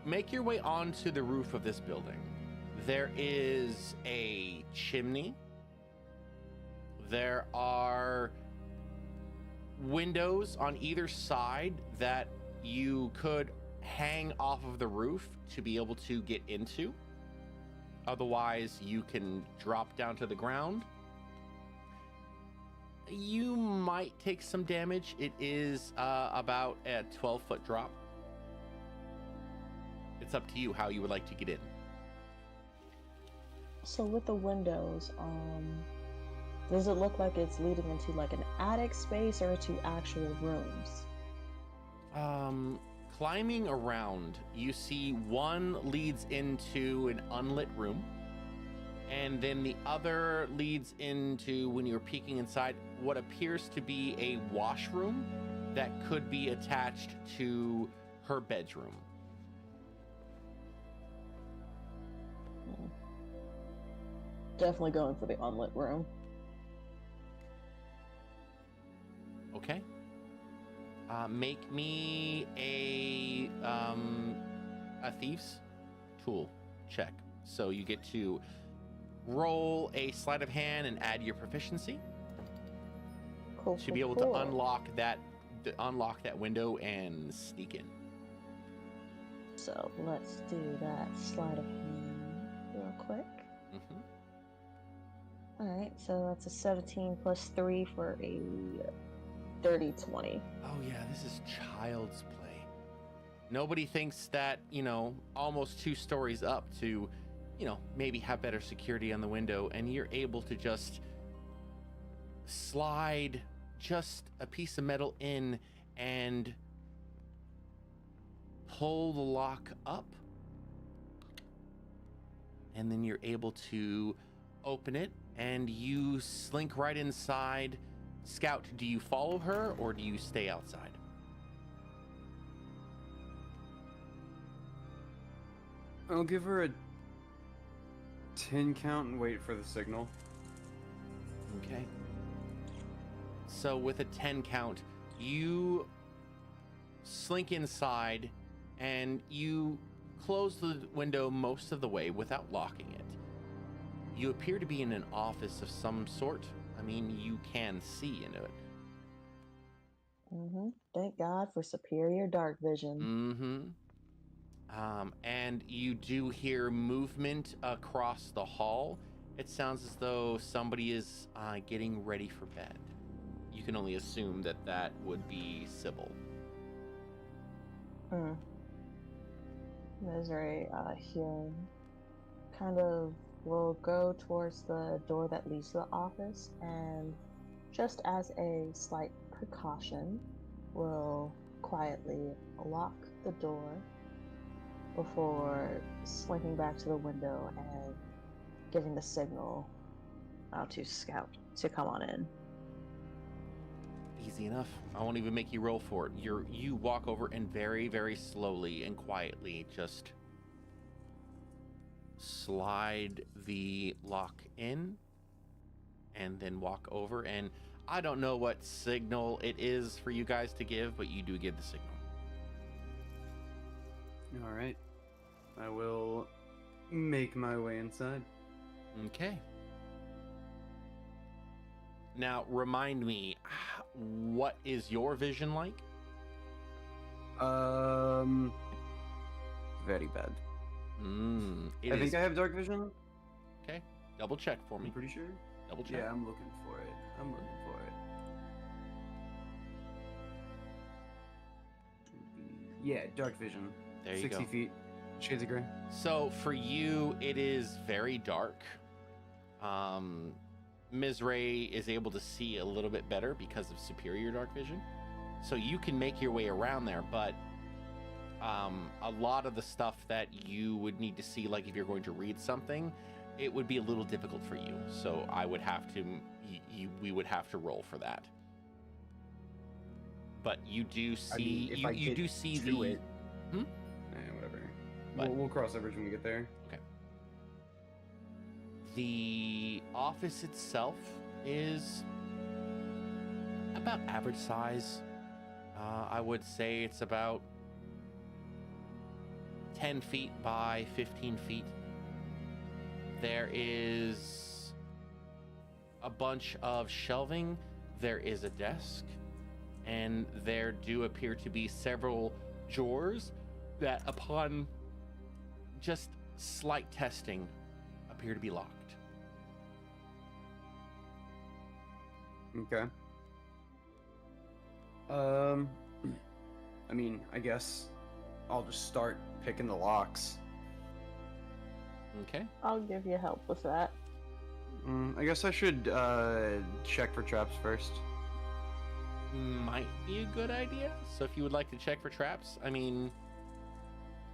make your way onto the roof of this building. There is a chimney. There are windows on either side that you could hang off of the roof to be able to get into. Otherwise, you can drop down to the ground. You might take some damage. It is about a 12-foot drop. It's up to you how you would like to get in. So with the windows, does it look like it's leading into like an attic space or into actual rooms? Climbing around, you see one leads into an unlit room, and then the other leads into, when you're peeking inside, what appears to be a washroom that could be attached to her bedroom. Definitely going for the unlit room. Okay. Make me a thieves tool check. So you get to roll a sleight of hand and add your proficiency Cool. to be able to unlock that window and sneak in. So let's do that sleight of hand real quick. Mm-hmm. All right, so that's a 17 plus 3 for a 30-20. Oh yeah, this is child's play. Nobody thinks that, almost 2 stories up to, maybe have better security on the window, and you're able to just slide just a piece of metal in and pull the lock up. And then you're able to open it, and you slink right inside. Scout, do you follow her or do you stay outside? I'll give her a 10 count and wait for the signal. Okay. So with a 10 count, you slink inside and you close the window most of the way without locking it. You appear to be in an office of some sort. I mean, you can see into it. Mm-hmm. Thank God for superior dark vision. Mm-hmm. And you do hear movement across the hall. It sounds as though somebody is getting ready for bed. You can only assume that that would be Sybil. Misery, hearing, kind of will go towards the door that leads to the office, and just as a slight precaution, will quietly lock the door before slinking back to the window and giving the signal to Scout to come on in. Easy enough. I won't even make you roll for it. You walk over and very, very slowly and quietly just slide the lock in, and then walk over. And I don't know what signal it is for you guys to give, but you do give the signal. All right. I will make my way inside. Okay. Now, remind me, what is your vision like? Very bad. It I is- think I have dark vision. Okay, double check for me. I'm pretty sure. Double check. Yeah, I'm looking for it. Yeah, dark vision. There you 60 go. feet. Shades of gray. So for you, it is very dark. Ms. Ray is able to see a little bit better because of superior dark vision. So you can make your way around there, but a lot of the stuff that you would need to see, like if you're going to read something, it would be a little difficult for you. So I would have to, we would have to roll for that. But you do see, if I you get do see to the. it. Hmm? Whatever. What? We'll cross that bridge when we get there. The office itself is about average size. I would say it's about 10 feet by 15 feet. There is a bunch of shelving. There is a desk. And there do appear to be several drawers that, upon just slight testing, appear to be locked. Okay. I mean, I guess I'll just start picking the locks. Okay. I'll give you help with that. I guess I should check for traps first. Might be a good idea. So if you would like to check for traps, I mean,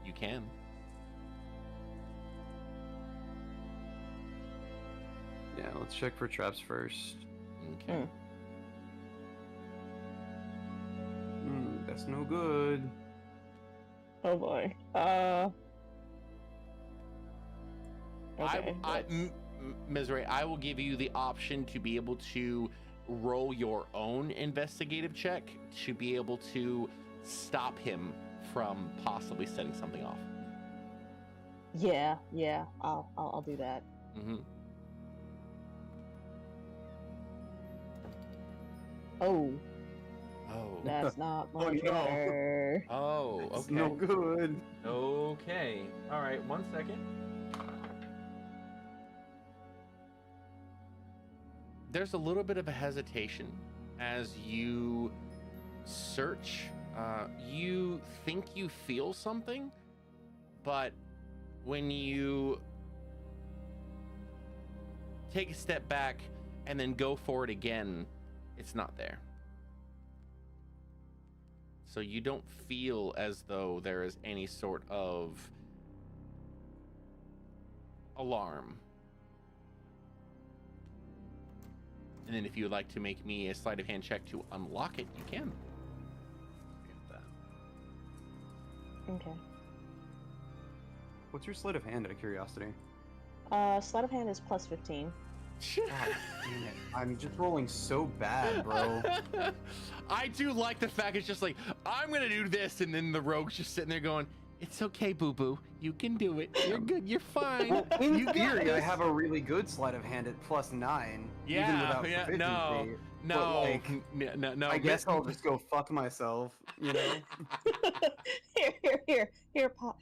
you can. Yeah, let's check for traps first. Okay. That's no good. Oh boy. Okay. Ms. Ray, I will give you the option to be able to roll your own investigative check to be able to stop him from possibly setting something off. Yeah. I'll do that. Mm-hmm. Oh, Oh. that's not Oh, much no. better. Oh. It's Okay. no good. Okay. All right. 1 second. There's a little bit of a hesitation as you search. You think you feel something, but when you take a step back and then go for it again, it's not there. So you don't feel as though there is any sort of alarm. And then if you would like to make me a sleight of hand check to unlock it, you can. Okay. What's your sleight of hand, out of curiosity? Sleight of hand is plus 15. God damn it. I'm just rolling so bad, bro. I do like the fact it's just like, I'm gonna do this, and then the rogue's just sitting there going, it's okay, boo-boo. You can do it. You're good. You're fine. Well, in You got theory, I this." have a really good sleight of hand at plus 9. even without proficiency. no. But, like, No. I guess I'll just go fuck myself, you know? Here, Pop.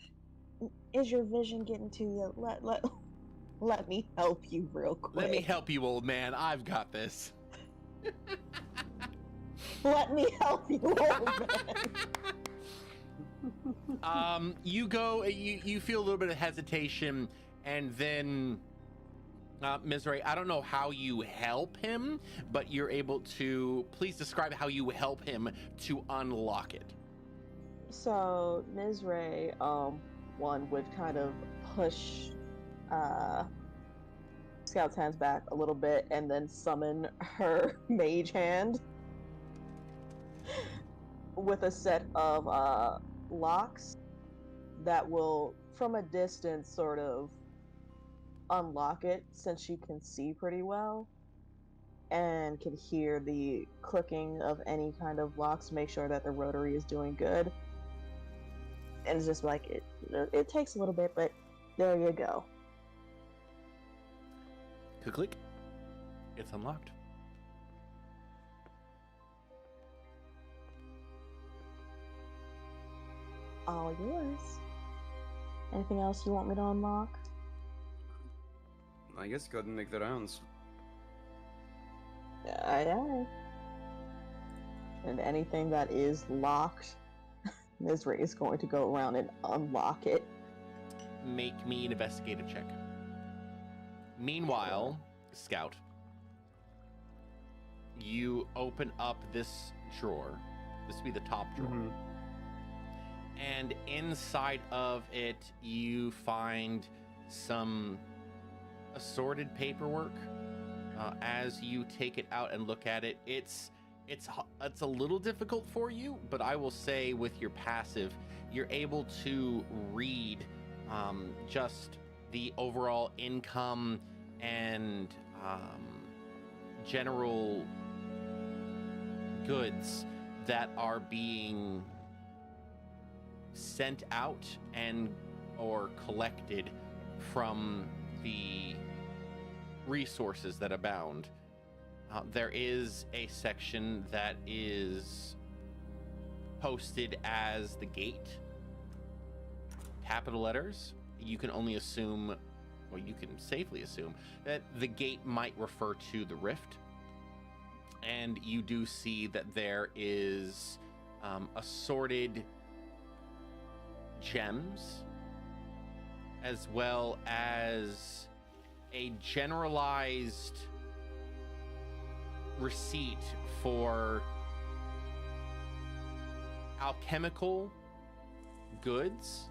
Is your vision getting to you? Let me help you real quick. Let me help you, old man. I've got this. Let me help you, old man. You go. You feel a little bit of hesitation, and then Ms. Ray, I don't know how you help him, but you're able to. Please describe how you help him to unlock it. So Ms. Ray, one would kind of push Scout's hands back a little bit and then summon her mage hand with a set of locks that will, from a distance, sort of unlock it since she can see pretty well. and can hear the clicking of any kind of locks to make sure that the rotary is doing good. And it's just like it takes a little bit, but there you go. Click. It's unlocked. All yours. Anything else you want me to unlock? I guess go ahead and make the rounds. Aye. And anything that is locked, Mizray is going to go around and unlock it. Make me an investigative check. Meanwhile, Scout, you open up this drawer. This would be the top drawer. Mm-hmm. And inside of it, you find some assorted paperwork. As you take it out and look at it, it's a little difficult for you, but I will say with your passive, you're able to read just the overall income and general goods that are being sent out and or collected from the resources that abound. There is a section that is posted as the gate, capital letters. You can only assume, well, you can safely assume that the gate might refer to the rift. And you do see that there is assorted gems, as well as a generalized receipt for alchemical goods,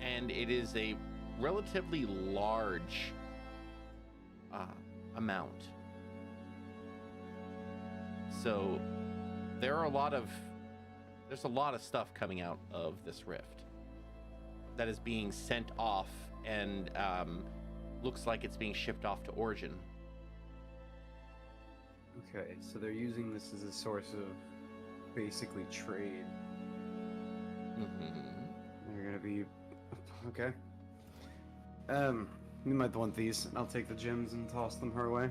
and it is a relatively large amount. So there's a lot of stuff coming out of this rift that is being sent off, and looks like it's being shipped off to Origin. Okay, so they're using this as a source of basically trade. They're gonna be okay. You might want these. I'll take the gems and toss them her way.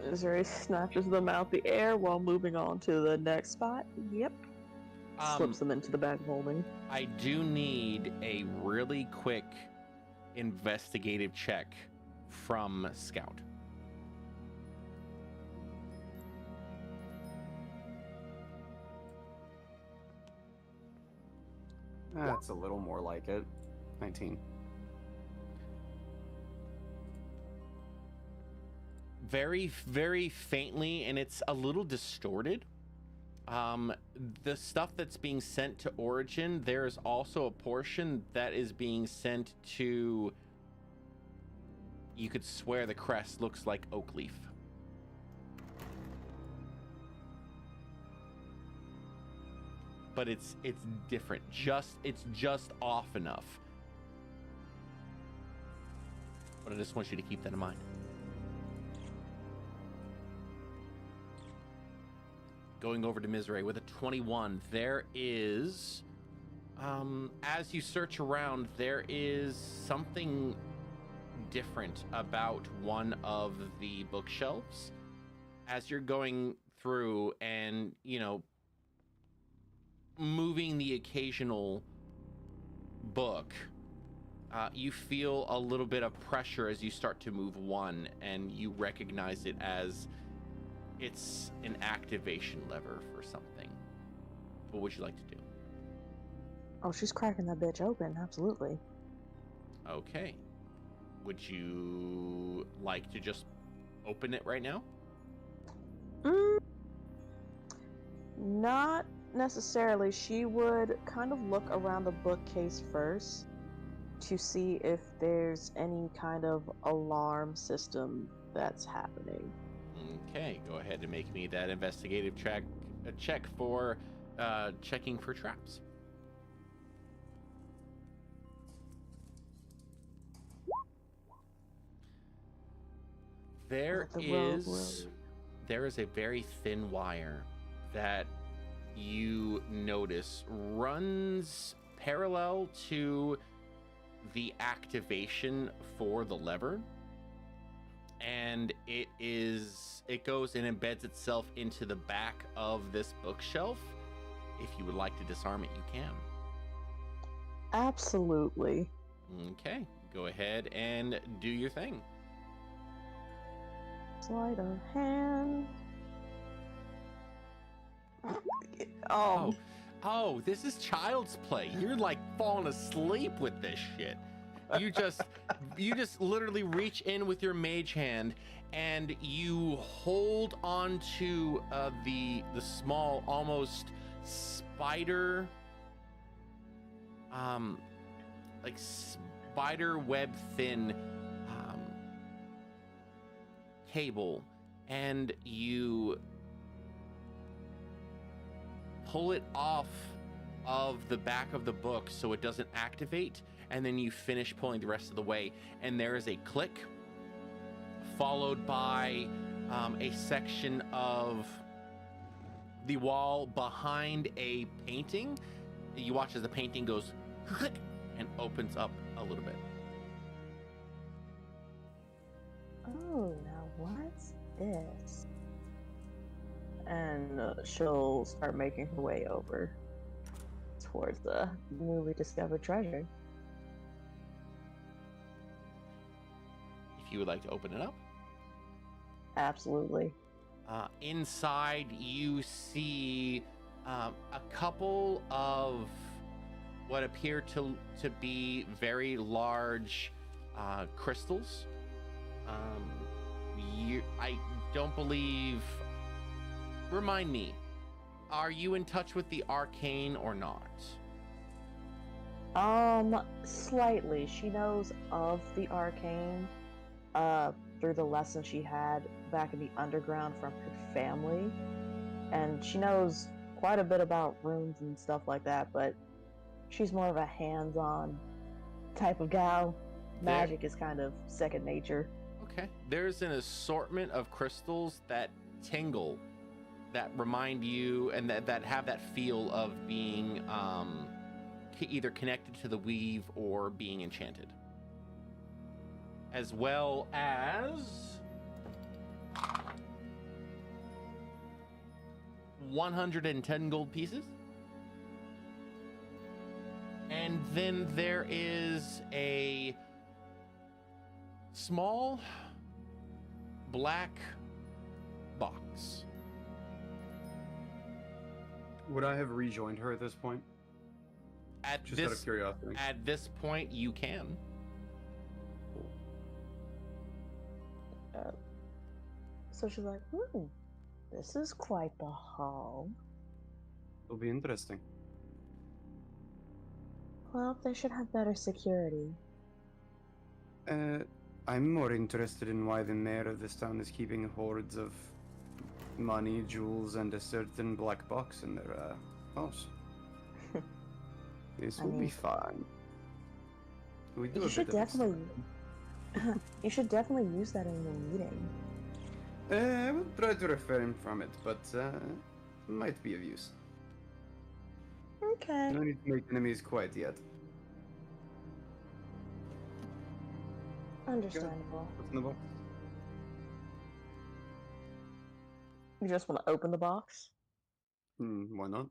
Mizray snatches them out the air while moving on to the next spot. Yep. Slips them into the bag of holding. I do need a really quick investigative check from Scout. That's a little more like it. 19. Very, very faintly, and it's a little distorted. The stuff that's being sent to Origin, there's also a portion that is being sent to, you could swear the crest looks like oak leaf. But it's different. It's just off enough. But I just want you to keep that in mind. Going over to Mizray with a 21, there is, as you search around, there is something different about one of the bookshelves. As you're going through and, moving the occasional book, you feel a little bit of pressure as you start to move one, and you recognize it as it's an activation lever for something. What would you like to do? Oh, she's cracking that bitch open, absolutely. Okay. Would you like to just open it right now? Not necessarily. She would kind of look around the bookcase first to see if there's any kind of alarm system that's happening. Okay, go ahead and make me that investigative check for checking for traps. There The rogue is a very thin wire that you notice runs parallel to the activation for the lever, and it goes and embeds itself into the back of this bookshelf. If you would like to disarm it, you can. Absolutely. Okay, go ahead and do your thing. Sleight of hand. Oh, this is child's play. You're like falling asleep with this shit. You just literally reach in with your mage hand and you hold on to the small, almost spider, like spider web thin cable, and you pull it off of the back of the book so it doesn't activate, and then you finish pulling the rest of the way, and there is a click followed by a section of the wall behind a painting. You watch as the painting goes click and opens up a little bit. Oh, now what's this? And she'll start making her way over towards the newly discovered treasure. If you would like to open it up. Absolutely. Inside, you see a couple of what appear to be very large crystals. I don't believe. Remind me, are you in touch with the arcane or not? Slightly. She knows of the arcane through the lesson she had back in the underground from her family, and she knows quite a bit about runes and stuff like that, but she's more of a hands-on type of gal. Magic is kind of second nature. Okay. There's an assortment of crystals that tingle, that remind you and that have that feel of being either connected to the weave or being enchanted. As well as 110 gold pieces. And then there is a small black box. Would I have rejoined her at this point? Just out of curiosity. At this point, you can. So she's like, this is quite the haul. It'll be interesting. Well, they should have better security. I'm more interested in why the mayor of this town is keeping hordes of money, jewels, and a certain black box in their house. This will be fun. We do You a should bit of definitely. You should definitely use that in your meeting. I will try to refrain from it, but might be of use. Okay. No need to make enemies quite yet. Understandable. What's in the box? You just want to open the box? Why not?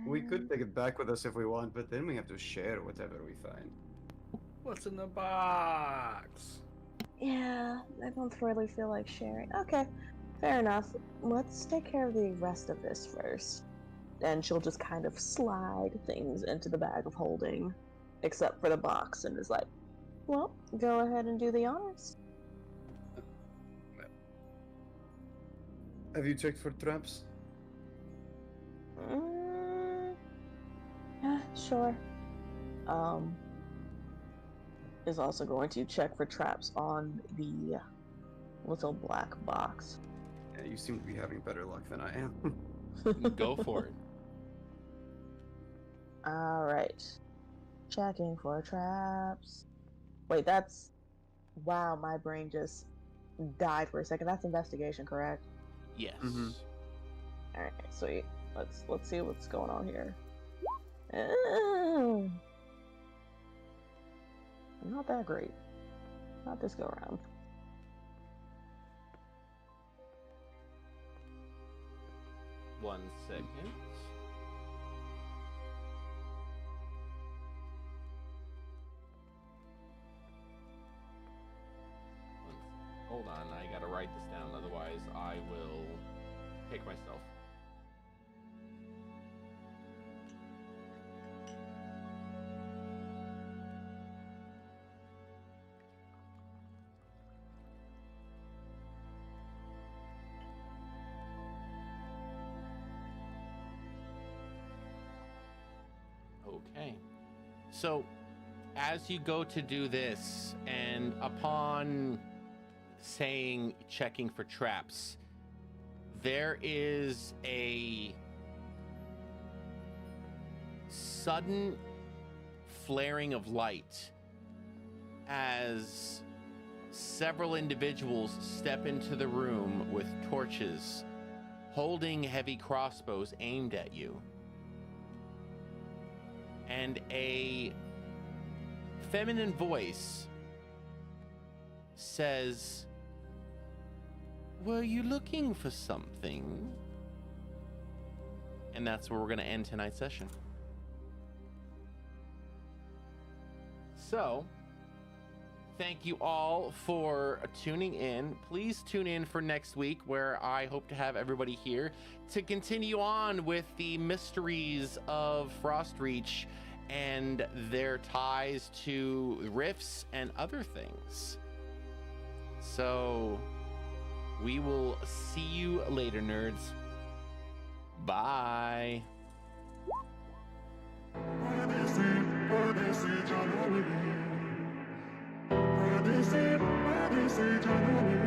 We could take it back with us if we want, but then we have to share whatever we find. What's in the box? Yeah, I don't really feel like sharing. Okay, fair enough. Let's take care of the rest of this first. And she'll just kind of slide things into the bag of holding, except for the box, and is like, Well, go ahead and do the honors. Have you checked for traps? Yeah, sure. is also going to check for traps on the little black box. Yeah, you seem to be having better luck than I am. Go for it. Alright. Checking for traps. Wait, that's... Wow, my brain just died for a second. That's investigation, correct? Yes. All right, sweet. Let's see what's going on here. Not that great. Not this go around. One second. Hold on, I gotta write this down, otherwise I will kick myself. Okay. So, as you go to do this, and upon saying checking for traps, there is a sudden flaring of light as several individuals step into the room with torches, holding heavy crossbows aimed at you. And a feminine voice says, "Were you looking for something?" And that's where we're going to end tonight's session. So, thank you all for tuning in. Please tune in for next week, where I hope to have everybody here to continue on with the mysteries of Frostreach and their ties to rifts and other things. So, we will see you later, nerds. Bye. January.